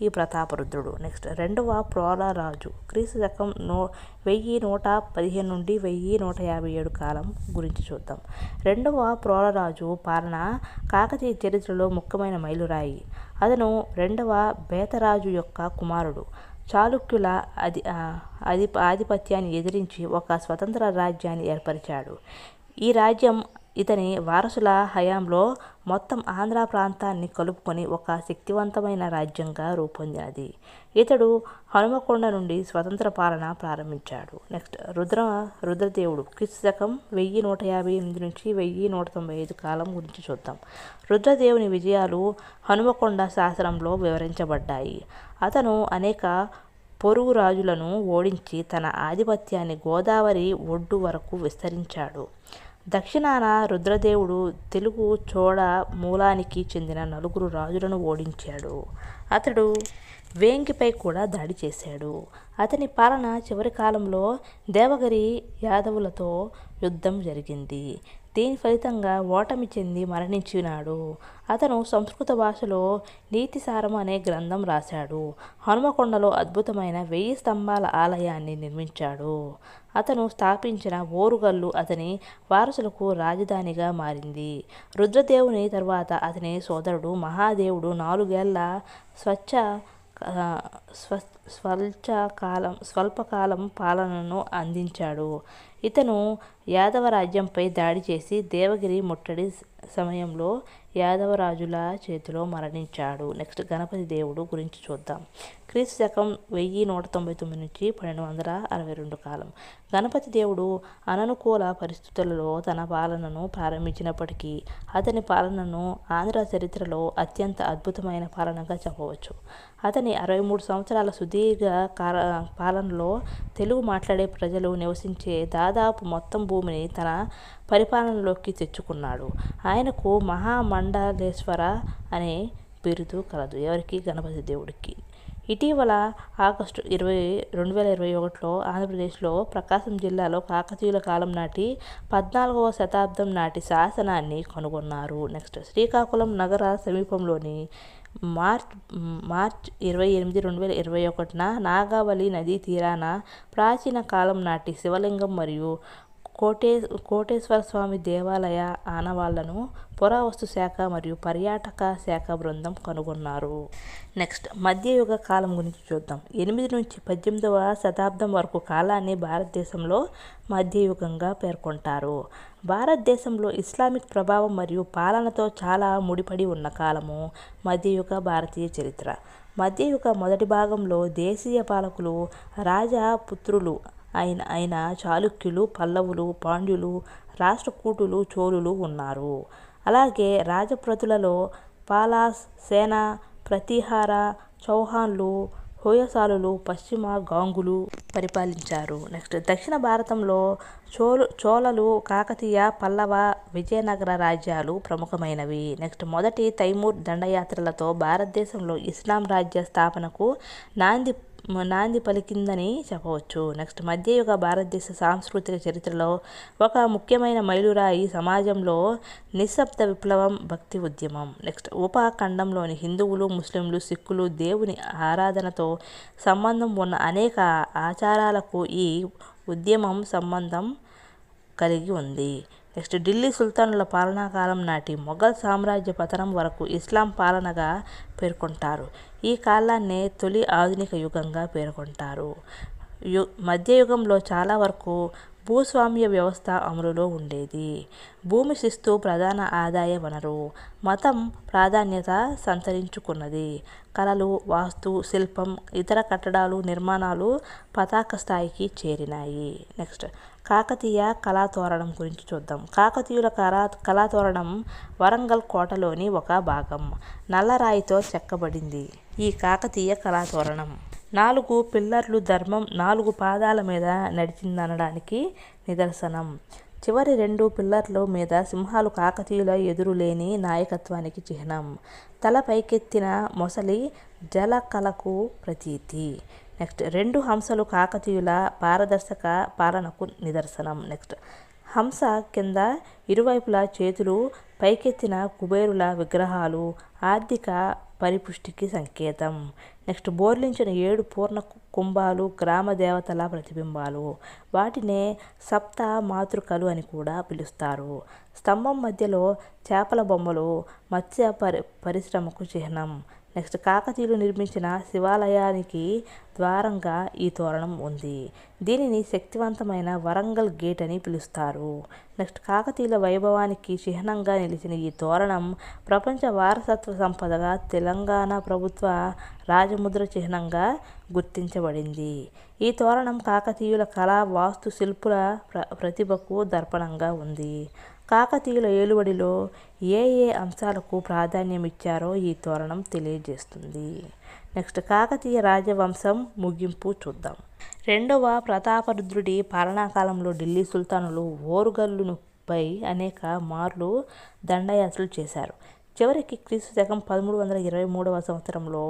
ఈ ప్రతాపరుద్రుడు. నెక్స్ట్ రెండవ ప్రోలరాజు క్రీస్తు శకం 1115 నుండి 1157 కాలం గురించి చూద్దాం. రెండవ ప్రోలరాజు పాలన కాకతీయ చరిత్రలో ముఖ్యమైన మైలురాయి. అతను రెండవ బేతరాజు యొక్క కుమారుడు. చాళుక్యుల ఆధిపత్యాన్ని ఎదిరించి ఒక స్వతంత్ర రాజ్యాన్ని ఏర్పరిచాడు. ఈ రాజ్యం ఇతని వారసుల హయాంలో మొత్తం ఆంధ్ర ప్రాంతాన్ని కలుపుకొని ఒక శక్తివంతమైన రాజ్యంగా రూపొందినది. ఇతడు హనుమకొండ నుండి స్వతంత్ర పాలన ప్రారంభించాడు. నెక్స్ట్ రుద్రదేవుడు క్రీస్తు శకం 1158 నుంచి 1195 కాలం గురించి చూద్దాం. రుద్రదేవుని విజయాలు హనుమకొండ శాసనంలో వివరించబడ్డాయి. అతను అనేక పొరుగు రాజులను ఓడించి తన ఆధిపత్యాన్ని గోదావరి ఒడ్డు వరకు విస్తరించాడు. దక్షిణాన రుద్రదేవుడు తెలుగు చోళ మూలానికి చెందిన 4 రాజులను ఓడించాడు. అతడు వేంగిపై కూడా దాడి చేశాడు. అతని పాలన చివరి కాలంలో దేవగిరి యాదవులతో యుద్ధం జరిగింది. దీని ఫలితంగా ఓటమి చెంది మరణించినాడు. అతను సంస్కృత భాషలో నీతిసారం అనే గ్రంథం రాశాడు. హనుమకొండలో అద్భుతమైన 1000 స్తంభాల ఆలయాన్ని నిర్మించాడు. అతను స్థాపించిన ఓరుగల్లు అతని వారసులకు రాజధానిగా మారింది. రుద్రదేవుని తర్వాత అతని సోదరుడు మహాదేవుడు 4 ఏళ్ల స్వల్పకాలం పాలనను అందించాడు. ఇతను యాదవ రాజ్యంపై దాడి చేసి దేవగిరి ముట్టడి సమయంలో యాదవరాజుల చేతిలో మరణించాడు. నెక్స్ట్ గణపతి దేవుడు గురించి చూద్దాం. క్రీస్తు శకం 1199 నుంచి 1262 కాలం. గణపతి దేవుడు అననుకూల పరిస్థితులలో తన పాలనను ప్రారంభించినప్పటికీ అతని పాలనను ఆంధ్ర చరిత్రలో అత్యంత అద్భుతమైన పాలనగా చెప్పవచ్చు. అతని 63 సంవత్సరాల సుదీర్ఘ పాలనలో తెలుగు మాట్లాడే ప్రజలు నివసించే దాదాపు మొత్తం భూమిని తన పరిపాలనలోకి తెచ్చుకున్నాడు. ఆయనకు మహామండలేశ్వర అనే బిరుదు కలదు. ఎవరికి? గణపతి దేవుడికి. ఇటీవల ఆగస్టు 2021లో ఆంధ్రప్రదేశ్లో ప్రకాశం జిల్లాలో కాకతీయుల కాలం నాటి 14వ శతాబ్దం నాటి శాసనాన్ని కనుగొన్నారు. నెక్స్ట్ శ్రీకాకుళం నగర సమీపంలోని మార్చ్ 28, 2021న నాగావళి నదీ తీరాన ప్రాచీన కాలం నాటి శివలింగం మరియు కోటేశ్వర స్వామి దేవాలయ ఆనవాళ్లను పురావస్తు శాఖ మరియు పర్యాటక శాఖ బృందం కనుగొన్నారు. నెక్స్ట్ మధ్యయుగ కాలం గురించి చూద్దాం. 8 నుంచి 18వ శతాబ్దం వరకు కాలాన్ని భారతదేశంలో మధ్యయుగంగా పేర్కొంటారు. భారతదేశంలో ఇస్లామిక్ ప్రభావం మరియు పాలనతో చాలా ముడిపడి ఉన్న కాలము మధ్యయుగ భారతీయ చరిత్ర. మధ్యయుగ మొదటి భాగంలో దేశీయ పాలకులు రాజా పుత్రులు అయిన చాళుక్యులు, పల్లవులు, పాండ్యులు, రాష్ట్రకూటులు, చోళులు ఉన్నారు. అలాగే రాజప్రతులలో పాలాస్, సేన, ప్రతీహార, చౌహాన్లు, హోయసాలులు, పశ్చిమ గాంగులు పరిపాలించారు. నెక్స్ట్ దక్షిణ భారతంలో చోళలు, కాకతీయ, పల్లవ, విజయనగర రాజ్యాలు ప్రముఖమైనవి. నెక్స్ట్ మొదటి తైమూర్ దండయాత్రలతో భారతదేశంలో ఇస్లాం రాజ్య స్థాపనకు నాంది పలికిందని చెప్పవచ్చు. నెక్స్ట్ మధ్యయుగ భారతదేశ సాంస్కృతిక చరిత్రలో ఒక ముఖ్యమైన మైలురాయి సమాజంలో నిశ్శబ్ద విప్లవం, భక్తి ఉద్యమం. నెక్స్ట్ ఉపఖండంలోని హిందువులు, ముస్లింలు, సిక్కులు దేవుని ఆరాధనతో సంబంధం ఉన్న అనేక ఆచారాలకు ఈ ఉద్యమం సంబంధం కలిగి ఉంది. నెక్స్ట్ ఢిల్లీ సుల్తానుల పాలనాకాలం నాటి మొఘల్ సామ్రాజ్య పతనం వరకు ఇస్లాం పాలనగా పేర్కొంటారు. ఈ కాలాన్నే తొలి ఆధునిక యుగంగా పేర్కొంటారు. మధ్యయుగంలో చాలా వరకు భూస్వామ్య వ్యవస్థ అమలులో ఉండేది. భూమి శిస్తు ప్రధాన ఆదాయ వనరు. మతం ప్రాధాన్యత సంతరించుకున్నది. కళలు, వాస్తు శిల్పం, ఇతర కట్టడాలు నిర్మాణాలు పతాక స్థాయికి చేరినాయి. నెక్స్ట్ కాకతీయ కళాతోరణం గురించి చూద్దాం. కాకతీయుల కళాతోరణం వరంగల్ కోటలోని ఒక భాగం. నల్లరాయితో చెక్కబడింది. ఈ కాకతీయ కళాతోరణం 4 పిల్లర్లు ధర్మం 4 పాదాల మీద నడిచిందనడానికి నిదర్శనం. చివరి 2 పిల్లర్ల మీద సింహాలు కాకతీయుల ఎదురులేని నాయకత్వానికి చిహ్నం. తల పైకెత్తిన మొసలి జలకళకు ప్రతీతి. నెక్స్ట్ 2 హంసలు కాకతీయుల పారదర్శక పాలనకు నిదర్శనం. నెక్స్ట్ హంస కింద ఇరువైపులా చేతులు పైకెత్తిన కుబేరుల విగ్రహాలు ఆర్థిక పరిపుష్టికి సంకేతం. నెక్స్ట్ బోర్లించిన 7 పూర్ణ కుంభాలు గ్రామ దేవతల ప్రతిబింబాలు. వాటినే సప్త మాతృకలు అని కూడా పిలుస్తారు. స్తంభం మధ్యలో చేపల బొమ్మలు మత్స్య పరిశ్రమకు చిహ్నం. నెక్స్ట్ కాకతీయులు నిర్మించిన శివాలయానికి ద్వారంగా ఈ తోరణం ఉంది. దీనిని శక్తివంతమైన వరంగల్ గేట్ అని పిలుస్తారు. నెక్స్ట్ కాకతీయుల వైభవానికి చిహ్నంగా నిలిచిన ఈ తోరణం ప్రపంచ వారసత్వ సంపదగా తెలంగాణ ప్రభుత్వ రాజముద్ర చిహ్నంగా గుర్తించబడింది. ఈ తోరణం కాకతీయుల కళా, వాస్తు శిల్పుల ప్రతిభకు దర్పణంగా ఉంది. కాకతీయుల ఏలుబడిలో ఏ అంశాలకు ప్రాధాన్యం ఇచ్చారో ఈ తోరణం తెలియజేస్తుంది. నెక్స్ట్ కాకతీయ రాజవంశం ముగింపు చూద్దాం. 2వ ప్రతాపరుద్రుడి పాలనాకాలంలో ఢిల్లీ సుల్తానులు ఓరుగల్లుపై అనేక మార్లు దండయాత్రలు చేశారు. చివరికి క్రీస్తు శకం 1323వ సంవత్సరంలో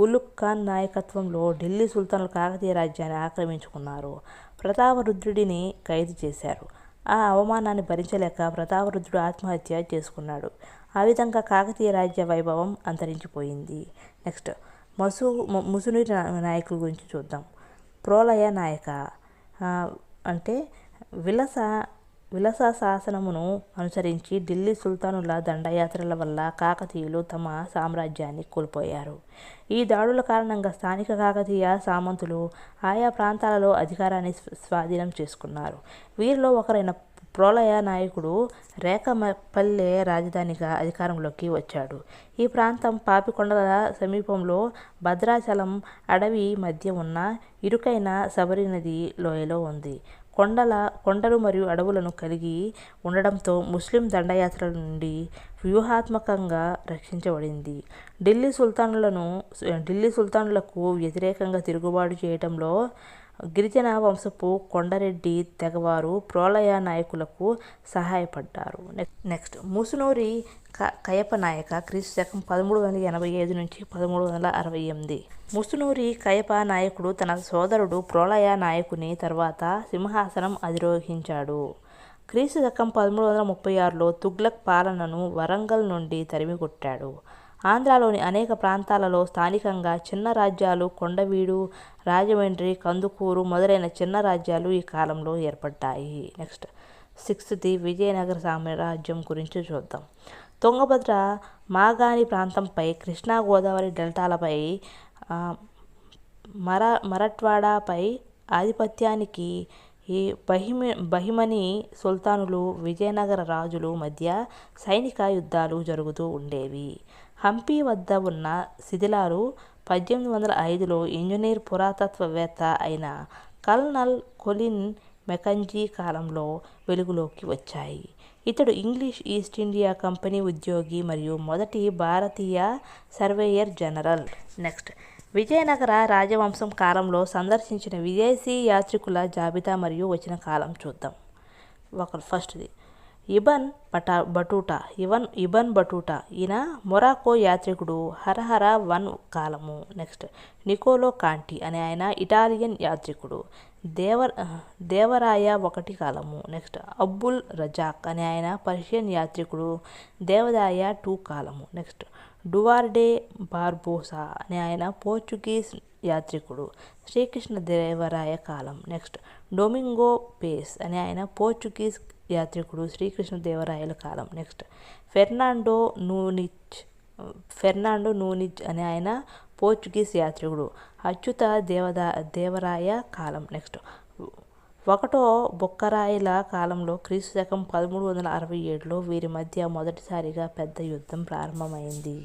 ఉలుగ్ ఖాన్ నాయకత్వంలో ఢిల్లీ సుల్తానులు కాకతీయ రాజ్యాన్ని ఆక్రమించుకున్నారు. ప్రతాపరుద్రుడిని ఖైదు చేశారు. ఆ అవమానాన్ని భరించలేక ప్రతాపరుద్రుడు ఆత్మహత్య చేసుకున్నాడు. ఆ విధంగా కాకతీయ రాజ్య వైభవం అంతరించిపోయింది. నెక్స్ట్ ముసునూరి నాయకుల గురించి చూద్దాం. ప్రోలయ నాయక అంటే విలస శాసనమును అనుసరించి ఢిల్లీ సుల్తానుల దండయాత్రల వల్ల కాకతీయులు తమ సామ్రాజ్యాన్ని కోల్పోయారు. ఈ దాడుల కారణంగా స్థానిక కాకతీయ సామంతులు ఆయా ప్రాంతాలలో అధికారాన్ని స్వాధీనం చేసుకున్నారు. వీరిలో ఒకరైన ప్రోలయ నాయకుడు రేఖపల్లె రాజధానిగా అధికారంలోకి వచ్చాడు. ఈ ప్రాంతం పాపికొండల సమీపంలో భద్రాచలం అడవి మధ్య ఉన్న ఇరుకైన శబరి నది లోయలో ఉంది. కొండలు మరియు అడవులను కలిగి ఉండడంతో ముస్లిం దండయాత్రల నుండి వ్యూహాత్మకంగా రక్షించబడింది. ఢిల్లీ సుల్తానులకు వ్యతిరేకంగా తిరుగుబాటు చేయడంలో గిరిజన వంశపు కొండరెడ్డి తెగవారు ప్రోలయ నాయకులకు సహాయపడ్డారు. నెక్స్ట్ ముసునూరి కయప నాయక క్రీస్తు శకం 1385 నుంచి 1368. ముసునూరి కయప నాయకుడు తన సోదరుడు ప్రోలయ నాయకుని తర్వాత సింహాసనం అధిరోహించాడు. క్రీస్తు శకం 1336లో తుగ్లక్ పాలనను వరంగల్ నుండి తరిమికొట్టాడు. ఆంధ్రాలోని అనేక ప్రాంతాలలో స్థానికంగా చిన్న రాజ్యాలు కొండవీడు, రాజమండ్రి, కందుకూరు మొదలైన చిన్న రాజ్యాలు ఈ కాలంలో ఏర్పడ్డాయి. నెక్స్ట్ 6th విజయనగర సామ్రాజ్యం గురించి చూద్దాం. తుంగభద్ర మాగాణి ప్రాంతంపై, కృష్ణా గోదావరి డెల్టాలపై, మరాఠ్వాడాపై ఆధిపత్యానికి ఈ బహిమని సుల్తానులు, విజయనగర రాజులు మధ్య సైనిక యుద్ధాలు జరుగుతూ ఉండేవి. హంపి వద్ద ఉన్న శిథిలాలు 1805లో ఇంజనీర్ పురాతత్వవేత్త అయిన కల్నల్ కొలిన్ మెకంజీ కాలంలో వెలుగులోకి వచ్చాయి. ఇతడు ఇంగ్లీష్ ఈస్ట్ ఇండియా కంపెనీ ఉద్యోగి మరియు మొదటి భారతీయ సర్వేయర్ జనరల్. నెక్స్ట్ విజయనగర రాజవంశం కాలంలో సందర్శించిన విదేశీ యాత్రికుల జాబితా మరియు వచ్చిన కాలం చూద్దాం. ఫస్ట్ది ఇబన్ బటూటా ఈయన మొరాకో యాత్రికుడు, హరహర 1 కాలము. నెక్స్ట్ నికోలో కాంటి అనే ఆయన ఇటాలియన్ యాత్రికుడు, దేవరాయ 1 కాలము. నెక్స్ట్ అబ్బుల్ రజాక్ అనే ఆయన పర్షియన్ యాత్రికుడు, దేవదాయ 2 కాలము. నెక్స్ట్ డువార్డే బార్బోసా అనే ఆయన పోర్చుగీస్ యాత్రికుడు, శ్రీకృష్ణదేవరాయ కాలం. నెక్స్ట్ డొమింగో పేస్ అనే ఆయన పోర్చుగీస్ యాత్రికుడు, శ్రీకృష్ణదేవరాయల కాలం. నెక్స్ట్ ఫెర్నాండో నూనిజ్ అనే ఆయన పోర్చుగీస్ యాత్రికుడు, అచ్యుత దేవరాయ కాలం. నెక్స్ట్ 1వ బుక్కరాయల కాలంలో క్రీస్తు శకం 1367లో వీరి మధ్య మొదటిసారిగా పెద్ద యుద్ధం ప్రారంభమైంది.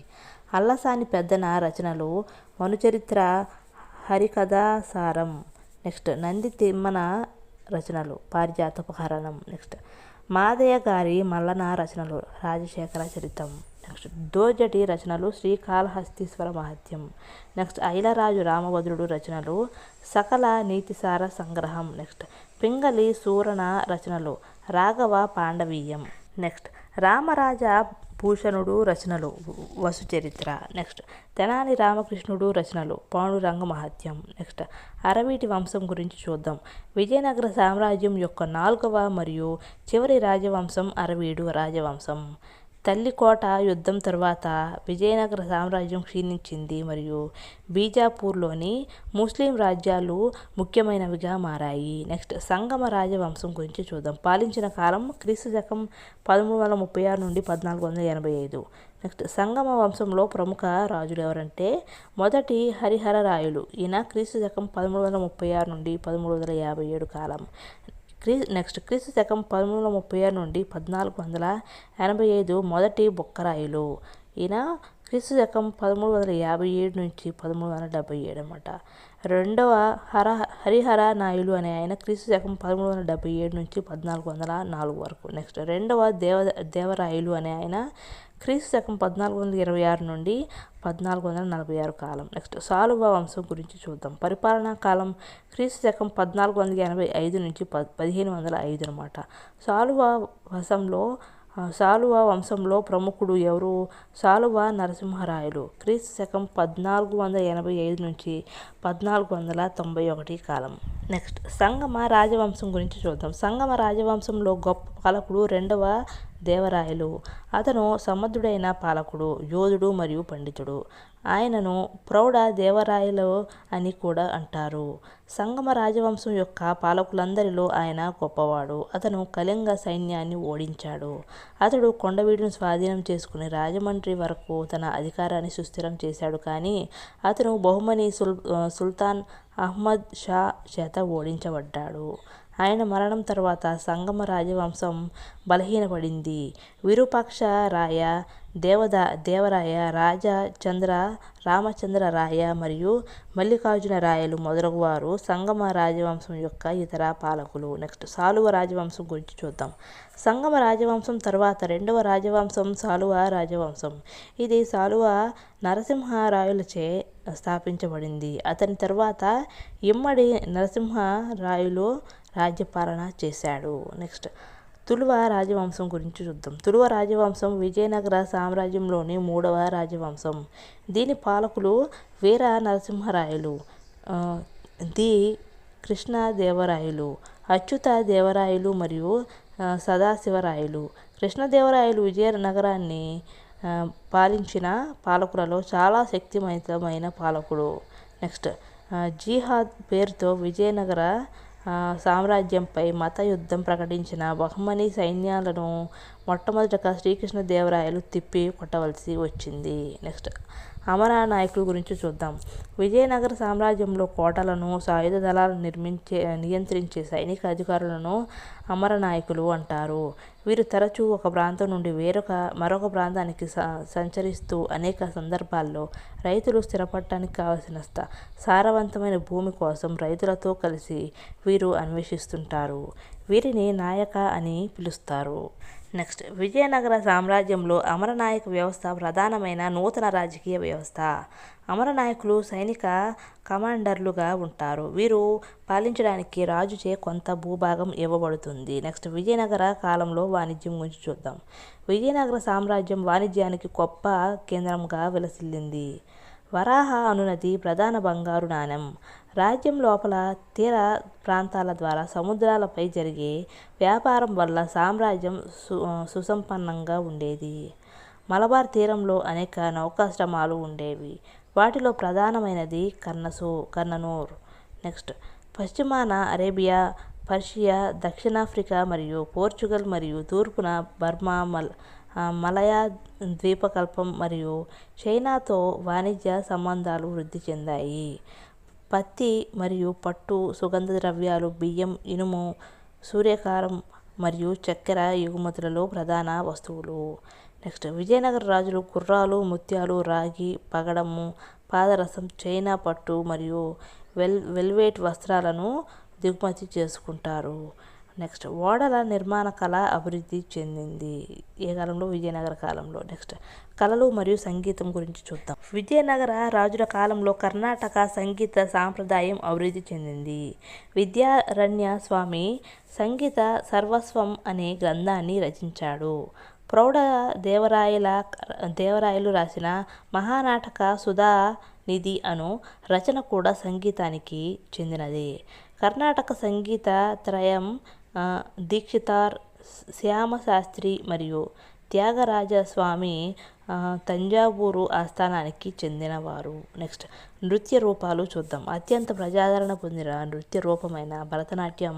అల్లసాని పెద్దన రచనలు మనుచరిత్ర, హరికథాసారం. నెక్స్ట్ నంది తిమ్మన రచనలు పారిజాతోపహరణం. నెక్స్ట్ మాదయ్య గారి మల్లన రచనలు రాజశేఖర చరితం. నెక్స్ట్ దోజటి రచనలు శ్రీకాళహస్తీశ్వర మహత్యం. నెక్స్ట్ ఐలరాజు రామభద్రుడు రచనలు సకల నీతిసార సంగ్రహం. నెక్స్ట్ పింగళి సూరణ రచనలు రాఘవ పాండవీయం. నెక్స్ట్ రామరాజ భూషణుడు రచనలు వసుచరిత్ర. నెక్స్ట్ తెనాలి రామకృష్ణుడు రచనలు పాండురంగ మహత్యం. నెక్స్ట్ అరవీటి వంశం గురించి చూద్దాం. విజయనగర సామ్రాజ్యం యొక్క 4వ మరియు చివరి రాజవంశం అరవీడు రాజవంశం. తల్లికోట యుద్ధం తర్వాత విజయనగర సామ్రాజ్యం క్షీణించింది మరియు బీజాపూర్లోని ముస్లిం రాజ్యాలు ముఖ్యమైనవిగా మారాయి. నెక్స్ట్ సంగమ రాజవంశం గురించి చూద్దాం. పాలించిన కాలం క్రీస్తు శకం 1336 నుండి 1485. నెక్స్ట్ సంగమ వంశంలో ప్రముఖ రాజులు ఎవరంటే మొదటి హరిహర రాయలు, ఈయన క్రీస్తు శకం 1336 నుండి 1357 కాలం. నెక్స్ట్ క్రీస్తు శకం 1336 నుండి 1485 మొదటి బుక్కరాయలు, ఈయన క్రీస్తు శకం 1357 నుంచి 1377 అన్నమాట. 2వ హరిహర నాయులు అనే ఆయన క్రీస్తు శకం 1377 నుంచి 1404 వరకు. నెక్స్ట్ 2వ దేవరాయలు అనే ఆయన క్రీస్తు శకం 1426 నుండి 1446 కాలం. నెక్స్ట్ సాలువ వంశం గురించి చూద్దాం. పరిపాలనా కాలం క్రీస్తు శకం 1485 నుంచి 1505 అన్నమాట. సాలువ వంశంలో ప్రముఖుడు ఎవరు? సాలువ నరసింహరాయలు, క్రీస్తు శకం 1485 నుంచి 1491 కాలం. నెక్స్ట్ సంగమ రాజవంశం గురించి చూద్దాం. సంగమ రాజవంశంలో గొప్ప పాలకుడు 2వ దేవరాయలు. అతను సమర్థుడైన పాలకుడు, యోధుడు మరియు పండితుడు. ఆయనను ప్రౌఢ దేవరాయలు అని కూడా అంటారు. సంగమ రాజవంశం యొక్క పాలకులందరిలో ఆయన గొప్పవాడు. అతను కళింగ సైన్యాన్ని ఓడించాడు. అతడు కొండవీడును స్వాధీనం చేసుకుని రాజమండ్రి వరకు తన అధికారాన్ని సుస్థిరం చేశాడు. కానీ అతను బహుమని సుల్తాన్ అహ్మద్ షా చేత ఓడించబడ్డాడు. ఆయన మరణం తర్వాత సంగమ రాజవంశం బలహీనపడింది. విరూపాక్ష రాయ, దేవరాయ, రామచంద్ర రాయ మరియు మల్లికార్జున రాయలు మొదలగువారు సంగమ రాజవంశం యొక్క ఇతర పాలకులు. నెక్స్ట్ సాలువ రాజవంశం గురించి చూద్దాం. సంగమ రాజవంశం తర్వాత 2వ రాజవంశం సాలువ రాజవంశం. ఇది సాలువ నరసింహరాయలచే స్థాపించబడింది. అతని తరువాత ఇమ్మడి నరసింహరాయలు రాజ్యపాలన చేశాడు. నెక్స్ట్ తులువ రాజవంశం గురించి చూద్దాం. తులువ రాజవంశం విజయనగర సామ్రాజ్యంలోని 3వ రాజవంశం. దీని పాలకులు వీర నరసింహరాయలు, ది కృష్ణదేవరాయలు, అచ్యుత దేవరాయలు మరియు సదాశివరాయలు. కృష్ణదేవరాయలు విజయనగరాన్ని పాలించిన పాలకులలో చాలా శక్తివంతమైన పాలకుడు. నెక్స్ట్ జిహాద్ పేరుతో విజయనగర సామ్రాజ్యంపై మత యుద్ధం ప్రకటించిన బహమనీ సైన్యాలను మొట్టమొదటగా శ్రీకృష్ణదేవరాయలు తిప్పి కొట్టవలసి వచ్చింది. నెక్స్ట్ అమర నాయకుల గురించి చూద్దాం. విజయనగర సామ్రాజ్యంలో కోటలను, సాయుధ దళాలను నియంత్రించే సైనిక అధికారులను అమర నాయకులు అంటారు. వీరు తరచూ ఒక ప్రాంతం నుండి మరొక ప్రాంతానికి సంచరిస్తూ అనేక సందర్భాల్లో రైతులు స్థిరపడటానికి కావలసిన సారవంతమైన భూమి కోసం రైతులతో కలిసి వీరు అన్వేషిస్తుంటారు. వీరిని నాయక అని పిలుస్తారు. నెక్స్ట్ విజయనగర సామ్రాజ్యంలో అమరనాయక వ్యవస్థ ప్రధానమైన నూతన రాజకీయ వ్యవస్థ. అమరనాయకులు సైనిక కమాండర్లుగా ఉంటారు. వీరు పాలించడానికి రాజుచే కొంత భూభాగం ఇవ్వబడుతుంది. నెక్స్ట్ విజయనగర కాలంలో వాణిజ్యం గురించి చూద్దాం. విజయనగర సామ్రాజ్యం వాణిజ్యానికి గొప్ప కేంద్రంగా విలసిల్లింది. వరాహ అనునది ప్రధాన బంగారు నాణెం. రాజ్యం లోపల తీర ప్రాంతాల ద్వారా సముద్రాలపై జరిగే వ్యాపారం వల్ల సామ్రాజ్యం సుసంపన్నంగా ఉండేది. మలబార్ తీరంలో అనేక నౌకాశ్రమాలు ఉండేవి. వాటిలో ప్రధానమైనది కన్ననూర్. నెక్స్ట్ పశ్చిమాన అరేబియా, పర్షియా, దక్షిణాఫ్రికా మరియు పోర్చుగల్ మరియు తూర్పున బర్మా, మలయా ద్వీపకల్పం మరియు చైనాతో వాణిజ్య సంబంధాలు వృద్ధి చెందాయి. పత్తి మరియు పట్టు, సుగంధ ద్రవ్యాలు, బియ్యం, ఇనుము, సూర్యకారం మరియు చక్కెర ఎగుమతులలో ప్రధాన వస్తువులు. నెక్స్ట్ విజయనగర రాజులు గుర్రాలు, ముత్యాలు, రాగి, పగడము, పాదరసం, చైనా పట్టు మరియు వెల్వెట్ వస్త్రాలను దిగుమతి చేసుకుంటారు. నెక్స్ట్ ఓడల నిర్మాణ కళ అభివృద్ధి చెందింది ఏ కాలంలో? విజయనగర కాలంలో. నెక్స్ట్ కళలు మరియు సంగీతం గురించి చూద్దాం. విజయనగర రాజుల కాలంలో కర్ణాటక సంగీత సాంప్రదాయం అభివృద్ధి చెందింది. విద్యారణ్య స్వామి సంగీత సర్వస్వం అనే గ్రంథాన్ని రచించాడు. ప్రౌఢ దేవరాయలు రాసిన మహానాటక సుధానిధి అను రచన కూడా సంగీతానికి చెందినదే. కర్ణాటక సంగీత త్రయం దీక్షితార్, శ్యామశాస్త్రి మరియు త్యాగరాజస్వామి తంజావూరు ఆస్థానానికి చెందినవారు. నెక్స్ట్ నృత్య రూపాలు చూద్దాం. అత్యంత ప్రజాదరణ పొందిన నృత్య రూపమైన భరతనాట్యం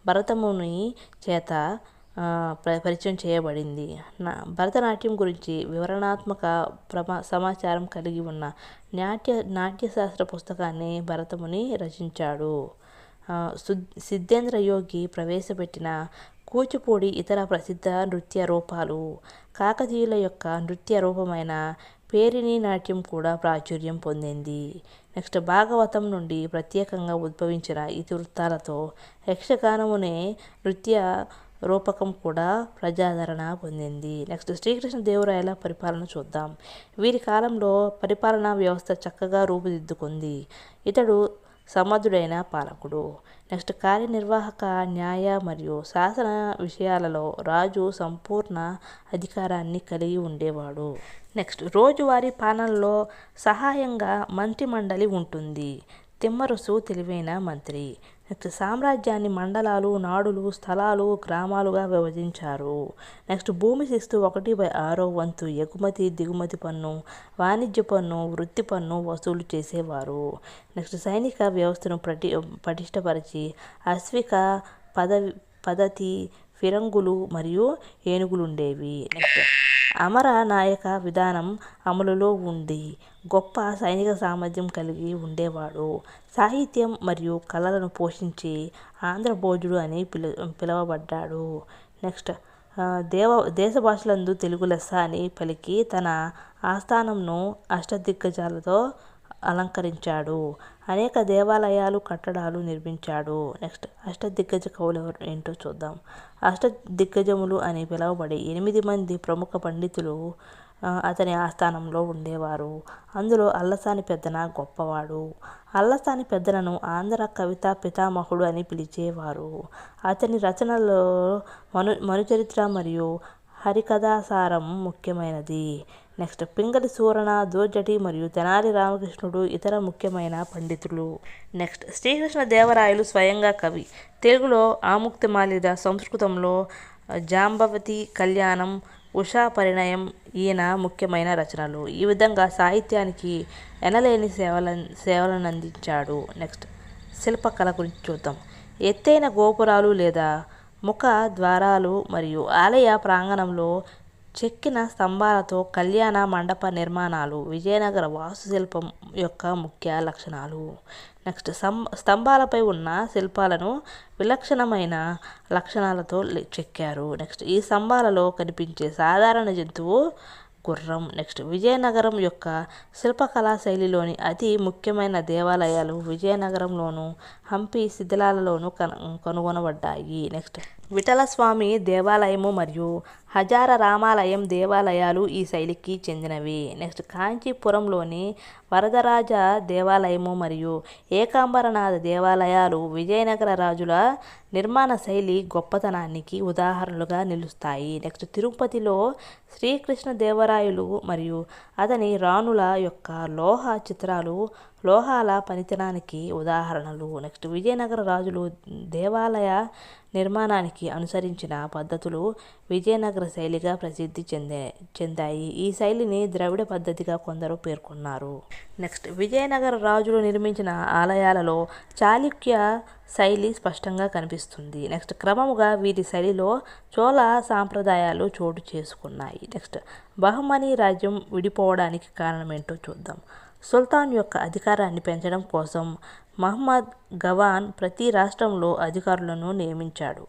భరతముని చేత పరిచయం చేయబడింది. భరతనాట్యం గురించి వివరణాత్మక సమాచారం కలిగి ఉన్న నాట్యశాస్త్ర పుస్తకాన్ని భరతముని రచించాడు. సిద్ధేంద్ర యోగి ప్రవేశపెట్టిన కూచిపూడి ఇతర ప్రసిద్ధ నృత్య రూపాలు. కాకతీయుల యొక్క నృత్య రూపమైన పేరిణి నాట్యం కూడా ప్రాచుర్యం పొందింది. నెక్స్ట్ భాగవతం నుండి ప్రత్యేకంగా ఉద్భవించిన ఇతివృత్తాలతో యక్షగానమునే నృత్య రూపకం కూడా ప్రజాదరణ పొందింది. నెక్స్ట్ శ్రీకృష్ణదేవరాయల పరిపాలన చూద్దాం. వీరి కాలంలో పరిపాలనా వ్యవస్థ చక్కగా రూపుదిద్దుకుంది. ఇతడు సమర్థుడైన పాలకుడు. నెక్స్ట్ కార్యనిర్వాహక, న్యాయ మరియు శాసన విషయాలలో రాజు సంపూర్ణ అధికారాన్ని కలిగి ఉండేవాడు. నెక్స్ట్ రోజువారీ పాలనలో సహాయంగా మంత్రిమండలి ఉంటుంది. తిమ్మరుసు తెలివైన మంత్రి. నెక్స్ట్ సామ్రాజ్యాన్ని మండలాలు, నాడులు, స్థలాలు, గ్రామాలుగా విభజించారు. నెక్స్ట్ భూమి శిస్తు 1/6 వంతు ఎగుమతి దిగుమతి పన్ను, వాణిజ్య పన్ను, వృత్తి పన్ను వసూలు చేసేవారు. నెక్స్ట్ సైనిక వ్యవస్థను పటిష్టపరిచి అశ్విక పద్ధతి, ఫిరంగులు మరియు ఏనుగులుండేవి. నెక్స్ట్ అమర నాయక విధానం అమలులో ఉంది. గొప్ప సైనిక సామర్థ్యం కలిగి ఉండేవాడు. సాహిత్యం మరియు కళలను పోషించి ఆంధ్రభోజుడు అని పిలువబడ్డాడు. నెక్స్ట్ దేశ భాషలందు తెలుగు లెస్స అని పలికి తన ఆస్థానంను అష్టదిగ్గజాలతో అలంకరించాడు. అనేక దేవాలయాలు, కట్టడాలు నిర్మించాడు. నెక్స్ట్ అష్టదిగ్గజ కవులు ఏంటో చూద్దాం. అష్టదిగ్గజములు అని పిలువబడే 8 మంది ప్రముఖ పండితులు అతని ఆస్థానంలో ఉండేవారు. అందులో అల్లసాని పెద్దన గొప్పవాడు. అల్లసాని పెద్దనను ఆంధ్ర కవితా పితామహుడు అని పిలిచేవారు. అతని రచనల్లో మనుచరిత్ర మరియు హరికథాసారం ముఖ్యమైనది. నెక్స్ట్ పింగళి సూరణ, దూర్జటి మరియు తెనాలి రామకృష్ణుడు ఇతర ముఖ్యమైన పండితులు. నెక్స్ట్ శ్రీకృష్ణ దేవరాయలు స్వయంగా కవి. తెలుగులో ఆముక్తమాల్యద, సంస్కృతంలో జాంబవతి కళ్యాణం, ఉషా పరిణయం ఈయన ముఖ్యమైన రచనలు. ఈ విధంగా సాహిత్యానికి ఎనలేని సేవలనందించాడు. నెక్స్ట్ శిల్పకళ గురించి చూద్దాం. ఎత్తైన గోపురాలు లేదా ముఖ ద్వారాలు మరియు ఆలయ ప్రాంగణంలో చెక్కిన స్తంభాలతో కళ్యాణ మండప నిర్మాణాలు విజయనగర వాస్తుశిల్పం యొక్క ముఖ్య లక్షణాలు. నెక్స్ట్ స్తంభాలపై ఉన్న శిల్పాలను విలక్షణమైన లక్షణాలతో చెక్కారు. నెక్స్ట్ ఈ స్తంభాలలో కనిపించే సాధారణ జంతువు గుర్రం. నెక్స్ట్ విజయనగరం యొక్క శిల్పకళా శైలిలోని అతి ముఖ్యమైన దేవాలయాలు విజయనగరంలోను హంపి శిథిలాలలోనూ కనుగొనబడ్డాయి. నెక్స్ట్ విఠలస్వామి దేవాలయము మరియు హజార రామాలయం దేవాలయాలు ఈ శైలికి చెందినవి. నెక్స్ట్ కాంచీపురంలోని వరదరాజ దేవాలయము మరియు ఏకాంబరనాథ దేవాలయాలు విజయనగర రాజుల నిర్మాణ శైలి గొప్పతనానికి ఉదాహరణలుగా నిలుస్తాయి. నెక్స్ట్ తిరుపతిలో శ్రీకృష్ణదేవరాయలు మరియు అతని రాణుల యొక్క లోహ చిత్రాలు లోహాల పనితనానికి ఉదాహరణలు. నెక్స్ట్ విజయనగర రాజులు దేవాలయ నిర్మాణానికి అనుసరించిన పద్ధతులు విజయనగర శైలిగా ప్రసిద్ధి చెందాయి. ఈ శైలిని ద్రవిడ పద్ధతిగా కొందరు పేర్కొన్నారు. నెక్స్ట్ విజయనగర రాజులు నిర్మించిన ఆలయాలలో చాళుక్య శైలి స్పష్టంగా కనిపిస్తుంది. నెక్స్ట్ క్రమముగా వీరి శైలిలో చోళ సాంప్రదాయాలు చోటు చేసుకున్నాయి. నెక్స్ట్ బహమనీ రాజ్యం విడిపోవడానికి కారణమేంటో చూద్దాం. సుల్తాన్ యొక్క అధికారాన్ని పెంచడం కోసం మహమ్మద్ గవాన్ ప్రతి రాష్ట్రంలో అధికారులను నియమించాడు.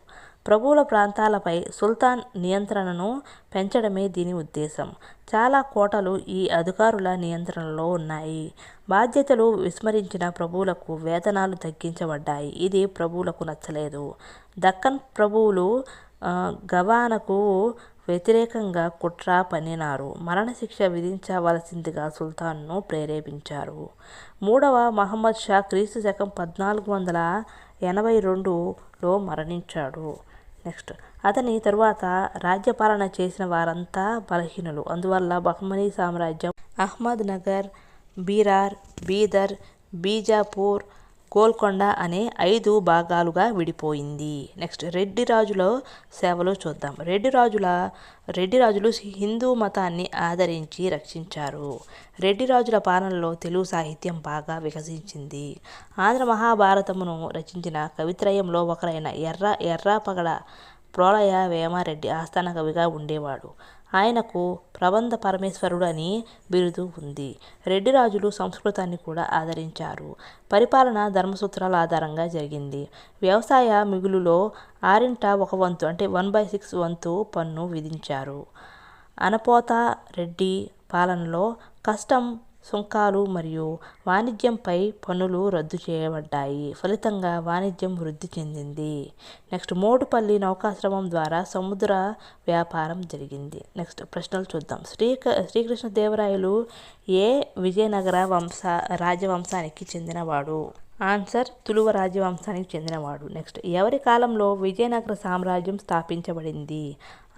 ప్రభువుల ప్రాంతాలపై సుల్తాన్ నియంత్రణను పెంచడమే దీని ఉద్దేశం. చాలా కోటలు ఈ అధికారుల నియంత్రణలో ఉన్నాయి. బాధ్యతలు విస్మరించిన ప్రభువులకు వేతనాలు తగ్గించబడ్డాయి. ఇది ప్రభువులకు నచ్చలేదు. దక్కన్ ప్రభువులు గవానకు వ్యతిరేకంగా కుట్ర పన్నినారు. మరణశిక్ష విధించవలసిందిగా సుల్తాన్ను ప్రేరేపించారు. మూడవ మహమ్మద్ షా క్రీస్తు శకం 1482లో మరణించాడు. నెక్స్ట్ అతని తరువాత రాజ్యపాలన చేసిన వారంతా బలహీనులు. అందువల్ల బహమనీ సామ్రాజ్యం అహ్మద్ నగర్, బీరార్, బీదర్, బీజాపూర్, గోల్కొండ అనే 5 భాగాలుగా విడిపోయింది. నెక్స్ట్ రెడ్డి రాజుల సేవలు చూద్దాం. రెడ్డి రాజులు హిందూ మతాన్ని ఆదరించి రక్షించారు. రెడ్డి రాజుల పాలనలో తెలుగు సాహిత్యం బాగా వికసించింది. ఆంధ్ర మహాభారతమును రచించిన కవిత్రయంలో ఒకరైన ఎర్రాపగడ ప్రోలయ వేమారెడ్డి ఆస్థాన కవిగా ఉండేవాడు. ఆయనకు ప్రబంధ పరమేశ్వరుడు అని బిరుదు ఉంది. రెడ్డి రాజులు సంస్కృతాన్ని కూడా ఆదరించారు. పరిపాలన ధర్మసూత్రాల ఆధారంగా జరిగింది. వ్యవసాయ మిగులులో 1/6 వంతు అంటే 1/6 వంతు పన్ను విధించారు. అనపోత రెడ్డి పాలనలో కస్టమ్ సుంకాలు మరియు వాణిజ్యంపై పన్నులు రద్దు చేయబడ్డాయి. ఫలితంగా వాణిజ్యం వృద్ధి చెందింది. నెక్స్ట్ మోటుపల్లి నౌకాశ్రమం ద్వారా సముద్ర వ్యాపారం జరిగింది. నెక్స్ట్ ప్రశ్నలు చూద్దాం. శ్రీకృష్ణదేవరాయలు ఏ విజయనగర రాజవంశానికి చెందినవాడు? ఆన్సర్ తులువ రాజవంశానికి చెందినవాడు. నెక్స్ట్ ఎవరి కాలంలో విజయనగర సామ్రాజ్యం స్థాపించబడింది?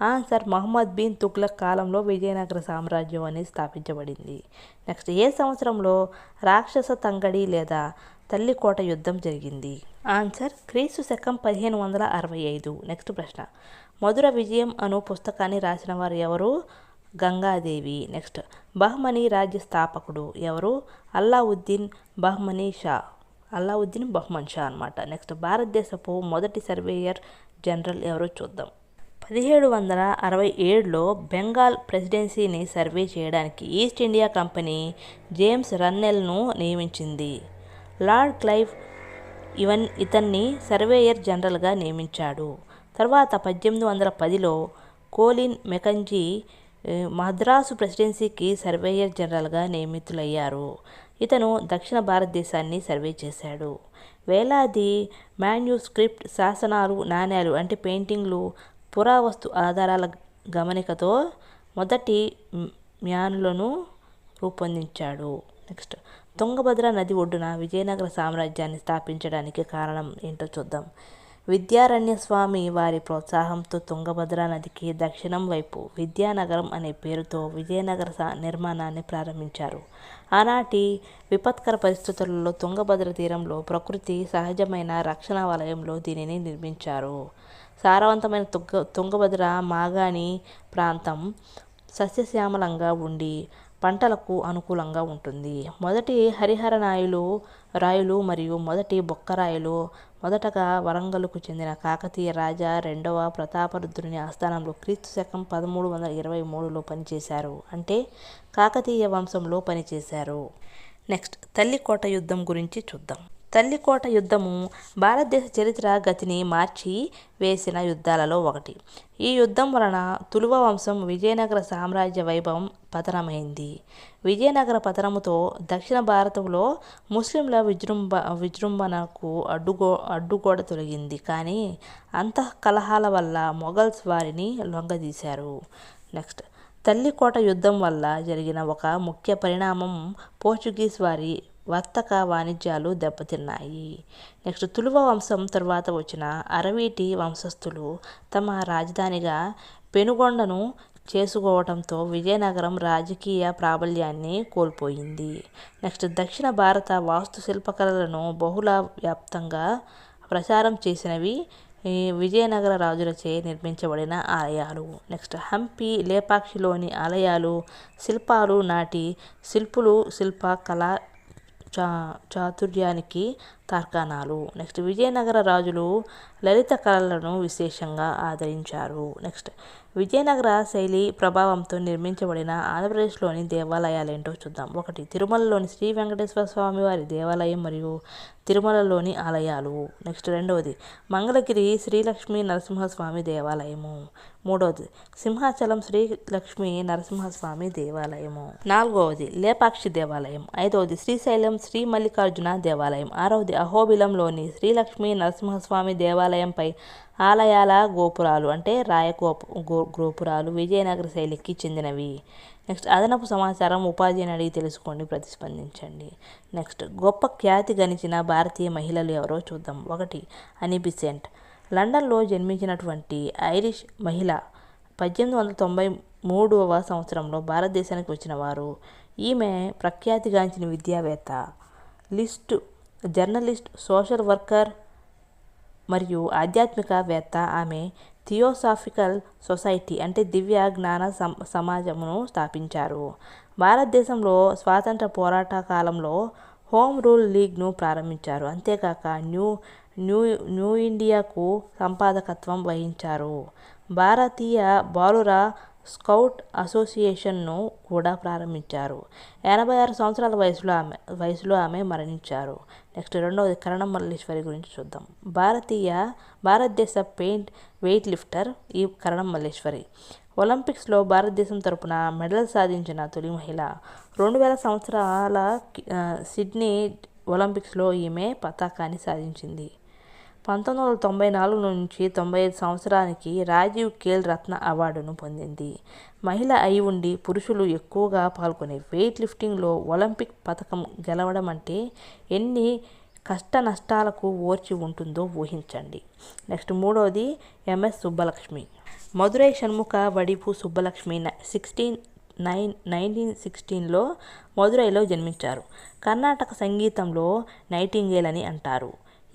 ఆన్సర్ మహమ్మద్ బిన్ తుగ్లక్ కాలంలో విజయనగర సామ్రాజ్యం అనేది స్థాపించబడింది. నెక్స్ట్ ఏ సంవత్సరంలో రాక్షస తంగడి లేదా తల్లికోట యుద్ధం జరిగింది? ఆన్సర్ క్రీస్తు శకం 1565. నెక్స్ట్ ప్రశ్న మధుర విజయం అను పుస్తకాన్ని రాసిన వారు ఎవరు? గంగాదేవి. నెక్స్ట్ బహమనీ రాజ్య స్థాపకుడు ఎవరు? అల్లావుద్దీన్ బహమనీ బహ్మన్ షా అనమాట. నెక్స్ట్ భారతదేశపు మొదటి సర్వేయర్ జనరల్ ఎవరో చూద్దాం. 1767లో బెంగాల్ ప్రెసిడెన్సీని సర్వే చేయడానికి ఈస్ట్ ఇండియా కంపెనీ జేమ్స్ రన్నెల్ను నియమించింది. లార్డ్ క్లైవ్ ఇతన్ని సర్వేయర్ జనరల్గా నియమించాడు. తర్వాత 1810లో కోలిన్ మెకంజీ మద్రాసు ప్రెసిడెన్సీకి సర్వేయర్ జనరల్గా నియమితులయ్యారు. ఇతను దక్షిణ భారతదేశాన్ని సర్వే చేశాడు. వేలాది మాన్యుస్క్రిప్ట్ శాసనాలు, నాణేలు అంటే పెయింటింగ్లు, పురావస్తు ఆధారాల గమనికతో మొదటి మ్యానులను రూపొందించాడు. నెక్స్ట్, తుంగభద్ర నది ఒడ్డున విజయనగర సామ్రాజ్యాన్ని స్థాపించడానికి కారణం ఏంటో చూద్దాం. విద్యారణ్యస్వామి వారి ప్రోత్సాహంతో తుంగభద్ర నదికి దక్షిణం వైపు విద్యానగరం అనే పేరుతో విజయనగర నిర్మాణాన్ని ప్రారంభించారు. ఆనాటి విపత్కర పరిస్థితులలో తుంగభద్ర తీరంలో ప్రకృతి సహజమైన రక్షణ వలయంలో దీనిని నిర్మించారు. సారవంతమైన తుంగభద్ర మాగాణి ప్రాంతం సస్యశ్యామలంగా ఉండి పంటలకు అనుకూలంగా ఉంటుంది. మొదటి హరిహర రాయులు మరియు మొదటి బొక్కరాయులు మొదటగా వరంగల్కు చెందిన కాకతీయ రాజా రెండవ ప్రతాపరుద్రుని ఆస్థానంలో క్రీస్తు శకం 1323లో పనిచేశారు. అంటే కాకతీయ వంశంలో పనిచేశారు. నెక్స్ట్, తల్లికోట యుద్ధం గురించి చూద్దాం. తల్లికోట యుద్ధము భారతదేశ చరిత్ర గతిని మార్చి వేసిన యుద్ధాలలో ఒకటి. ఈ యుద్ధం వలన తులువ వంశం విజయనగర సామ్రాజ్య వైభవం పతనమైంది. విజయనగర పతనముతో దక్షిణ భారతంలో ముస్లింల విజృంభణకు అడ్డుగోడ తొలగింది. కానీ అంతఃకలహాల వల్ల మొఘల్స్ వారిని లొంగదీశారు. నెక్స్ట్, తల్లికోట యుద్ధం వల్ల జరిగిన ఒక ముఖ్య పరిణామం పోర్చుగీస్ వారి వర్తక వాణిజ్యాలు దెబ్బతిన్నాయి. నెక్స్ట్, తులువ వంశం తరువాత వచ్చిన అరవీటి వంశస్థులు తమ రాజధానిగా పెనుగొండను చేసుకోవడంతో విజయనగరం రాజకీయ ప్రాబల్యాన్ని కోల్పోయింది. నెక్స్ట్, దక్షిణ భారత వాస్తుశిల్పకళలను బహుళ వ్యాప్తంగా ప్రచారం చేసినవి విజయనగర రాజులచే నిర్మించబడిన ఆలయాలు. నెక్స్ట్, హంపి లేపాక్షిలోని ఆలయాలు శిల్పాలు నాటి శిల్ప కళా చాతుర్యానికి తార్కాణాలు. నెక్స్ట్, విజయనగర రాజులు లలిత కళలను విశేషంగా ఆదరించారు. నెక్స్ట్, విజయనగర శైలి ప్రభావంతో నిర్మించబడిన ఆంధ్రప్రదేశ్లోని దేవాలయాలేంటో చూద్దాం. 1. తిరుమలలోని శ్రీ వెంకటేశ్వర స్వామి వారి దేవాలయం మరియు తిరుమలలోని ఆలయాలు. నెక్స్ట్, 2. మంగళగిరి శ్రీ లక్ష్మీ నరసింహస్వామి దేవాలయము. 3. సింహాచలం శ్రీ లక్ష్మీ నరసింహస్వామి దేవాలయము. 4. లేపాక్షి దేవాలయం. 5. శ్రీశైలం శ్రీ మల్లికార్జున దేవాలయం. 6. అహోబిలంలోని శ్రీ లక్ష్మీ నరసింహస్వామి దేవాలయంపై ఆలయాల గోపురాలు అంటే గోపురాలు విజయనగర శైలికి చెందినవి. నెక్స్ట్, అదనపు సమాచారం ఉపాధ్యాయుని అడిగి తెలుసుకోండి, ప్రతిస్పందించండి. నెక్స్ట్, గొప్ప ఖ్యాతి గణించిన భారతీయ మహిళలు ఎవరో చూద్దాం. 1. అనీ బెసెంట్. లండన్లో జన్మించినటువంటి ఐరిష్ మహిళ. 1893వ సంవత్సరంలో భారతదేశానికి వచ్చిన వారు. ఈమె ప్రఖ్యాతిగాంచిన విద్యావేత్త, జర్నలిస్ట్, సోషల్ వర్కర్ మరియు ఆధ్యాత్మికవేత్త. ఆమె థియోసాఫికల్ సొసైటీ అంటే దివ్య జ్ఞాన సమాజమును స్థాపించారు. భారతదేశంలో స్వాతంత్ర పోరాట కాలంలో హోమ్ రూల్ లీగ్ను ప్రారంభించారు. అంతేకాక న్యూ ఇండియాకు సంపాదకత్వం వహించారు. భారతీయ బాలుర స్కౌట్ అసోసియేషన్ను కూడా ప్రారంభించారు. 86 సంవత్సరాల వయసులో ఆమె మరణించారు. నెక్స్ట్, 2. కరణం మల్లేశ్వరి గురించి చూద్దాం. భారతదేశ వెయిట్ లిఫ్టర్ ఈ కరణం మల్లేశ్వరి. ఒలింపిక్స్లో భారతదేశం తరపున మెడల్ సాధించిన తొలి మహిళ. 2000 సంవత్సరాల సిడ్నీ ఒలింపిక్స్లో ఈమె పతాకాన్ని సాధించింది. 1994 నుంచి 95 సంవత్సరానికి రాజీవ్ ఖేల్ రత్న అవార్డును పొందింది. మహిళ అయి ఉండి పురుషులు ఎక్కువగా పాల్గొనే వెయిట్ లిఫ్టింగ్లో ఒలింపిక్ పతకం గెలవడం అంటే ఎన్ని కష్ట నష్టాలకు ఓర్చి ఉంటుందో ఊహించండి. నెక్స్ట్, 3. ఎంఎస్ సుబ్బలక్ష్మి. మదురై షణ్ముఖ వడిపు సుబ్బలక్ష్మి 1916లో మదురైలో జన్మించారు. కర్ణాటక సంగీతంలో నైటింగేల్ అని అంటారు.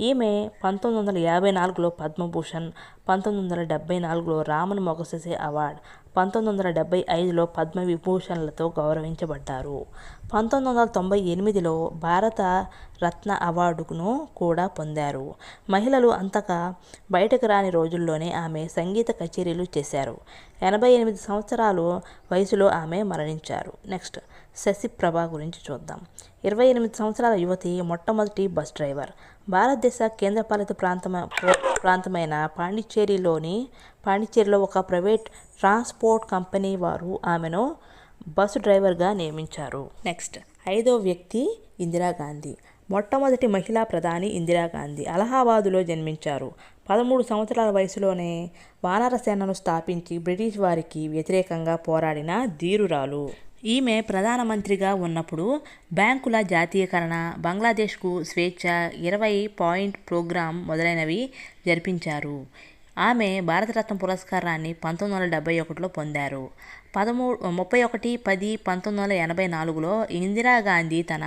ఈమె 1954లో పద్మభూషణ్, 1974లో రామన్ మొగసెసే అవార్డు, 1975లో పద్మవిభూషణ్లతో గౌరవించబడ్డారు. 1998లో భారత రత్న అవార్డును కూడా పొందారు. మహిళలు అంతగా బయటకు రాని రోజుల్లోనే ఆమె సంగీత కచేరీలు చేశారు. 88 సంవత్సరాలు వయసులో ఆమె మరణించారు. నెక్స్ట్, శశిప్రభ గురించి చూద్దాం. 28 సంవత్సరాల యువతి, మొట్టమొదటి బస్ డ్రైవర్. భారతదేశ కేంద్రపాలిత ప్రాంతమైన పాండిచ్చేరిలో ఒక ప్రైవేట్ ట్రాన్స్పోర్ట్ కంపెనీ వారు ఆమెను బస్సు డ్రైవర్గా నియమించారు. నెక్స్ట్, 5వ వ్యక్తి ఇందిరాగాంధీ. మొట్టమొదటి మహిళా ప్రధాని ఇందిరాగాంధీ అలహాబాదులో జన్మించారు. 13 సంవత్సరాల వయసులోనే వానర సేనను స్థాపించి బ్రిటిష్ వారికి వ్యతిరేకంగా పోరాడిన ధీరురాలు. ఈమె ప్రధానమంత్రిగా ఉన్నప్పుడు బ్యాంకుల జాతీయకరణ, బంగ్లాదేశ్కు స్వేచ్ఛ, 20 పాయింట్ ప్రోగ్రాం మొదలైనవి జరిపించారు. ఆమె భారతరత్న పురస్కారాన్ని 1971లో పొందారు. 31/10/1984లో ఇందిరాగాంధీ తన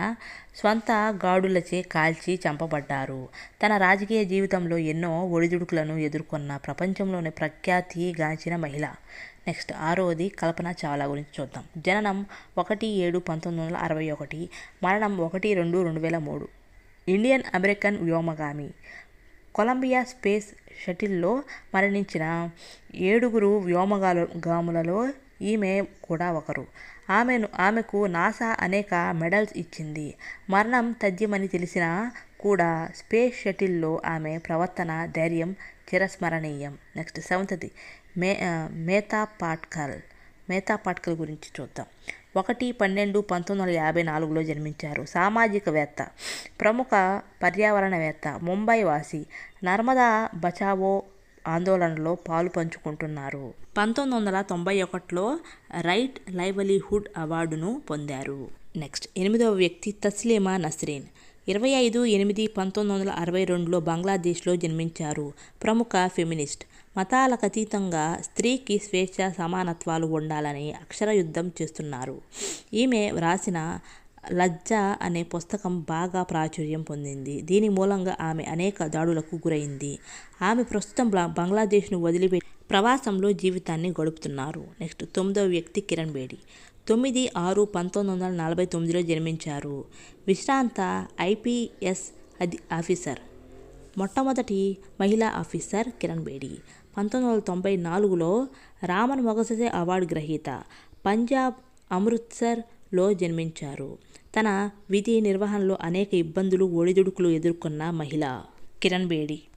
స్వంత గాడులచే కాల్చి చంపబడ్డారు. తన రాజకీయ జీవితంలో ఎన్నో ఒడిదుడుకులను ఎదుర్కొన్న ప్రపంచంలోనే ప్రఖ్యాతిగాంచిన మహిళ. నెక్స్ట్ 6వది కల్పన చావ్లా గురించి చూద్దాం. జననం 1/7/1961, మరణం 1/2/2003. ఇండియన్ అమెరికన్ వ్యోమగామి. కొలంబియా స్పేస్ షటిల్లో మరణించిన 7 వ్యోమగాములలో ఈమె కూడా ఒకరు. ఆమెకు నాసా అనేక మెడల్స్ ఇచ్చింది. మరణం తథ్యమని తెలిసినా కూడా స్పేస్ షటిల్లో ఆమె ప్రవర్తన, ధైర్యం చిరస్మరణీయం. నెక్స్ట్ 7వది మేతా పాట్కర్ గురించి చూద్దాం. 1/12/1954లో జన్మించారు. సామాజికవేత్త, ప్రముఖ పర్యావరణవేత్త, ముంబై వాసి. నర్మదా బచావో ఆందోళనలో పాలు పంచుకుంటున్నారు. 1991లో రైట్ లైవ్లీహుడ్ అవార్డును పొందారు. నెక్స్ట్ 8వ వ్యక్తి తస్లీమా నస్రీన్. 25/8/1962లో బంగ్లాదేశ్లో జన్మించారు. ప్రముఖ ఫెమినిస్ట్. మతాలకతీతంగా స్త్రీకి స్వేచ్ఛ, సమానత్వాలు ఉండాలని అక్షరయుద్ధం చేస్తున్నారు. ఈమె వ్రాసిన లజ్జ అనే పుస్తకం బాగా ప్రాచుర్యం పొందింది. దీని మూలంగా ఆమె అనేక దాడులకు గురైంది. ఆమె ప్రస్తుతం బంగ్లాదేశ్ను వదిలిపెట్టి ప్రవాసంలో జీవితాన్ని గడుపుతున్నారు. నెక్స్ట్ 9వ వ్యక్తి కిరణ్ బేడి. 9/6/1949లో జన్మించారు. విశ్రాంత IPS ఆఫీసర్. మొట్టమొదటి మహిళా ఆఫీసర్ కిరణ్ బేడి. 1994లో రామన్ మగసెసే అవార్డు గ్రహీత. పంజాబ్ అమృత్సర్లో జన్మించారు. తన విధి నిర్వహణలో అనేక ఇబ్బందులు, ఒడిదుడుకులు ఎదుర్కొన్న మహిళ కిరణ్ బేడి.